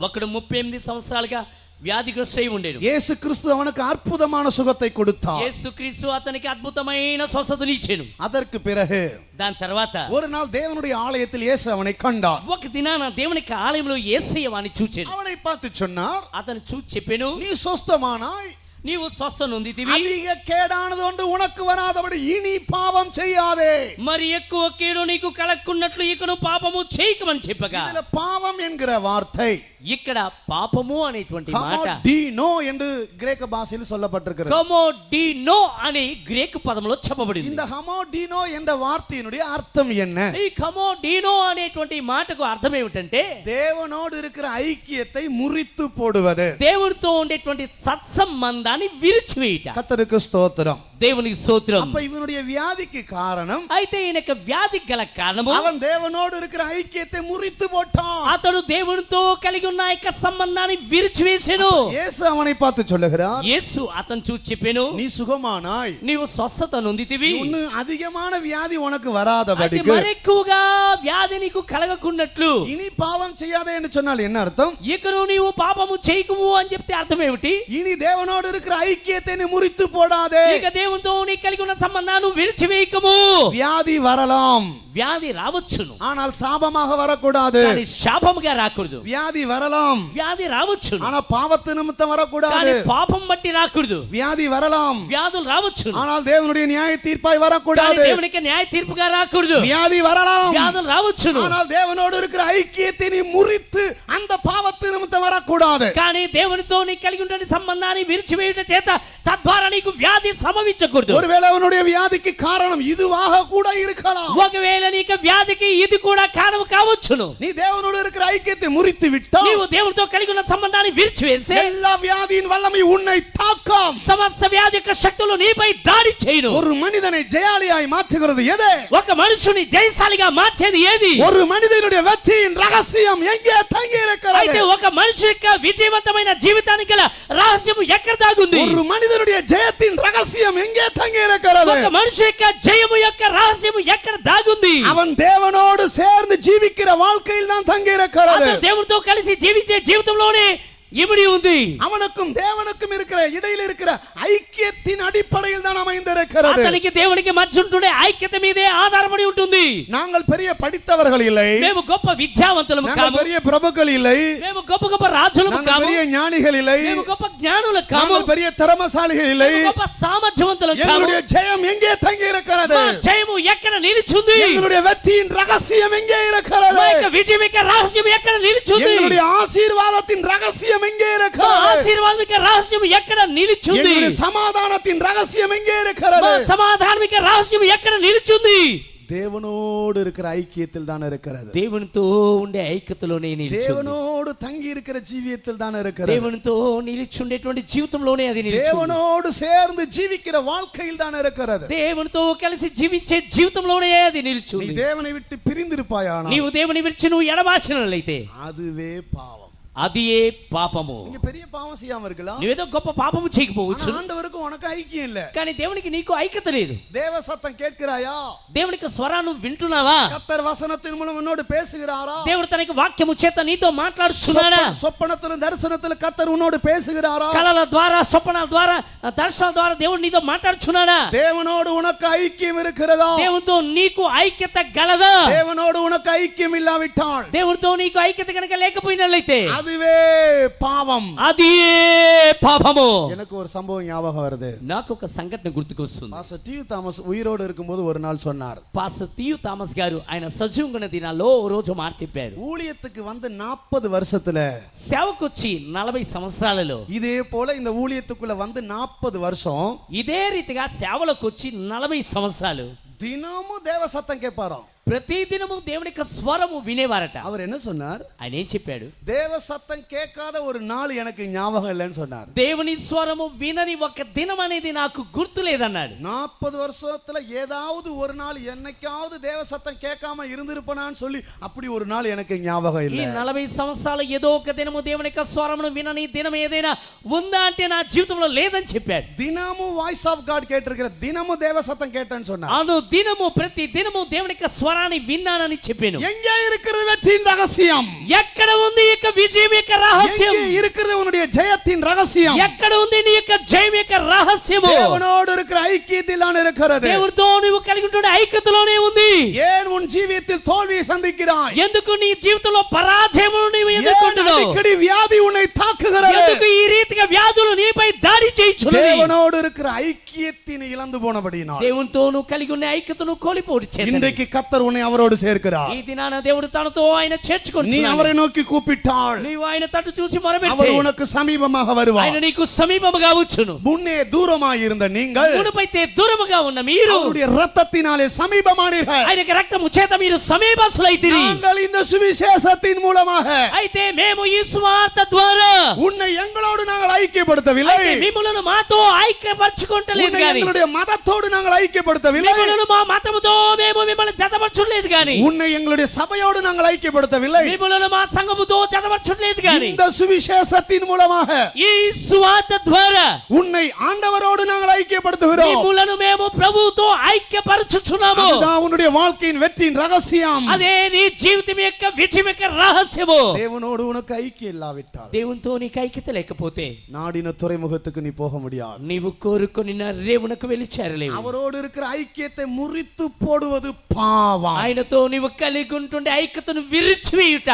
ఒకడు 38 సంవత్సరాలుగా వ్యాధిగ్రస్తై ఉండేను. இயேசு கிறிஸ்து அவனுக்கு அற்புதமான சுகத்தை கொடுத்தார். యేసుక్రీస్తు అతనికి అద్భుతమైన స్వస్థతను ఇచ్చెను. அதற்கு பிறகு దాని తర్వాత ஒரு நாள் தேவனுடைய ஆலயத்தில் இயேசு அவனை கண்டார். ఒక దినాన దేవుని యొక్క ఆలయంలో యేసయ్య వాని చూచెను. அவனை பார்த்து சொன்னார், అతను చూచి చెప్పెను, நீ சொஸ்தமானாய், నీవు స్వస్థ నొందితివి, அதிக கேடானது ஒன்று உனக்கு வராதபடி இனி பாவம் செய்யாதே. మరి ఎక్కువ కీడు నీకు కలక్కున్నట్లు ఇకను పాపము చేయకమని చెప్పగా, இதுல பாவம் என்கிற வார்த்தை ఇక్కడ పాపము అనేటువంటి మాట கமோடினோ என்று கிரேக்க பாஷையில் சொல்லப்பட்டிருக்கிறது. కమోడినో అనే గ్రీకు పదములో చెప్పబడింది. இந்த கமோடினோ என்ற வார்த்தையினுடைய அர்த்தம் என்ன? ఈ కమోడినో అనేటువంటి మాటకు అర్థం ఏమిటంటే, தேவனோடு இருக்கிற ஐக்கியத்தை முறித்து போடுவது, దేవునితో ఉండేటువంటి సత్సంబంధాన్ని విరిచివేయుట. கர்த்தருக்கு ஸ்தோத்திரம். దేవునికి స్తోత్రం. அப்ப இவனுடைய வியாதிக்கு காரணம், అయితే ఈయనక వ్యాధి గల కారణము அவன் தேவனோடு இருக்கிற ஐக்கியத்தை முறித்து போட்டான். అతడు దేవునితో కలిగి ఉన్న యొక్క సంబంధాన్ని విరిచివేసెను. இயேசு அவனை பார்த்து சொல்லுகிறார், యేసు అతను చూచి చెప్పెను, நீ சுகமானாய், నీవు స్వస్థత నొందితివి, இன்னும் அதிகமான வியாதி உனக்கு అయితే வராதபடிக்கு మరెక్కువగా వ్యాధి నీకు కలగకున్నట్లు இனி பாவம் செய்யாதே என்று சொன்னால் என்ன அர்த்தம்? ఇకను నీవు పాపము చేయకుము అని చెప్తే అర్థం ఏమిటి? இனி தேவனோடு இருக்கிற ஐக்கியத்தை நீ முறித்து போடாதே. ఇక దేవునితో నీ కలిగి ఉన్న సంబంధాన్ని విరిచివేయకము. வியாதி வரலாம், వ్యాధి రావచ్చును, ஆனால் சாபமாக வரக்கூடாது. కానీ శాపముగా రాకూడదు. வியாதி வரலாம், వ్యాధి రావచ్చును, ஆனா பாவத்து நிமித்தம் வரக்கூடாது. కానీ పాపం బట్టి రాకూడదు. வியாதி வரலாம், వ్యాధులు రావచ్చును, ஆனால் தேவனுடைய நியாய தீர்ப்பாய் కానీ வரக்கூடாது. దేవునికి న్యాయ తీర్పుగా రాకూడదు. வியாதி வரலாம், వ్యాధులు రావచ్చును, ஆனால் தேவனோடு இருக்கிற ஐக்கியத்தை நீ முறித்து அந்த பாவத்து நிமித்தம் வரக்கூடாது. కానీ దేవునితో నీ కలిగి ఉన్న సంబంధాన్ని విరిచివేయుట చేత తద్వారా నీకు వ్యాధి సంభవించకూడదు. ஒருவேளை உன்னுடைய வியாதிக்கு காரணம் இதுவாக கூட இருக்கலாம். ఒకవేళ నీకు వ్యాధికి ఇది కూడా కారణం కావచ్చును. நீ தேவனோடு இருக்கிற ஐக்கியத்தை முறித்து விட்டால் నీవు దేవునితో కలిగి ఉన్న సంబంధాన్ని విరిచివేస్తే எல்லா வியாதியின் வல்லமை உன்னை தாக்கும். సమస్త వ్యాధి యొక్క శక్తులు నీపై దాడి చేయును. ஒரு மனிதனை ஜெயாலியாய் மாற்றுகிறது எது? ఒక మనుషుని జయశాలిగా మార్చేది ఏది? ஒரு மனிதனுடைய வெற்றியின் ரகசியம் எங்கே தங்கி இருக்கிறது? అయితే ఒక మనిషి యొక్క విజయవంతమైన జీవితానికి గల రహస్యం ఎక్కడ దాగుంది? ஒரு மனிதனுடைய ஜெயத்தின் ரகசியம் எங்கே தங்கி இருக்கிறது? ఒక మనిషి యొక్క జయము యొక్క రహస్యం ఎక్కడ దాగుంది? அவன் தேவனோடு சேர்ந்து ஜீவிக்கிற வாழ்க்கையில் தான் தங்கி இருக்கிறது. అతను దేవునితో కలిసి జీవించే జీవితంలోనే ఇమిడి ఉంది. அவனுக்கும் தேவனுக்கும் இருக்கிற இடையில் இருக்கிற ஐக்கியத்தின் அடிப்படையில் தான் அமைந்திருக்கிறது. అతనికి దేవునికి మధ్య ఉండే ఐక్యత మీదే ఆధారపడి ఉంటుంది. நாங்கள் பெரிய படித்தவர்கள் இல்லை, మేము గొప్ప విద్యావంతులము நாங்கள் కాము, பெரிய பிரபுக்கள் இல்லை, మేము గొప్ప గొప్ప రాజులము நாங்கள் కాము, பெரிய ஞானிகள் இல்லை, మేము గొప్ప జ్ఞానులు కాము, நாங்கள் பெரிய திறமசாலிகள் இல்லை. మేము గొప్ప సామర్థ్యవంతులు కాము. எங்களுடைய ஜெயம் எங்கே தங்கி இருக்கிறது? మా జయము ఎక్కడ నిలిచింది? எங்களுடைய வெற்றியின் ரகசியம் எங்கே இருக்கிறது? మా యొక్క విజయం యొక్క రహస్యం ఎక్కడ నిలిచింది? எங்களுடைய ஆசீர்வாதத்தின் ரகசியம் எங்கே మా இருக்கிறது? ఆశీర్వాదం యొక్క రహస్యం ఎక్కడ నిలిచింది? எங்களுடைய சமாதானத்தின் ரகசியம் எங்கே இருக்கிறது? మా సమాధానం యొక్క రహస్యం ఎక్కడ నిలిచింది? தேவனோடு இருக்கிற ஐக்கியத்தில் தான் இருக்கிறது. దేవునితో ఉండే ఐక్యతలోనే నిలిచింది. தேவனோடு தங்கி இருக்கிற ஜீவியத்தில் தான் இருக்கிறது. దేవునితో నిలిచి ఉండేటువంటి జీవితంలోనే అది నిలిచింది. தேவனோடு சேர்ந்து ஜீவிக்கிற வாழ்க்கையில் தான் இருக்கிறது. దేవునితో కలిసి జీవించే జీవితంలోనే అది நீ నిలిచింది. தேவனை விட்டு பிரிந்திருப்பாயானா నీవు దేవుని విడిచి నువ్వు ఎడబాసినట్లయితే அதுவே பாவம். అది ఏ పాపము. நீங்க பெரிய பாவம் செய்யாம இருக்கலாம், నువ్వేదో గొప్ప పాపము చేయకపోవచ్చు, ஆனா ஆண்டவருக்கு உனக்கு ஐக்கியம் இல்ல. కానీ దేవునికి నీకు ఐక్యత లేదు. தேவ சத்தம் கேட்கிறாயா? దేవునికి స్వరాన్ని వింటున్నావా? கர்த்தர் வசனத்தின் மூலம் உன்னோடு பேசுகிறாரா? దేవుడు తనకి వాక్యము చేత నీతో మాట్లాడుతున్నాడా? சொப்பனத்திலும் தரிசனத்திலும் கர்த்தர் உன்னோடு பேசுகிறாரா? కళల ద్వారా, స్వప్నాల ద్వారా, దర్శనాల ద్వారా దేవుడు నీతో మాట్లాడుతున్నాడా? தேவனோடு உனக்கு ஐக்கியம் இருக்கிறதா? దేవునితో నీకు ఐక్యత గలదా? தேவனோடு உனக்கு ஐக்கியம் இல்லாவிட்டால் దేవునితో నీకు ఐక్యత కనుక లేకపోయినట్లయితే அதுவே பாவம். అది పాపము. எனக்கு ஒரு சம்பவம் ஞாபகம் வருது. నాకు ఒక సంఘటన గుర్తుకొస్తుంది. Pastor D. தாமஸ் உயிரோடு இருக்கும்போது ஒரு நாள் சொன்னார், పాస్టర్ టియు థామస్ గారు ఆయన సజీవంగా ఉన్న దినాల్లో ఓ రోజు మాట చెప్పారు. ஊழியத்துக்கு வந்து 40 வருஷத்துல సేవకొచ్చి 40 సంవత్సరాలలో இதே போல இந்த ஊழியத்துக்குள்ள வந்து 40 வருஷம் ఇదే రీతిగా సేవలకు వచ్చి 40 సంవత్సరాలు தினமும் தேவ சத்தம் கேட்பாராம். ప్రతిదినము దేవుని యొక్క స్వరము వినేవారట. அவர் என்ன சொன்னார்? ఆయన ఏం చెప్పాడు? தேவ சத்தம் கேட்காத ஒரு நாள் எனக்கு ஞாபகம் இல்லைன்னு சொன்னார். దేవుని స్వరము వినని ఒక దినం అనేది నాకు గుర్తు లేదన్నాడు. 40 வருஷத்துல ஏதாவது ஒரு நாள் என்னைக்காவது தேவ சத்தம் கேட்காம இருந்திருப்பனான்னு சொல்லி அப்படி ஒரு நாள் எனக்கு ஞாபகம் ఈ இல்லை. 40 సంవత్సరాలు ఏదో ఒక దినము దేవుని యొక్క స్వరమును వినని దినం ఏదైనా ఉందా అంటే నా జీవితంలో లేదని చెప్పాడు. தினமும் வாய்ஸ் ஆஃப் காட் கேட்டிருக்கிற, தினமும் தேவ சத்தம் கேட்டேன்னு சொன்னார். అను దినము ప్రతి దినము దేవుని యొక్క స్వరాన్ని విన్నానని చెప్పాను. எங்கே இருக்கிறது வெற்றியின் ரகசியம்? ఎక్కడ ఉంది ఈ యొక్క విజయం యొక్క రహస్యం? எங்கே இருக்கிறது உன்னுடைய ஜெயத்தின் ரகசியம்? ఎక్కడ ఉంది నీ యొక్క జయం యొక్క రహస్యము? தேவனோடு இருக்கிற ஐக்கியத்தில் தான் இருக்கிறது. దేవునితో నువ్వు కలిగి ఉండే ఐక్యతలోనే ఉంది. ஏன் உன் ஜீவியத்தில் தோல்வியை சந்திக்கிறாய்? ఎందుకు నీ జీవితంలో పరాజయమును నీవు ஏன் ఎదుర్కొంటున్నావు? அடிக்கடி வியாதி உன்னை தாக்குகிறது? ఎందుకు ఈ రీతిగా వ్యాధులు నీపై దాడి చేయుచున్నవి? தேவனோடு இருக்கிற ஐக்கியத்தினை இழந்து போனபடியினால் దేవునితో నువ్వు కలిగి ఉన్న ఐక్యతను కోల్పోడు చేత இன்றைக்கு கர்த்தர் உன்னை அவரோடு சேர்க்கிறார். ఈ దినాన దేవుడు తనతో ఆయన நீ చేర్చుకుంటున్నాడు. அவரை நோக்கி கூப்பிட்டால் నీవు ఆయన తట్టు చూసి మొరపెడితే அவர் உனக்கு சமீபமாக வருவார். ఆయన నీకు సమీపముగా వచ్చును. முன்னே தூரமாய் இருந்த நீங்கள் మునుపైతే దూరముగా ఉన్న మీరు அவருடைய இரத்தத்தினாலே சமீபமானீர்கள். ఆయనకి రక్తము చేత మీరు సమీపస్తులైతిరి. நாங்கள் இந்த சுவிசேஷத்தின் மூலமாக అయితే మేము ఈ సువార్త ద్వారా உன்னை எங்களோடு நாங்கள் ஐக்கியப்படுத்தவில்லை. అయితే మిమ్ములను మాతో ఐక్యపరచుకుంటలేదు உன்னை గాని, எங்களுடைய மதத்தோடு நாங்கள் ஐக்கியப்படுத்தவில்லை. మిమ్ములను మా మతముతో మేము మిమ్మల్ని జతపరచులేదు గాని, உன்னை எங்களுடைய சபையோடு நாங்கள் ஐக்கியப்படுத்தவில்லை. మిమ్ములను మా సంఘముతో జతపరచులేదు గాని, இந்த சுவிசேஷத்தின் மூலமாக ఈ సువార్త ద్వారా உன்னை ஆண்டவரோடு நாங்கள் ஐக்கியப்படுத்துகிறோம். మిమ్ములను మేము ప్రభువుతో ఐక్యపరచుచున్నాము. அதுதான் உன்னுடைய உன்னுடைய வாழ்க்கையின் வெற்றியின் ரகசியம். అదే నీ జీవితం యొక్క విజయం యొక్క రహస్యము. தேவனோடு உனக்கு ஐக்கியம் இல்லாவிட்டால், దేవునితో నీకు ఐక్యత లేకపోతే நாடின துறைமுகத்துக்கு நீ போக முடியாது. నీవు కోరుకొనిన రేవునకు వెళ్ళి చేరలేవు. அவரோடு இருக்கிற ஐக்கியத்தை முறித்து போடுவது பாவம். ఆయనతో నీవు కలిగి ఉంటుండే ఐక్యతను విరిచివేయుట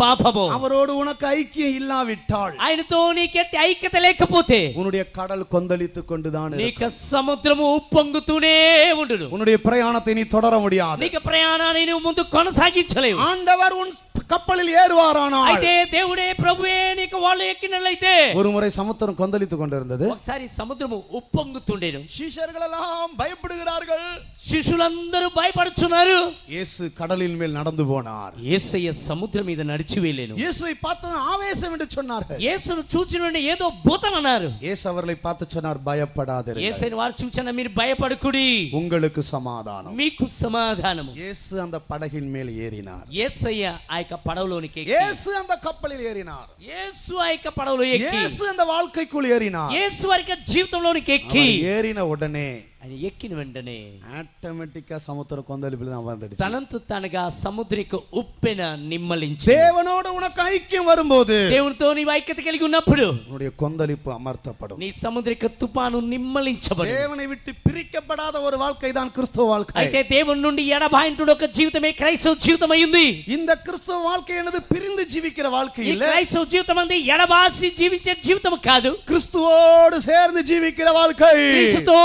పాపము. அவரோடு உனக்கு ஐக்கியம் இல்லாவிட்டால், ఆయనతో నీకెట్టి ఐక్యత లేకపోతే உன்னுடைய கடல் கொந்தளித்துக் கொண்டுதான் இருக்கும். నీకు సముద్రము ఉప్పొంగుతూనే ఉండును. உன்னுடைய பிரயாணத்தை நீ தொடர முடியாது. నీకు ప్రయాణాన్ని నువ్వు ముందు కొనసాగించలేవు. ஆண்டவர் உன் கப்பலில் ஏறுவாரானால், అయితే దేవుడే ప్రభువే నీకు వాళ్ళు ఎక్కినట్లయితే, ஒரு முறை சமுத்திரம் கொந்தளித்துக் கொண்டிருந்தது. ఒకసారి సముద్రము ఉప్పొంగుతుండేను. சீஷர்கள் எல்லாம் பயப்படுகிறார்கள். శిష్యులందరూ భయపడుచున్నారు. இயேசு கடலின் மேல் நடந்து போனார். యేసయ్య సముద్రం మీద నడిచి వెళ్ళెను. இயேசுவை பார்த்து ஆவேசம் என்று சொன்னார்கள். యేసును చూచిన వెంటనే ఏదో భూతం అన్నారు. இயேசு அவர்களை பார்த்து சொன்னார், பயப்படாதீர்கள், యేసయ్యను వారు చూచిన మీరు భయపడకుడి, உங்களுக்கு సమాధానం. మీకు సమాధానము. இயேசு அந்த படகின் மேல் ஏறினார். యేసయ్య ఆ యొక్క పడవలోనికి ఎక్కి, இயேசு அந்த கப்பலில் ஏறினார். యేసు ఆ యొక్క పడవలో ఎక్కి, இயேசு அந்த வாழ்க்கைக்குள் ஏறினார். యేసు వారి యొక్క జీవితంలోనికి ఎక్కి, அவர் ஏறின உடனே ఆయన ఎక్కిన వెంటనే ஆட்டோமேட்டிக்கா சமுத்திர கொந்தளிப்புல தான் வந்துடுச்சு. తనంతు తనగా సముద్రిక ఉప్పెన నిమ్మలించి, தேவனோடு உனக்கு ஐக்கியம் வரும்போது దేవునితో నీవు ఐక్యత కలిగి ఉన్నప్పుడు உன்னுடைய கொந்தளிப்பு அமர்த்தப்படும். నీ సముద్రిక తుపాను నిమ్మలించబడు. தேவனை விட்டு பிரிக்கப்படாத ஒரு வாழ்க்கை தான் கிறிஸ்துவ வாழ்க்கை. అయితే దేవుని నుండి ఎడబాయింటున్న ఒక జీవితమే క్రైస్తవ జీవితం అయింది. இந்த கிறிஸ்துவ வாழ்க்கை என்னது பிரிந்து ஜீவிக்கிற வாழ்க்கை ఈ இல்ல. క్రైస్తవ జీవితం అంటే ఎడబాసి జీవించే జీవితం కాదు. கிறிஸ்துவோடு சேர்ந்து ஜீவிக்கிற வாழ்க்கை. క్రీస్తుతో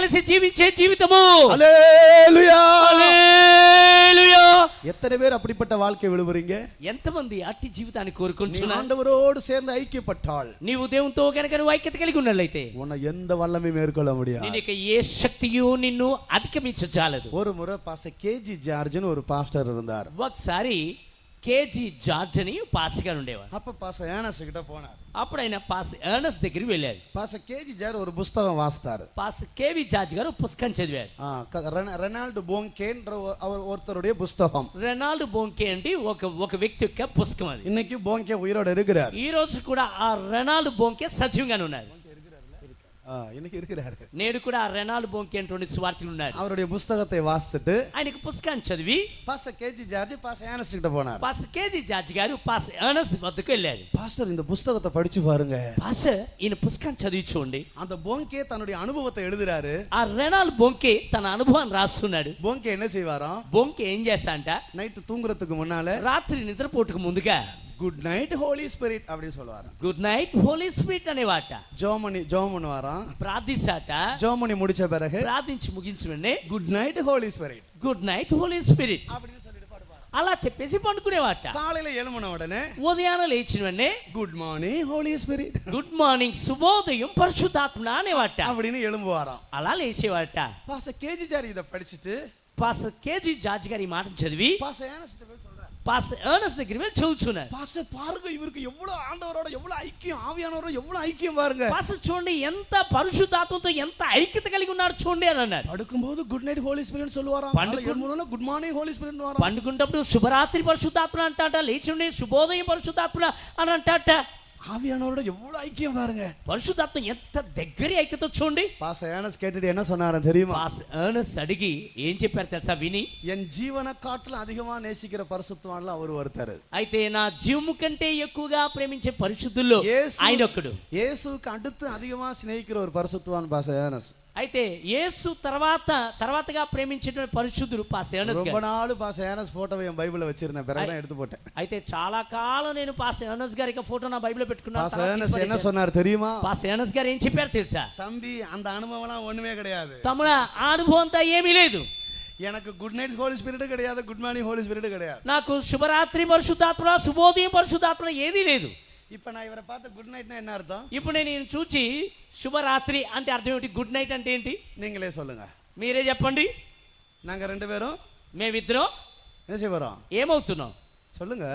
కలిసి జీవించే జీవితము. ஹல்லேலூயா, హల్లెలూయా. எத்தனை பேர் அப்படிப்பட்ட வாழ்க்கை விரும்புறீங்க? ఎంతమంది అట్టి జీవితాన్ని நீ కోరుకుంటున్నారు? ஆண்டவரோடு சேர்ந்து ஐக்கியப்பட்டால் నీవు దేవునితో కనుక నువ్వు ఐక్యత కలిగి ఉన్నట్లయితే உன்னை எந்த வல்லமையும் மேற்கொள்ள முடியாது. నీకు ఏ శక్తియు నిన్ను అధిగమించజాలదు. ஒரு முறை பாஸ்டர் கேஜி ஜார்ஜ்னு ஒரு பாஸ்டர் இருந்தார். ఒకసారి కేజీ జార్జ్ అని పాస్ గారు ఉండేవారు. அப்ப பாஸ்டர் ஏனஸ் கிட்ட போனார். అప్పుడు ఆయన పాస్ ఎర్నస్ దగ్గరికి వెళ్ళారు. பாஸ்டர் கேஜி ஜார் ஒரு புஸ்தகம் வாசித்தார். పాస్ కేవి జార్జ్ గారు పుస్తకం చదివారు. ரெனால்டு போங்கேன்ற அவர் ஒருத்தருடைய புஸ்தகம். రెనాల్డ్ బోంకే అంటే ఒక వ్యక్తి యొక్క పుస్తకం అది. இன்னைக்கு போங்கே உயிரோட இருக்கிறார். ఈ రోజు కూడా ఆ రెనాల్డ్ బోంకే సజీవంగానే ఉన్నారు. இன்னைக்கு இருக்கிறாரு. నేడు కూడా ఆ రెనాల్డ్ బోంకే అటువంటి సువార్తలు ఉన్నారు. அவருடைய புஸ்தகத்தை வாசித்துட்டு ఆయనకు పుస్తకాన్ని చదివి பாஸ்டர் கேஜி ஜார்ஜ் பாஸ்டர் ஏனஸ் கிட்ட போனார். పాస్ కేజీ జార్జ్ గారు పాస్ ఎర్నస్ వద్దకు వెళ్ళారు. பாஸ்டர் இந்த புஸ்தகத்தை படிச்சு பாருங்க. పాస్ ఈయన పుస్తకాన్ని చదివి చూడండి. அந்த போங்கே தன்னுடைய அனுபவத்தை எழுதுறாரு. ఆ రెనాల్డ్ బోంకే తన అనుభవాన్ని రాస్తున్నాడు. போங்கே என்ன செய்வாராம்? బోంకే ఏం చేస్తా అంట, நைட்டு தூங்குறதுக்கு முன்னால రాత్రి నిద్రపోటుకు ముందుగా குட் நைட் ஹோலி ஸ்பிரிட் அப்படின்னு சொல்லுவாரு. గుడ్ నైట్ హోలీ స్పిరిట్ అనేవాట. ஜோம் பண்ணுவாராம். ప్రార్థిస్తాట. ஜோமணி முடிச்ச பிறகு ప్రార్థించి ముగించి వెంటనే good night Holy spirit good night Holy Spirit அப்படின்னு சொல்லிட்டு பாடுவாரு. అలా చెప్పేసి పండుకునేవాట. காலையில எழும்பின உடனே ఉదయాన లేచిన వెంటనే good morning Holi spirit good morning శుభోదయం పరిశుద్ధాత్మ అనేవాట. அப்படின்னு எழும்புவாராம். అలా లేచేవాట. பாஸ்டர் கேஜி ஜார் இத படிச்சிட்டு పాస్ కేజీ జార్జ్ గారి ఈ మాటను చదివి பாஸ்டர் ஏனஸ் கிட்ட போய் சொல்றாரு. పాస్ ఎర్నస్ దగ్గర వెళ్ళి చదువుతున్నారు. பாஸ்டர் பாருங்க, இவருக்கு எவ்வளவு ஆண்டவரோட எவ்வளவு ஐக்கியம், ஆவியானவரோட எவ்வளவு ஐக்கியம் பாருங்க. పాస్ చూడండి ఎంత పరిశుద్ధాత్మతో ఎంత ఐక్యత కలిగి ఉన్నాడు చూడండి అని అన్నారు. படுக்கும்போது குட் நைட் ஹோலி ஸ்பிரிட் சொல்லுவாராம். எழும்பும்போது குட் மார்னிங் ஹோலி ஸ்பிரிட் வராம். పండుకుంటప్పుడు శుభరాత్రి పరిశుద్ధాత్మ అంటాట, లేచి ఉండే శుభోదయం పరిశుద్ధాత్మ అని అంటాట. ஆவியானவரோட எவ்வளவு ஐக்கியம் பாருங்க. పరిశుద్ధాత్మ ఎంత దగ్గరి ఐక్యత చూడండి. பாஸ்டர் ஏனஸ் கேட்டுட்டு என்ன சொன்னாரு தெரியுமா? పాస్ ఎర్నస్ అడిగి ఏం చెప్పారు తెలుసా? విని, என் ஜீவனை காட்டிலும் அதிகமா நேசிக்கிற பரிசுத்தவான்ல அவர் ஒருத்தர். అయితే నా జీవము కంటే ఎక్కువగా ప్రేమించే పరిశుద్ధుల్లో ఆయన ఒక్కడు. இயேசுவுக்கு அடுத்து அதிகமா சிநேகிக்கிற ஒரு பரிசுத்தவான் பாஸ்டர் ஏனஸ். అయితే యేసు తర్వాతగా ప్రేమించిన పరిశుద్ధుడు పాస్ ఎర్నస్ ரொம்ப గారు. நாள் பாஸ்டர் ஏனஸ் போட்டோவை என் பைபிள்ல வச்சிருந்தேன், பிறகுதான் எடுத்து போட்டேன். అయితే చాలా కాలం నేను పాస్ ఎర్నస్ గారి ఫోటో నా బైబిల్లో పెట్టుకున్నాను. பாஸ்டர் ஏனஸ் என்ன சொன்னார் தெரியுமா? పాస్ ఎర్నస్ గారు ఏం చెప్పారు తెలుసా? தம்பி, அந்த அனுபவம்லாம் ஒண்ணுமே கிடையாது. తమ్ముడా, ఆ అనుభవం అంతా ఏమీ లేదు. எனக்கு குட் நைட் ஹோலி ஸ்பிரிட் கிடையாது, குட் மார்னிங் ஹோலி ஸ்பிரிட் கிடையாது. నాకు శుభరాత్రి పరిశుద్ధాత్మ, శుభోదయం పరిశుద్ధాత్మ ఏదీ లేదు. இப்ப நான் இவரை பார்த்து குட் நைட்னா என்ன அர்த்தம்? ఇప్పుడు నేను చూచి శుభరాత్రి అంటే అర్థం ఏంటి, గుడ్ నైట్ అంటే ఏంటి நீங்களே சொல்லுங்க. మీరే చెప్పండి. நாங்க ரெண்டு பேரும் మేమిద్దరం என்ன செய்ய போறோம்? ఏమవుతున్నాం? சொல்லுங்க.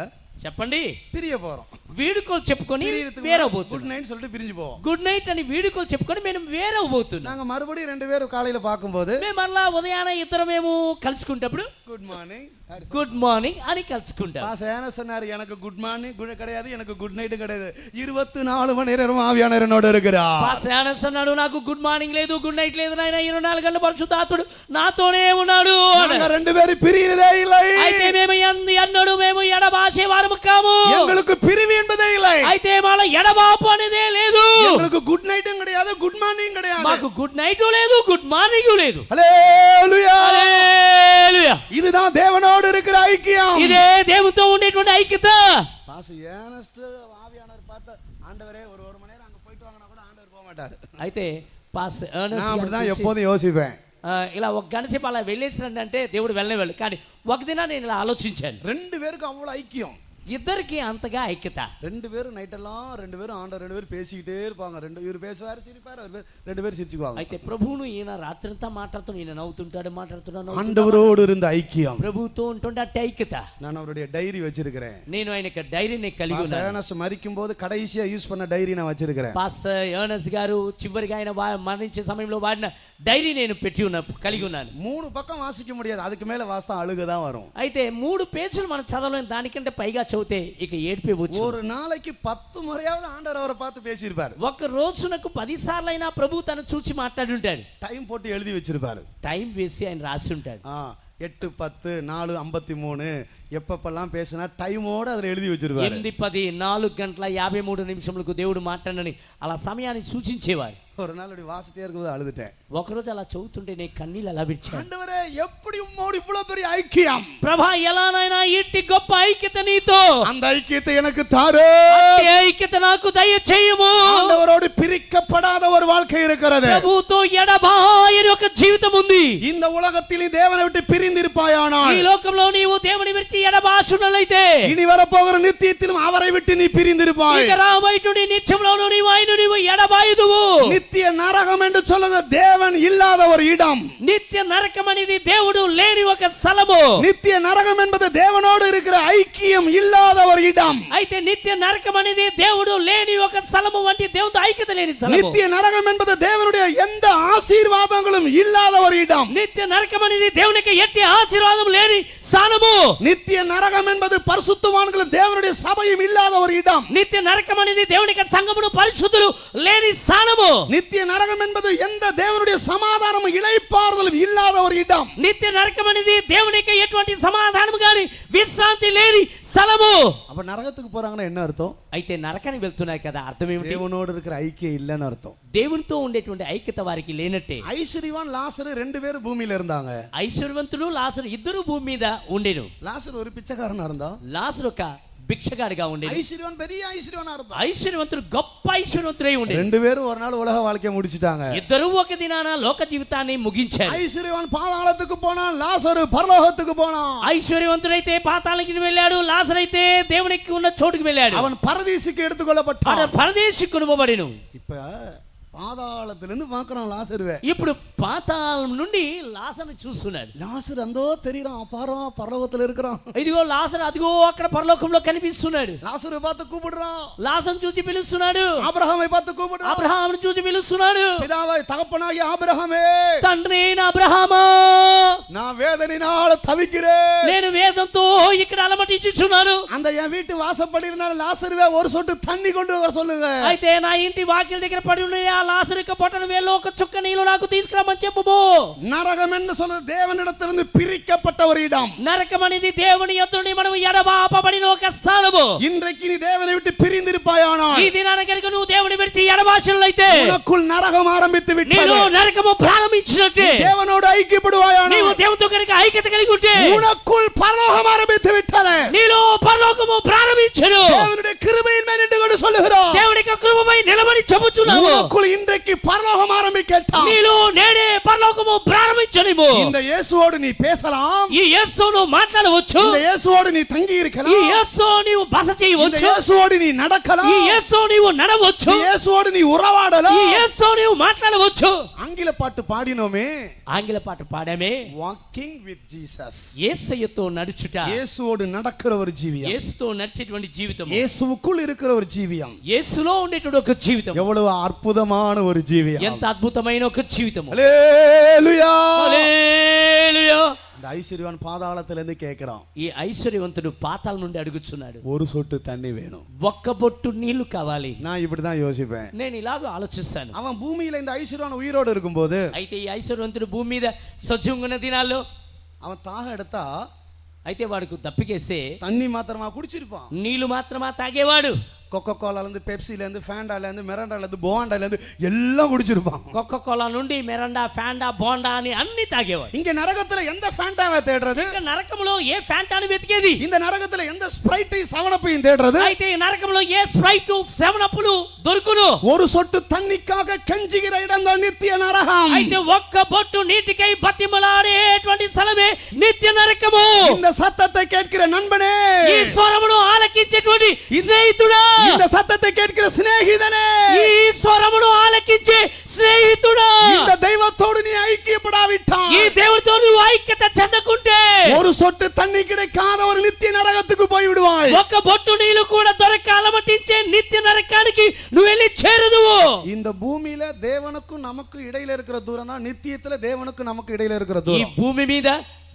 చెప్పండి, பிரிய போறோம். వీడుకోలు చెప్పుకొని பிரியறதுக்கு వేరే குட் పోతున్నాం. நைட் சொல்லிட்டு பிரிஞ்சு போவோம். గుడ్ నైట్ అని వీడుకోలు చెప్పుకొని మేము వేరే పోతున్నాం. நாங்க மறுபடியும் 2 பேரும் காலையில பாக்கும்போது మేము మళ్ళా ఉదయాన ఇద్దరు మేము కలుసుకుంటప్పుడు குட் மார்னிங் గుడ్ మార్నింగ్ అని కలుసుకుంటాం. பாசையான சொன்னாரு, எனக்கு குட் மார்னிங் கிடையாது, எனக்கு குட் நைட் கிடையாது, 24 மணி நேரம் ஆவியானவர் என்னோட இருக்கிறார். పాస్టర్ అన్నాడు, నాకు గుడ్ మార్నింగ్ లేదు, గుడ్ నైట్ లేదు నాయన, 24 గంటల పరిశుద్ధాత్ముడు నాతోనే ఉన్నాడు. நாங்க 2 பேரும் பிரியறதே இல்லை. అయితే మేము అన్నాడు, మేము ఎడబాసే వారము కాము. எங்களுக்கு பிரிவு என்பதே இல்லை. అయితే మాల ఎడబాపు అనేదే లేదు. எங்களுக்கு குட் நைட்டும் கிடையாது, குட் மார்னிங் கிடையாது. మాకు గుడ్ నైట్ లేదు, గుడ్ మార్నింగ్ లేదు. హల్లెలూయా, హల్లెలూయా. இதுதான் தேவனோடு இருக்கிற ஐக்கியம். ఇదే దేవునితో ఉండేటువంటి ఐక్యత. பாஸ்டர் ஏனஸ்ட் ஆவியானவர் பார்த்த ஆண்டவரே ஒரு மணி நேரம் அங்க போயிட்டு வாங்கனா கூட ஆண்டவர் போக மாட்டாரு. అయితే పాస్ நான் அப்படிதான் எப்போதும் யோசிப்பேன். ఇలా ఒక గంట సేపు అలా వెళ్ళేసిరండి అంటే దేవుడు వెళ్ళే కానీ ఒక దిన నేను ఇలా ఆలోచించాను. 2 பேருக்கு அவ்வளவு ஐக்கியம். ఇద్దరికి అంతగా ఐక్యత. 2 பேரும் நைட் எல்லாம் 2 பேரும் ஆண்டவர் 2 பேரும் பேசிக்கிட்டே இருப்பாங்க. 2 பேர் பேசுவாரு, சிரிப்பாரு, 2 பேர் சிரிச்சுக்குவாங்க. అయితే ప్రభువును ఈయన రాత్రంతా మాట్లాడుతూ ఈయన నవ్వుతుంటాడు, మాట్లాడుతున్నాడు. ஆண்டவரோடு இருந்த ஐக்கியம். ప్రభువుతో ఉంటుండే అట్టే ఐక్యత. நான் அவருடைய டைரி வச்சிருக்கிறேன். నేను ఆయనకి డైరీని కలిగి ఉన్నాను. ஏனஸ் மரிக்கும்போது கடைசியா யூஸ் பண்ண டைரி நான் வச்சிருக்கிறேன். పాస్టర్ యోనస్ గారు చివరిగా ఆయన మరణించే సమయంలో వాడిన డైరీ నేను కలిగి ఉన్నాను. 3 பக்கம் வாசிக்க முடியாது, அதுக்கு மேல வாசித்தா அழுகதான் வரும். అయితే 3 పేజీలు మనం చదవలేం, దానికంటే పైగా చదివితే ఇక ఏడ్పే వచ్చు. ஒரு நாளைக்கு 10 முறையாவது ஆண்டவர் அவரை பார்த்து பேசியிருப்பாரு. ఒక రోజునకు 10 సార్లు అయినా ప్రభు తను చూచి మాట్లాడుంటాడు. டைம் போட்டு எழுதி வச்சிருப்பாரு. టైం వేసి ఆయన రాసి ఉంటాడు. 8, 10, 4, 53 எப்பப்பெல்லாம் பேசினா டைமோட அதுல எழுதி வச்சிருப்பாரு. 8, 10, 4 గంటల 53 నిమిషములకు దేవుడు మాట్లాడని అలా సమయాన్ని సూచించేవారు. ஒரு நாள் அப்படி வாசிட்டே இருக்கும்போது அழுதுட்டேன். ఒకరోజు అలా చదువుతుంటే నేను కన్నీళ్ళు అలా విడిచాను. ஆண்டவரே, எப்படி உம்மோடு இவ்வளவு பெரிய ஐக்கியம்? ప్రభా, ఎలానైనా ఇట్టి గొప్ప ఐక్యత నీతో, அந்த ஐக்கியத்தை எனக்கு தாரு. అట్టి ఐక్యత నాకు దయచేయము. ஆண்டவரோடு பிரிக்கப்படாத ஒரு வாழ்க்கை இருக்கிறது. ప్రభుతో ఎడబాయని ఒక జీవితం ఉంది. இந்த உலகத்தில் நீ தேவனை விட்டு பிரிந்திருப்பாயானால், ఈ లోకంలో నీవు దేవుని విడిచి ఎడబాసున్నట్లయితే, இனி வரப்போகிற நித்தியத்திலும் அவரை விட்டு நீ பிரிந்திருப்பாய். ఇక రాబోయేటువంటి నిత్యంలోనూ నీవు ఎడబాయుదువు. நித்திய நரகம் என்று சொல்லுது தேவன் இல்லாத ஒரு இடம். నిత్య నరకం అనేది దేవుడు లేని ఒక స్థలము. நித்திய நரகம் என்பது தேவனோடு இருக்கிற ஐக்கியம் இல்லாத ஒரு இடம். అయితే నిత్య నరకం అనేది దేవుడు లేని ఒక స్థలము వంటి దేవునితో ఐక్యత లేని స్థలము. நித்திய நரகம் என்பது தேவனுடைய எந்த ஆசீர்வாதங்களும் இல்லாத ஒரு இடம். నిత్య నరకం అనేది దేవునికి ఎట్టి ఆశీర్వాదం లేని స్థానము. நித்திய நரகம் என்பது பரிசுத்தவான்களும் தேவனுடைய சபையும் இல்லாத ஒரு இடம். నిత్య నరకం అనేది దేవునికి సంఘమును పరిశుద్ధులు లేని స్థానము. நித்திய நரகம் என்பது எந்த தேவனுடைய சமாதானமும் இளைப்பாறுதலும் இல்லாத ஒரு இடம். నిత్య నరకం అనేది దేవునికి ఎటువంటి సమాధానం గాని విశ్రాంతి లేని స్థలము. அப்ப நரகத்துக்கு போறாங்கன்னா என்ன అర్థం? అయితే నరకానికి వెళ్తున్నారు కదా, అర్థం ఏమిటి? தேவனோடு இருக்கிற ஐக்கியம் இல்லைன்னு அர்த்தம். దేవునితో ఉండేటువంటి ఐక్యత వారికి లేనట్టే. ஐஸ்வர்யவான் லாசரு 2 பேரும் பூமியில இருந்தாங்க. ఐశ్వర్యవంతుడు లాజరు ఇద్దరు భూమి మీద ఉండేను. லாசரு ஒரு பிச்சைக்காரனா இருந்தான். లాజరు ఒక భిక్షగాడిగా ఉండేది. ஐஸ்வர்யவான் பெரிய ஐஸ்வர்யவானா இருந்தான். ఐశ్వర్యవంతుడు గొప్ప ఐశ్వర్యవంతుడై ఉండేది. 2 பேரும் ஒரு நாள் உலக வாழ்க்கையை முடிச்சிட்டாங்க. ఇద్దరు ఒక దినాన లోక జీవితాన్ని ముగించారు. ஐஸ்வர்யவான் பாதாளத்துக்கு போனான், லாசரு பரலோகத்துக்கு போனான். ఐశ్వర్యవంతుడైతే పాతాళానికి వెళ్ళాడు, లాజరు అయితే దేవునికి ఉన్న చోటుకు వెళ్ళాడు. அவன் పరదేశికి எடுத்துக்கொள்ளப்பட்டான். అతడు పరదేశికి కొనుగోబడెను. இப்ப பாதாளத்திலிருந்து பார்க்கறான் லாசருவே. ఇప్పుడు పాతాళం నుండి లాజరును చూస్తున్నాడు. லாசரு அந்தோ தெரியறான், பாரா பரலோகத்துல இருக்கிறான். ఇదిగో లాజరు అదిగో అక్కడ పరలోకంలో కనిపిస్తున్నాడు. லாசரு பார்த்து கூப்பிடுறான். లాజరును చూసి పిలుస్తున్నాడు. ஆபிரகாமை பார்த்து கூப்பிடுறான். అబ్రహామును చూసి పిలుస్తున్నాడు. பிதாவை தகப்பனாகிய ஆபிரகாமே, తండ్రి అయిన అబ్రహామా, நான் வேதனையினால் தவிக்கிறேன். నేను వేదంతో ఇక్కడ అలమటించుచున్నాను. அந்த என் வீட்டு வாசப்படி இருந்தாலும் லாசருவே ஒரு சொட்டு தண்ணி கொண்டு வர சொல்லுங்க. అయితే నా ఇంటి వాకిలి దగ్గర పడి ఉన్న ఆ లాజరు యొక్క పొట్టను వేలో ఒక చుక్క నీళ్లు నాకు తీసుకురమ్మని చెప్పుము. நரகம் என்று சொல்ல தேவனிடத்திலிருந்து பிரிக்கப்பட்ட ஒரு இடம். నరకం అనేది దేవుని యొద్ద నుండి మనం ఎడబాపబడిన ఒక స్థలము. இன்றைக்கு நீ தேவனை விட்டு பிரிந்திருப்பாயானால், ఈ దినాన కనుక నువ్వు దేవుని విడిచి ఎడబాసినట్లయితే, உனக்குள் நரகம் ஆரம்பித்து விட்டது. నీలో నరకము ప్రారంభించినట్టే. தேவனோடு ஐக்கியப்படுவாயானால், నీవు దేవునితో కనుక ఐక్యత కలిగి ఉంటే, உனக்குள் பரலோகம் ஆரம்பித்து விட்டது. నీలో పరలోకము ప్రారంభించును. தேவனுடைய கிருபையின் மேல் நின்று கொண்டு சொல்லுகிறோம், దేవుని యొక్క కృపపై నిలబడి చెబుతున్నాము, உனக்குள் இன்றைக்கு பரலோகம் ஆரம்பிக்கட்டும். నీలో నేడే పరలోకము ప్రారంభించనిము. இந்த இயேசுவோடு நீ பேசலாம், ఈ యేసును మాట్లాడవచ్చు, இந்த இயேசுவோடு நீ தங்கி ఈ இருக்கலாம், యేసు నీవు బస இந்த చేయవచ్చు, இயேசுவோடு நீ நடக்கலாம், ఈ యేసు నీవు నడవచ్చు, இந்த இயேசுவோடு நீ ఈ உறவாடலாம். యేసు నీవు మాట్లాడవచ్చు. ஆங்கில பாட்டு பாடினோமே, ఆంగ్ల పాట పాడామే, வாக்கிங் வித் ஜீசஸ். యేసయ్యతో నడుచుట, இயேசுவோடு நடக்கிற ஒரு ஜீவியம், యేసుతో నడిచేటువంటి జీవితం, இயேசுவுக்குள் இருக்கிற ஒரு ஜீவியம், యేసులో ఉండేటువంటి ఒక జీవితం, எவ்வளவு அற்புதமான ஒரு ஜீவியம். ఎంత అద్భుతమైన ఒక జీవితం. ஹல்லேலூயா. హల్లెలూయా. இந்த ஐஸ்வர்யவான் பாதாளத்திலிருந்து கேட்கிறான், ఈ ఐశ్వర్యవంతుడు పాతాల నుండి అడుగుచున్నాడు, ஒரு சொட்டு தண்ணி வேணும். ఒక్క బొట్టు నీళ్లు కావాలి. நான் இப்படிதான் யோசிப்பேன். నేను ఇలాగ ఆలోచిస్తాను. அவன் பூமியில இந்த ஐஸ்வர்யவான் உயிரோடு இருக்கும்போது, అయితే ఈ ఐశ్వర్యవంతుడు భూమి మీద సజీవంగా ఉన్న దినాల్లో, அவன் தாகம் எடுத்தா అయితే వాడికి దప్పికేస్తే தண்ணி மாத்திரமா குடிச்சிருப்பான். నీళ్లు మాత్రమా తాగేవాడు. கொக்கோ கோலாலேருந்து பெப்சிலேருந்து ஃபேண்டாலேருந்து மெரண்டாலேருந்து போண்டாலேருந்து எல்லாம் குடிச்சிருப்பான். కోకా కోలా నుండి మెరండా, ఫాండా, బోండా అని అన్ని తాగేవాడు. இங்க நரகத்துல எந்த ஃபேண்டாவை தேடுறது? ఇంకా నరకంలో ఏ ఫాంటాను వెతికేది? இந்த நரகத்துல எந்த ஸ்ப்ரைட்டை சவனப்பையும் தேடுறது? అయితే ఈ నరకంలో ఏ స్ప్రైట్, సెవెన్ అప్పులు దొరుకును? ஒரு சொட்டு தண்ணிக்காக கெஞ்சுகிற இடம் தான் நித்திய நரகம். అయితే ఒక్క బొట్టు నీటికై బతిమలాడేటువంటి స్థలమే నిత్య నరకము. இந்த சத்தத்தை கேட்கிற நண்பனே, ఈ స్వరమును ఆలకించేటువంటి స్నేహితుడా, இந்த சத்தத்தை கேட்கிற சிநேகிதனே, ఈ స్వరమును ఆలకించే స్నేహితుడా, இந்த தெய்வத்தோடு நீ ஐக்கியப்படாவிட்டால், ఈ దేవుడితో నువ్వు ఐక్యత చెందకుంటే ஒரு சொட்டு தண்ணி கிடைக்காத ஒரு நித்திய நரகத்துக்கு போய் விடுவாய். ఒక్క బొట్టు నీళ్లు కూడా దొరక అలమటించే నిత్య నరకానికి నువ్వు వెళ్ళి చేరుదువు. இந்த பூமியில தேவனுக்கும் நமக்கு இடையில இருக்கிற தூரம் தான் நித்தியத்துல தேவனுக்கும் நமக்கு இடையில இருக்கிற ఈ தூரம். భూమి మీద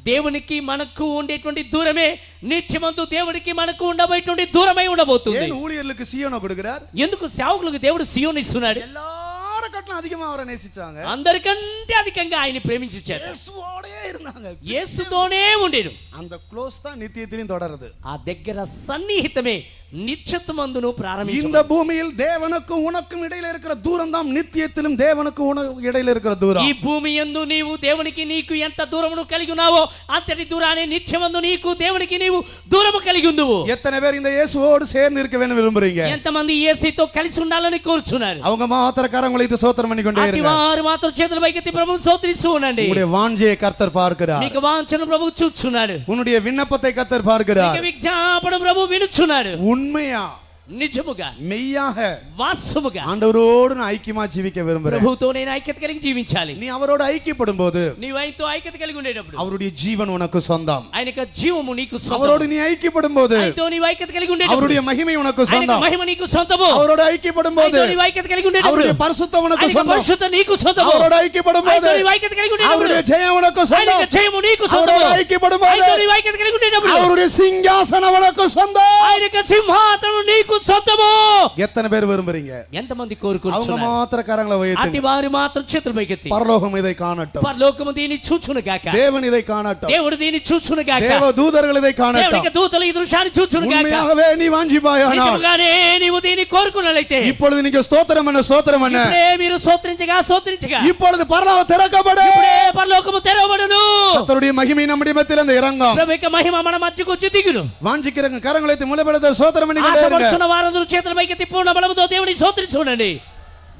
దేవునికి మనకు ఉండేటువంటి దూరమే నిత్యమందు దేవుడికి మనకు ఉండబోయేటువంటి దూరమై ఉండబోతుంది. ஏன் ஊழியர்களுக்கு சீயோனை கொடுக்கிறார்? ఎందుకు సేవకులకు దేవుడు సియోను ఇస్తున్నాడు? எல்லார கட்டலும் அதிகமா அவரை நேசிச்சாங்க, అందరికంటే అధికంగా ఆయన ప్రేమించారు, இயேசுவோடே இருந்தாங்க. యేసుతోనే ఉండేను. அந்த க்ளோஸ் தான் நித்தியத்திலும் தொடருது. ఆ దగ్గర సన్నిహితమే నిత్యత్వమందును இந்த ప్రారంభించింది. பூமியில் தேவனுக்கும் உனக்கும் இடையில இருக்கிற தூரம் தான் நித்தியத்திலும் தேவனுக்கும் உனக்கு இடையில இருக்கிற தூரம். ఈ భూమి యందు నీవు దేవునికి నీకు ఎంత దూరమును కలిగి ఉన్నావో అంతటి దూరాన్ని నిత్యమందు నీకు దేవునికి నీవు దూరము కలిగి ఉందువు. எத்தனை பேர் இந்த இயேசுவோடு சேர்ந்து இருக்க வேண்டும் விரும்புறீங்க? ఎంతమంది యేసుతో కలిసి ఉండాలని కోరుచున్నారు? அவங்க மாத்திர கரங்களை இது சோத்திரம் பண்ணி கொண்டே అట్టి இருங்க. వారు మాత్రం చేతుల పైకెత్తి ప్రభువును స్తోత్రిస్తూ ఉండండి. உங்களுடைய வாஞ்சையை கர்த்தர் பார்க்கிறார். మీకు వాంఛను ప్రభువు చూస్తున్నాడు. உன்னுடைய விண்ணப்பத்தை கர்த்தர் பார்க்கிறார். మీకు విజ్ఞాపన ప్రభువు వినుచున్నాడు. உண்மையா నిజముగా மெய்யாக వాస్తవముగా ஆண்டவரோடு நான் ஐக்கியமா ஜீவிக்க விரும்புறேன். ప్రభువుతో నేను ఐక్యత కలిగి జీవించాలి. நீ அவரோடு ஐக்கியப்படும் போது నీవు ఆయనతో ఐక్యత కలిగి ఉండేటప్పుడు அவருடைய ஜீவன் உனக்கு சொந்தம். ఆయన యొక్క జీవము నీకు సొంతం. அவரோடு நீ ஐக்கியப்படும் போது ఆయనతో నీవు ఐక్యత కలిగి ఉండేటప్పుడు அவருடைய மகிமை உனக்கு ఆయన சொந்தம். మహిమ నీకు సొంతము. அவரோடு ஐக்கியப்படும் போது ఆయనతో నీవు ఐక్యత కలిగి ఉండేటప్పుడు அவருடைய பரிசுத்தம் உனக்கு ఆయన சொந்தம். పరిశుద్ధ నీకు సొంతము. அவரோடு ஐக்கியப்படும் போது ఆయనతో నీవు ఐక్యత కలిగి ఉండేటప్పుడు அவருடைய ஜெயம் உனக்கு ఆయన சொந்தம். యొక్క జయము నీకు సొంతము. அவரோடு ஐக்கியப்படும் போது ఆయనతో నీవు ఐక్యత కలిగి ఉండేటప్పుడు அவருடைய சிங்காசனம் உனக்கு சொந்தம். ఆయన యొక్క సింహాసనం నీకు సొంతము. எத்தனை பேர் விரும்புறீங்க? ఎంతమంది அவங்க కోరుకుంటున్నారు? மாத்திர కరంగల అట్టి வைத்து వారు మాత్రం చేతులు పైకెత్తి பரலோகம் இதை காணட்டும். పరలోకము దీన్ని చూచును గాక. தேவன் இதை காணட்டும். దేవుడు దీన్ని చూచును గాక. தேவ தூதர்கள் இதை దేవుని காணட்டும். యొక్క దూతలు ఈ దృశ్యాన్ని చూచును గాక. உண்மையாகவே நீ வாஞ்சிப்பாயானால் నిజముగానే నీవు దీన్ని కోరుకున్నట్లయితే இப்பொழுது நீங்க ஸ்தோத்திரம் பண்ண ஸ்தோத்திரம் பண்ண ఇప్పుడే మీరు స్తోత్రించగా இப்பொழுது பரலோகம் திறக்கப்படும். ఇప్పుడే పరలోకము తెరవబడును. கர்த்தருடைய மகிமை நம்முடைய மத்தியில அந்த இறங்கும். ప్రభు యొక్క మహిమ మన మధ్యకు వచ్చి దిగును. வாஞ்சிக்கிறங்க கரங்களை முளைபெடுத்த ஸ்தோத்திரம் பண்ணி கொண்டே இருங்க. ఆశపడుచున్న వారందరూ చేతుల పైకెత్తి పూర్ణ బలముతో దేవుని స్తోత్రించుండండి.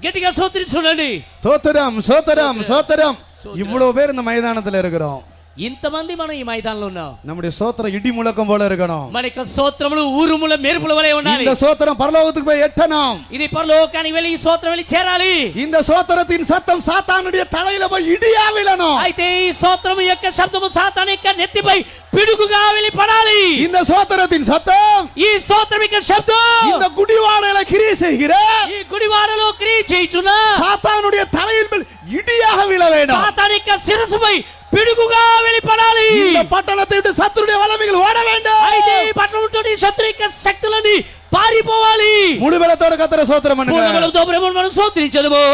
గట్టిగా స్తోత్రించుండండి. ஸ்தோத்திரம் ஸ்தோத்திரம் ஸ்தோத்திரம். இவ்வளவு பேர் இந்த மைதானத்துல இருக்கிறோம். ఇంతమంది మనం ఈ మైదానంలో ఉన్నాం. நம்முடைய ஸ்தோத்திரம் இடி முழக்கம் போல இருக்கணும். మన యొక్క స్తోత్రములు ఊరుముల మెరుపుల వలె ఉండాలి. இந்த ஸ்தோத்திரம் பரலோகத்துக்கு போய் எட்டணும். ఇది పరలోకానికి వెళ్ళి ఈ స్తోత్రం వెళ్ళి చేరాలి. இந்த ஸ்தோத்திரத்தின் சத்தம் சாத்தானுடைய தலையில போய் இடியா விழணும். అయితే ఈ స్తోత్రం యొక్క శబ్దము సాతాను యొక్క నెత్తిపై పిడుగుగా వెళ్ళి పడాలి. இந்த ஸ்தோத்திரத்தின் சத்தம் ఈ స్తోత్రం యొక్క శబ్దం இந்த குடிவாடல கிரியை செய்கிற ఈ గుడివాడలో క్రియ చేయుచున్న சாத்தானுடைய தலையில் மேல் இடியாக விழ வேண்டும். సాతాను యొక్క శిరస్సుపై పిడుగుగా వెళ్ళి పడాలి. இந்த పట్టణத்தை விட்டு சத்துருடைய வல்லமைகள் ஓட வேண்டும். అయితే ఈ పట్టణంలోని శత్రు యొక్క శక్తులని పారిపోవాలి. முழு பலத்தோட கர்த்தரை ஸ்தோத்திரம் பண்ணுங்க. పూర్ణ బలముతో ప్రభువును మనం స్తోత్రించదుము.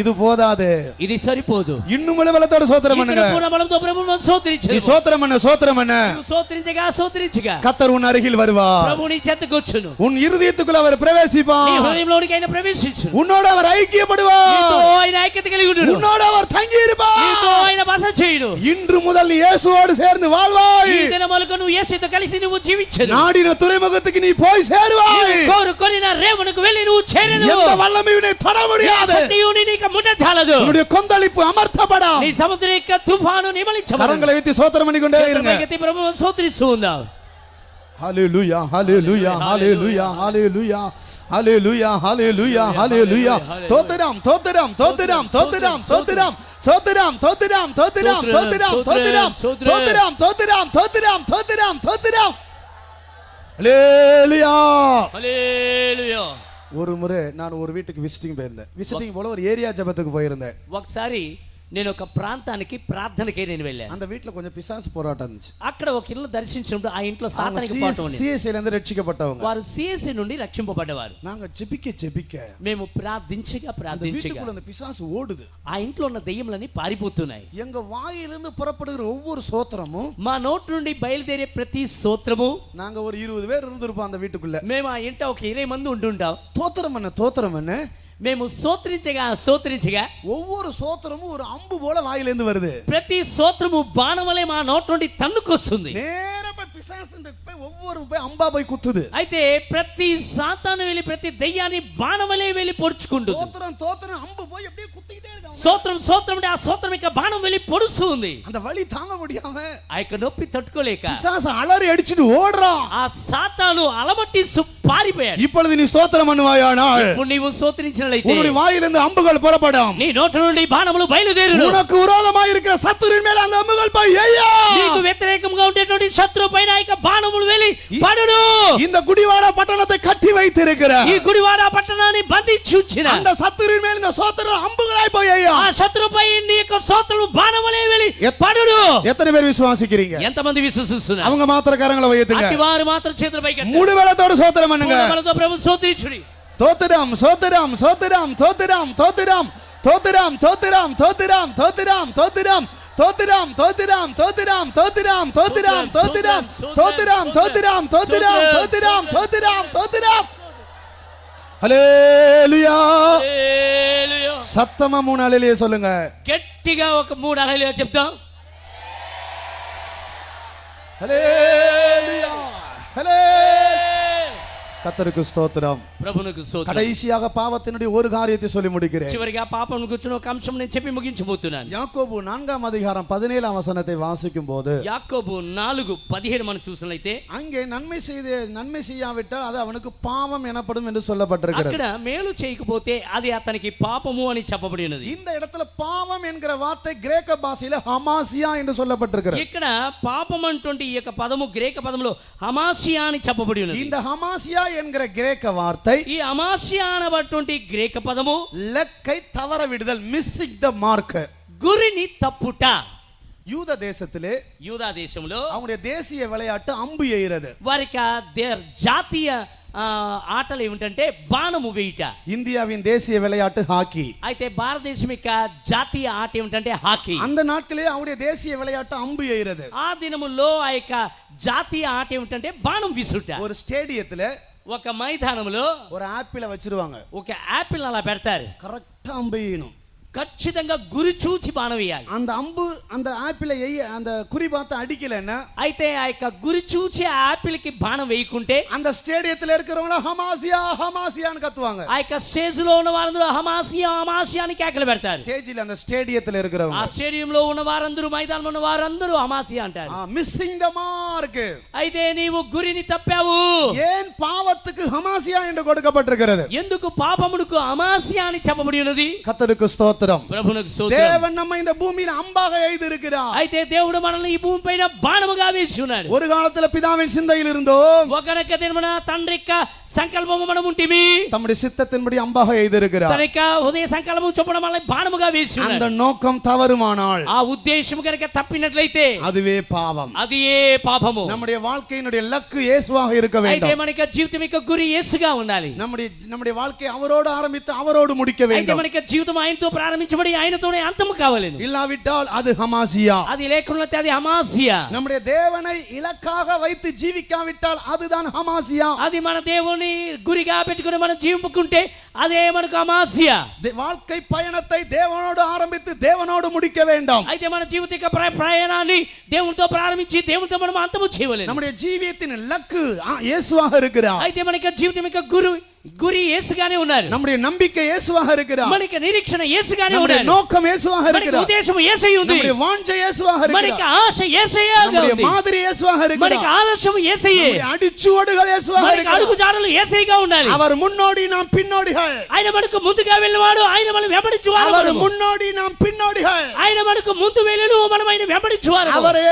இது போதாது, ఇది సరిపోదు. இன்னும் முழு பலத்தோட ஸ்தோத்திரம் பண்ணுங்க. పూర్ణ బలముతో ప్రభువును మనం நீ స్తోత్రించదుము. ஸ்தோத்திரம் பண்ண ஸ்தோத்திரம் பண்ண నువ్వు స్తోత్రించగా கர்த்தர் உன் அருகில் வருவார். ప్రభు నీ చెంతకు వచ్చును. உன் இருதயத்துக்குள்ள அவர் నీ பிரவேசிப்பார். హృదయంలోనికి ఆయన ప్రవేశించును. உன்னோட அவர் ஐக்கியப்படுவார். నీతో ఆయన ఐక్యత కలిగి ఉండును. உன்னோட அவர் தங்கி నీతో இருப்பார். ఆయన బస చేయును. இன்று முதல் நீ இயேசுவோடு சேர்ந்து வாழ்வாய். ఈ దినములకు నువ్వు యేసుతో కలిసి నువ్వు జీవించదు. நாடின துறைமுகத்துக்கு நீ போய் சேருவாய். కోరుకొనిన రేవునకు వెళ్ళి నువ్వు చేరదు. எந்த வல்லமையும் உன்னை தொட முடியாது. శక్తియు నీకు యొక్క ముఠ చాలదు உன்னுடைய கொந்தளிப்பு அமர்த்தப்படும். నీ సముద్ర యొక్క తుఫాను నిమలించబడదు. கரங்களை வைத்து ஸ்தோத்திரம் பண்ணிக்கொண்டே இருங்க. చేతులపైకెత్తి ప్రభువును స్తుతిస్తూ ఉందాం. ஹalleluya ஹalleluya ஹalleluya ஹalleluya ஹalleluya ஹalleluya ஹalleluya. தோத்திரம் தோத்திரம் தோத்திரம் தோத்திரம் தோத்திரம் தோத்திரம் தோத்திரம் தோத்திரம் தோத்திரம் தோத்திரம் தோத்திரம் தோத்திரம் தோத்திரம் தோத்திரம் தோத்திரம். ஹalleluya హల్లెలూయా. ஒரு முறை நான் ஒரு வீட்டுக்கு விசிட்டிங் போயிருந்தேன். விசிட்டிங் போல ஒரு ஏரியா ஜெபத்துக்கு போயிருந்தேன். ఒకసారి నేను ఒక ప్రాంతానికి ప్రార్థనకే నేను వెళ్ళాను. அந்த வீட்ல கொஞ்சம் பிசாசு போராட்டம் இருந்துச்சு. అక్కడ ఒక ఇల్లు దర్శించినప్పుడు ఆ ఇంట్లో సాతానిక పోరాటం ఉంది. సిఎస్ఐ ல இருந்து ரட்சிக்கப்பட்டவங்க. వారు సిఎస్ఐ నుండి రక్షింపబడ్డవారు. நாங்க ஜெபிக்க మేము ప్రార్థించగా வீட்டுக்குள்ள அந்த பிசாசு ஓடுது. ఆ ఇంట్లో ఉన్న దెయ్యములన్నీ పారిపోతున్నాయి. எங்க வாயிலிருந்து புறப்படுகிற ஒவ்வொரு சோத்திரமும் మా నోటి నుండి బయలుదేరే ప్రతి స్తోత్రము நாங்க ஒரு 20 பேர் இருந்திருப்போம் அந்த வீட்டுக்குள்ள. మేము ఆ ఇంట ఒక 20 మంది ఉంటుంటాం. தோத்திரம் என்ன మేము స్తోత్రించగా ஒவ்வொரு சோத்திரமும் ஒரு அம்பு போல வாயிலிருந்து வருது. ప్రతి స్తోత్రము బాణమలే మా నోటి నుండి తన్నుకొస్తుంది. நேரா போய் பிசாசுன்ற போய் ஒவ்வொரு போய் அம்பா போய் குத்துது. అయితే ప్రతి సాతాను వెళ్ళి ప్రతి దెయ్యాన్ని బాణమలే వెళ్ళి పొడుచుకుంటుంది. தோத்திரம் அம்பு போய் அப்படியே குத்திக்கிட்டே இருக்கு. స్తోత్రం అంటే ఆ స్తోత్రం యొక్క బాణం వెళ్ళి పొడుస్తుంది. அந்த வலி தாங்க முடியாம ఆ యొక్క నొప్పి తట్టుకోలేక பிசாசு அலறி அடிச்சிட்டு ஓடுறான். ఆ సాతాను అలమట్టి పారిపోయాడు. இப்பொழுது நீ ஸ்தோத்திரம் பண்ணுவாயானால் ఇప్పుడు నీవు స్తోత్రించినట్లయితే உன்னுடைய வாயிலிருந்து அம்புகள் புறப்படும். నీ నోటి నుండి బాణములు బయలుదేరును. உனக்கு விரோதமாக இருக்கிற சத்துருவின் மேல அந்த அம்புகள் போய் எய்யா. నీకు వ్యతిరేకంగా ఉండేటువంటి శత్రువు పైన ఆ యొక్క బాణములు వెళ్ళి పడును. இந்த குடிவாட பட்டணத்தை கட்டி வைத்திருக்கிற ఈ గుడివాడ పట్టణాన్ని బంధించి ఉంచిన அந்த சத்துருவின் மேல இந்த சோத்திரம் அம்புகளாய் போய் எய்யா. ఆ శత్రుపై నీ యొక్క స్తోత్రము బాణములే వెళ్ళి పడును. எத்தனை பேர் விசுவாசிக்கிறீங்க? ఎంతమంది విశ్వసిస్తున్నారు? அவங்க మాత్రం కరంగల வைத்துங்க. అట్టి వారు మాత్రం చేతుల పైకి மூணு வேளையோட சோத்திரம் பண்ணுங்க. మనతో ప్రభు స్తోత్రించుడి. தோத்திரம் சோத்திரம் சோத்திரம் தோத்திரம் தோத்திரம் தோத்திரம் தோத்திரம் தோத்திரம் தோத்திரம் தோத்திரம் தோத்திரம் தோத்திரம் தோத்திரம் தோத்திரம் தோத்திரம் தோத்திரம் தோத்திரம் தோத்திரம் தோத்திரம் தோத்திரம் தோத்திரம் தோத்திரம். ஹல்லேலூயா. హల్లెలూయా. சத்தமா 3 ஹல்லேலூயா சொல்லுங்க. గట్టిగా ఒక 3 హల్లెలూయా చెప్తాం. ஹல்லேலூயா. கர்த்தருக்கு ஸ்தோத்திரம். ప్రభువునకు స్తోత్రం. கடைசியாக பாவத்தினுடைய ஒரு காரியத்தை சொல்லி முடிக்கிறேன். చివరిగా పాపం గురించిన ఒక అంశం నేను చెప్పి ముగించబోతున్నాను. யாக்கோபு 4ஆம் அதிகாரம் 17ஆம் வசனத்தை வாசிக்கும் போது యాకోబు 4:17 మనం చూసినట్లయితే அங்கே நன்மை செய்யாவிட்டால் அது அவனுக்கு பாவம் எனப்படும் என்று சொல்லப்பட்டிருக்கிறது. అక్కడ మేలు చేయకపోతే అది అతనికి పాపము అని చెప్పబడి ఉన్నది. இந்த இடத்துல பாவம் என்கிற வார்த்தை கிரேக்க பாஷையில ஹமாசியா என்று சொல்லப்பட்டிருக்கிறது. ఇక్కడ పాపం అంటుంటే ఈ యొక్క పదము గ్రీకు పదములో హమాసియా అని చెప్పబడి ఉన్నది. இந்த ஹமாசியா என்கிற கிரேக்க வார்த்தை ఈ హమాసియా అనబడుతుంటే గ్రీకు పదము லக்கை தவற விடுதல், மிஸ்ஸிங் த மார்க், గురిని తప్పుట. யூத தேசத்திலே యూదా దేశంలో அவங்களுடைய தேசிய விளையாட்டு அம்பு எய்கிறது. వారికి జాతీయ ఆటలు ఏమిటంటే బాణము వేయుట. இந்தியாவின் தேசிய விளையாட்டு ஹாக்கி. అయితే భారతదేశం యొక్క జాతీయ ఆట ఏమిటంటే హాకీ. அந்த நாட்களே அவங்களுடைய தேசிய விளையாட்டு அம்பு எய்கிறது. ఆ దినముల్లో ఆ యొక్క జాతీయ ఆట ఏమిటంటే బాణం విసురుట. ஒரு ஸ்டேடியத்துல ఒక మైదానంలో ஒரு ஆப்பிள வச்சிருவாங்க. ఒక యాపిల్ అలా పెడతారు. கரெக்டா அம்பு எய்யணும். ఖచ్చితంగా గురి చూచి బాణం వేయాలి. அந்த అம்பు அந்த ஆப்பிள அந்த குறி பார்த்து அடிக்கலன்னா అయితే ఆ యొక్క గురి చూచి ఆ యాపిల్ కి బాణం వేయకుంటే அந்த ஸ்டேடியத்துல இருக்கிறவங்க ஹமாசியா ஹமாசியான்னு கத்துவாங்க. ఆ యొక్క స్టేజ్ లో ఉన్న వారందరూ హమాసియా హమాసియా అని కేకలు పెడతారు. ஸ்டேஜில் அந்த ஸ்டேடியத்துல இருக்கிறவங்க, ఆ స్టేడియం లో ఉన్న వారందరూ మైదానంలో ఉన్న వారందరూ హమాసియా అంటారు. Missing the mark. అయితే నీవు గురిని తప్పావు. ஏன் பாவத்துக்கு ஹமாசியா என்று கொடுக்கப்பட்டிருக்கிறது? ఎందుకు పాపమునకు హమాసియా అని చెప్పబడి ఉన్నది? கர்த்தருக்கு ஸ்தோத்திரம். ప్రభువునకు స్తోత్రం. தேவன் நம்மை இந்த பூமியில அம்பாக எய்திருக்கிறார். అయితే దేవుడు మనల్ని ఈ భూమి పైన బాణముగా వేసి ఉన్నాడు. ஒரு காலத்துல பிதாவின் சிந்தையில் இருந்தோம், ఒకనొక దినమున తండ్రి యొక్క సంకల్పము మనం ఉంటిమి. தம்முடைய சித்தத்தின்படி அம்பாக எய்திருக்கிறார். తన యొక్క హృదయ సంకల్పము చొప్పున మనల్ని బాణముగా వేసి அந்த ఉన్నాడు. நோக்கம் தவறுமானால் ఆ ఉద్దేశం కనుక తప్పినట్లయితే அதுவே பாவம். అది ఏ పాపము. நம்முடைய வாழ்க்கையினுடைய லக்கு இயேசுவாக இருக்க అయితే வேண்டும். మన యొక్క జీవితం యొక్క గురి యేసుగా ఉండాలి. நம்முடைய வாழ்க்கை அவரோடு ஆரம்பித்து அவரோடு முடிக்க అయితే வேண்டும். మన యొక్క జీవితం ఆయనతో ప్రారంభించబడి ఆయనతోనే అంతము కావాలను. இல்லாவிட்டால் அது ஹமாசியா. అది లేకున్నట్లయితే అది హమాసియా. நம்முடைய தேவனை இலக்காக வைத்து ஜீவிக்காவிட்டால் அதுதான் ஹமாசியா. అది మన దేవుని గురిగా పెట్టుకుని మనం జీవించుకుంటే అదే మనకు హమాసియా. வாழ்க்கை பயணத்தை தேவனோடு ஆரம்பித்து தேவனோடு முடிக்க வேண்டும். అయితే మన జీవిత యొక్క ప్రయాణాన్ని దేవునితో ప్రారంభించి దేవునితో మనం అంతము చేయలేము. நம்முடைய ஜீவியத்தின் லக்கு இயேசுவாக இருக்கிறார். అయితే మన యొక్క జీవితం యొక్క గురు గురి యేసుగానే ఉన్నారు. நம்முடைய நம்பிக்கை இயேசுவாக இருக்கிறார். మనకి నిరీక్షణ యేసుగానే நம்முடைய ఉన్నారు. நோக்கம் இயேசுவாக మనకి இருக்கிறார். ఉద్దేశం యేసయ్య ఉంది. நம்முடைய வாஞ்சை இயேசுவாக మనకి இருக்கிறார். ఆశ యేసయ్యగా நம்முடைய ఉంది. மாதிரி இயேசுவாக మనకి இருக்கிறார். ఆదర్శం యేసయ్యే. நம்முடைய అడిచువడుகள் இயேசுவாக మనకి இருக்கிறார். అడుగుజాడలు యేసయ్యగా ఉండాలి. அவர் முன்னோடி நாம் பின்னோடிகள். ఆయన మనకు ముందుగా వెళ్ళినవాడు, ఆయన మనం వెంబడించువారు. அவர் முன்னோடி நாம் பின்னோடிகள். ఆయన మనకు ముందు వెళ్ళును, మనం ఆయన వెంబడించువారు. அவரே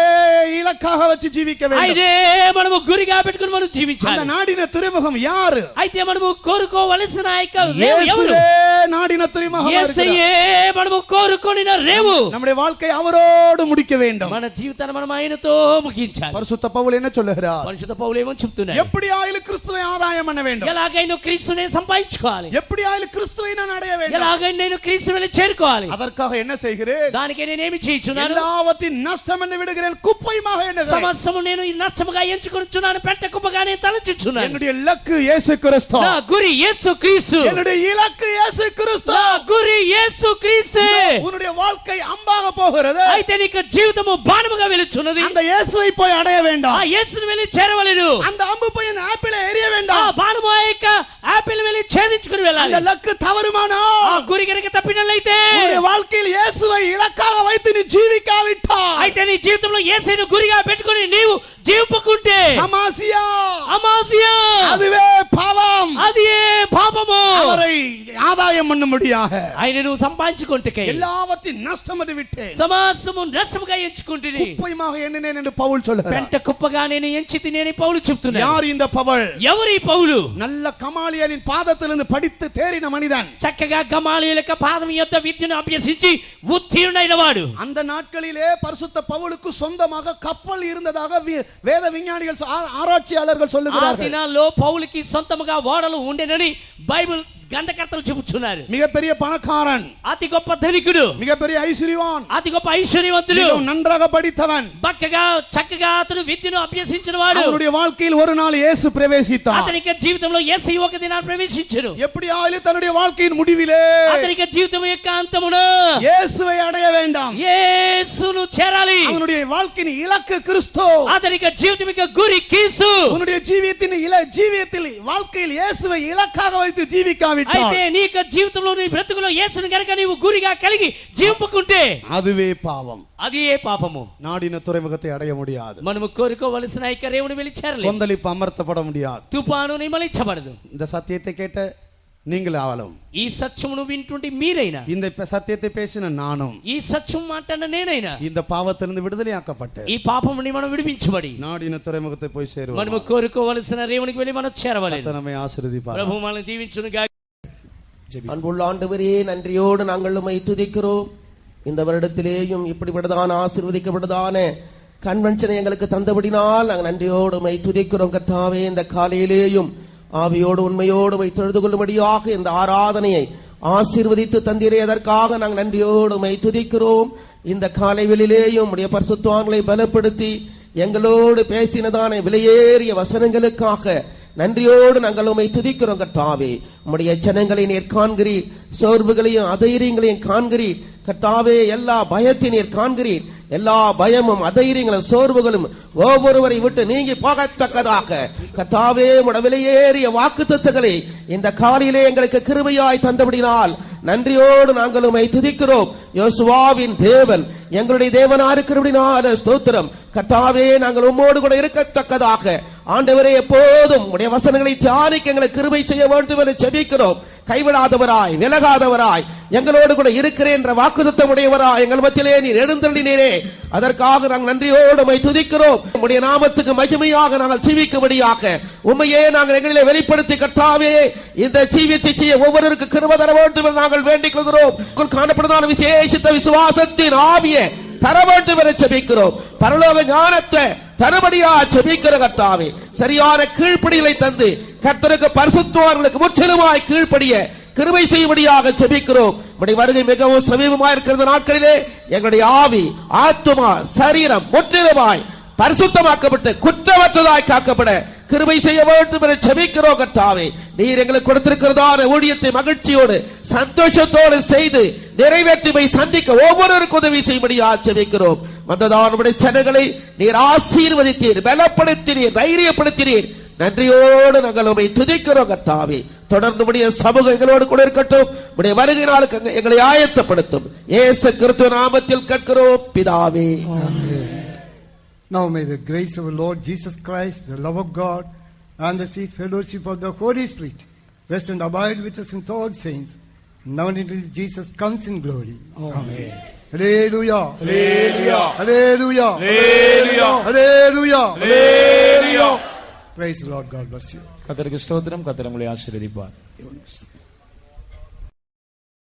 இலக்காக வச்சு ஜீவிக்க வேண்டும். ఆయనే మనము గురిగా పెట్టుకొని మనం அந்த జీవించాలి. நாடின துறைமுகம் யாரு? అయితే మనము కోరుకోవలసిన యొక్క రేవు ఎవరు? இயேசுவே நாடின துறைமுகம் యేసయ్యే మనము కోరుకొనిన రేవు. நம்முடைய வாழ்க்கை அவரோடு முடிக்க வேண்டும். మన జీవితాన్ని మనం ఆయనతో ముగించాలి. பரிசுத்த பவுல் என்ன சொல்லுகிறார்? పరిశుద్ధ పౌలు ఏమని చెప్తున్నాడు? எப்படி ஆயிலும் கிறிஸ்துவை ஆதாயம் பண்ண வேண்டும். ఎలాగైనా క్రీస్తునే సంపాదించుకోవాలి. எப்படி ஆயிலும் கிறிஸ்துவை நான் அடைய வேண்டும். ఎలాగైనా నేను క్రీస్తుని చేరుకోవాలి. அதற்காக என்ன செய்கிறேன்? దానికి నేనేమి చేయుచున్నాను? எல்லாவற்றின் நஷ்டம் என்று விடுகிறேன், குப்பையுமாக எண்ணுகிறேன். సమస్తము నేను ఈ నష్టముగా ఎంచుకొనుచున్నాను, పెంట కుప్పగానే తలచుచున్నాను. என்னுடைய இலக்கு இயேசு கிறிஸ்து. నా గురి యేసు క్రీస్తు. என்னுடைய இலக்கு இயேசு கிறிஸ்து. నా గురి యేసు క్రీస్తు. உன்னுடைய வாழ்க்கை அம்பாக போகிறது. అయితే నీకు జీవితము బాణముగా వెలుచున్నది. அந்த இயேசுவை போய் அடைய ఆ வேண்டாம். యేసుని వెళ్ళి చేరవలెను. அந்த அம்பு போய் ஆப்பிளை எறிய ఆ வேண்டாம். బాణము ఆ యొక్క ఆపిల్ వెళ్ళి ఛేదించుకుని వెళ్ళాలి. அந்த லக்கு தவறுமானோ ఆ గురి కనుక తప్పినట్లయితే, உன்னுடைய வாழ்க்கையில் இயேசுவை இலக்காக வைத்து நீ ஜீவிக்காவிட்டால், అయితే నీ జీవితంలో యేసుని గురిగా పెట్టుకొని నీవు జీవింపకుంటే, அமாசியா, అమాసియా, அதுவே பாவம். అది ఏ పాపము. அவரை ஆதாயம் பண்ணும்படியாக ఆయనను సంపాదించుకుంటకై எல்லாவற்றின் நஷ்டம் அது விட்டேன், సమస్తము నష్టముగా ఎంచుకుంటుని குப்பையுமாக எண்ணினேன் என்று பவுல் சொல்கிறார். పెంట కుప్పగా నేను ఎంచి తినేని పౌలు చెప్తున్నాడు. யார் இந்த பவுல்? ఎవరి పౌలు? நல்ல கமாலியலின் பாதத்திலிருந்து படித்து தேறின மனிதன். చక్కగా గమాలియల యొక్క పాదం యొద్ద విద్యను అభ్యసించి ఉత్తీర్ణుడైన వాడు. அந்த நாட்களிலே பரிசுத்த பவுலுக்கு சொந்தமாக கப்பல் இருந்ததாக வேத விஞ்ஞானிகள் ஆராய்ச்சியாளர்கள் ఆ சொல்லுகிறார்கள். దినాల్లో పౌలుకి సొంతముగా ఓడలు ఉండెనని బైబిల్ గంధకర్తలు చెబుతున్నారు. மிகப்பெரிய பணக்காரன், అతి గొప్ప ధనికుడు, மிகப்பெரிய ஐஸ்வர்யவான், అతి గొప్ప ఐశ్వర్యవంతుడు, மிகவும் நன்றாக படித்தவன். బక్కగా చక్కగా అతను విద్యను అభ్యసించిన వాడు. அவனுடைய வாழ்க்கையில் ஒரு நாள் இயேசு பிரவேசித்தார். అతని జీవితంలో యేసు ఒక దినాన్ని ప్రవేశించారు. எப்படி ஆயிலும் தன்னுடைய வாழ்க்கையின் முடிவிலே అతని జీవితం యొక్క అంతమున இயேசுவை அடைய வேண்டாம். యేసును చేరాలి. அவனுடைய வாழ்க்கையின் இலக்கு கிறிஸ்து. అతని జీవితం యొక్క గురి క్రీస్తు. உன்னுடைய ஜீவியத்தில் வாழ்க்கையில் இயேசுவை இலக்காக வைத்து ஜீவிக்காவிட்டால், అయితే నీ జీవితంలో నీ బ్రతుకులో యేసుని గనుక నీవు గురిగా కలిగి జీవింపకుంటే அதுவே பாவம். అది ఏ పాపము. நாடின துறைமுகத்தை அடைய முடியாது. మనము కోరుకోవలసిన ఐక్య రేవుని వెళ్ళిచారలే. கொந்தளிப்பு அமர்த்தப்பட முடியாது. తుఫాను నిమలించబడదు. இந்த சத்தியத்தை கேட்ட நீங்கள் ஆவலும், ఈ సత్యమును వింటుంటే మీరైనా, இந்த சத்தியத்தை பேசின நானும், ఈ సత్యం మాట్లాడిన నేనైనా, இந்த பாவத்திலிருந்து விடுதலையாக்கப்பட்டு ఈ పాపముని మనం విడిపించబడి நாடின துறைமுகத்தை போய் சேருவோம். మనము కోరుకోవలసిన రేవునికి వెళ్ళి మనం చేరవలేదు. நம்மை ஆசீர்வதிப்பார். ప్రభు మనల్ని దీవించునుగా. அன்புள்ள ஆண்டவரே, நன்றியோடு நாங்கள் உம்மை துதிக்கிறோம். இந்த வருடத்திலேயும் இப்படிப்பட்டதான ஆசீர்வதிக்கப்பட்டதான கன்வென்ஷனை எங்களுக்கு தந்தபடினால் நாங்கள் நன்றியோடு உம்மை துதிக்கிறோம். கர்த்தாவே, இந்த காலையிலேயும் ஆவியோடு உண்மையோடு உம்மை தொழுது கொள்ளும்படியாக இந்த ஆராதனையை ஆசீர்வதித்து தந்தீரே, அதற்காக நாங்கள் நன்றியோடு உம்மை துதிக்கிறோம். இந்த காலை வேளையிலேயும் உம்முடைய பரிசுத்தவான்களை பலப்படுத்தி எங்களோடு பேசினதான விலையேறிய வசனங்களுக்காக நன்றியோடு நாங்கள் உம்மை துதிக்கிறோம். கர்த்தாவே, உம்முடைய ஜனங்களை நீர் காண்கிறீர், சோர்வுகளையும் அதைரியங்களையும் காண்கிறீர். கர்த்தாவே, எல்லா பயத்தை நீர் காண்கிறீர். எல்லா பயமும் அதைரியங்களும் சோர்வுகளும் ஒவ்வொருவரை விட்டு நீங்கி போகத்தக்கதாக கர்த்தாவே, உம்முடைய விலையேறிய வாக்குத்தத்தங்களை இந்த காலையிலே எங்களுக்கு கிருபையாய் தந்தபடினால் நன்றியோடு நாங்கள் உம்மை துதிக்கிறோம். யோசுவாவின் தேவன் எங்களுடைய தேவனா இருக்கிறபடினால ஸ்தோத்திரம். கர்த்தாவே, நாங்கள் உம்மோடு கூட இருக்கத்தக்கதாக ஆண்டவரே, எப்போதும் உடைய வசனங்களை தியானிக்க எங்களுக்கு கிருபை செய்ய வேண்டும் என்று ஜெபிக்கிறோம். கைவிடாதவராய், விலகாதவராய், எங்களோடு கூட இருக்கிறேன் என்ற வாக்குத்தத்தம் உடையவராய் எங்கள் மத்தியிலே நீர் எழுந்தருளினீரே, அதற்காக நாங்கள் நன்றியோடு உம்மை துதிக்கிறோம். உம்முடைய நாமத்துக்கு மகிமையாக நாங்கள் ஜீவிக்கும்படியாக உம்மையே நாங்கள் எங்களிலே வெளிப்படுத்தி கர்த்தாவே, இந்த ஜீவியத்தை செய்ய ஒவ்வொருவருக்கு கிருபை தர வேண்டும் என்று நாங்கள் வேண்டிக் கொள்கிறோம். காணப்படுதான விசேஷித்த விசுவாசத்தின் ஆவியை தர வேண்டும் என ஜெபிக்கிறோம். பரலோக ஞானத்தை தருபடியா ஜெபிக்கிற கர்த்தாவே, சரியான கீழ்ப்படிகளை தந்து கர்த்தருக்கு பரிசுத்தவான்களுக்கு முற்றிலுமாய் கீழ்ப்படிய கிருபை செய்யும்படியாக ஜெபிக்கிறோம். உம்முடைய வருகை மிகவும் சமீபமாய் இருக்கிற நாட்களிலே எங்களுடைய ஆவி, ஆத்துமா, சரீரம் முற்றிலுமாய் பரிசுத்தமாக்கப்பட்டு குற்றமற்றதாய் காக்கப்பட கிருபை செய்ய வேண்டும் என ஜெபிக்கிறோம். கர்த்தாவே, நீர் எங்களுக்கு கொடுத்திருக்கிறதான ஊழியத்தை மகிழ்ச்சியோடு சந்தோஷத்தோடு செய்து நிறைவேற்றுமை சந்திக்க ஒவ்வொருவருக்கும் உதவி செய்யும்படியாக ஜெபிக்கிறோம். வந்ததான ஜனங்களை நீர் ஆசீர்வதித்தீர், பலப்படுத்தினீர், தைரியப்படுத்தினீர். நன்றியோடு நாங்கள் உம்மை துதிக்கிறோம். கர்த்தாவே, தொடர்ந்து உடைய சமூகம் எங்களோடு கூட இருக்கட்டும். உடைய வருகை நாளுக்கு எங்களை ஆயத்தப்படுத்தும். இயேசு கிறிஸ்துவ நாமத்தில் கேட்கிறோம் பிதாவே. Now may the grace of our Lord Jesus Christ, the love of God, and the sweet fellowship of the Holy Spirit rest and abide with us with all saints, now and until Jesus comes in glory. Amen. Hallelujah. Hallelujah. Hallelujah. Hallelujah. Hallelujah. Hallelujah. Praise the Lord. God bless you. கர்த்தருக்கு ஸ்தோத்திரம். கர்த்தர் உங்களை ஆசீர்வதிப்பார்.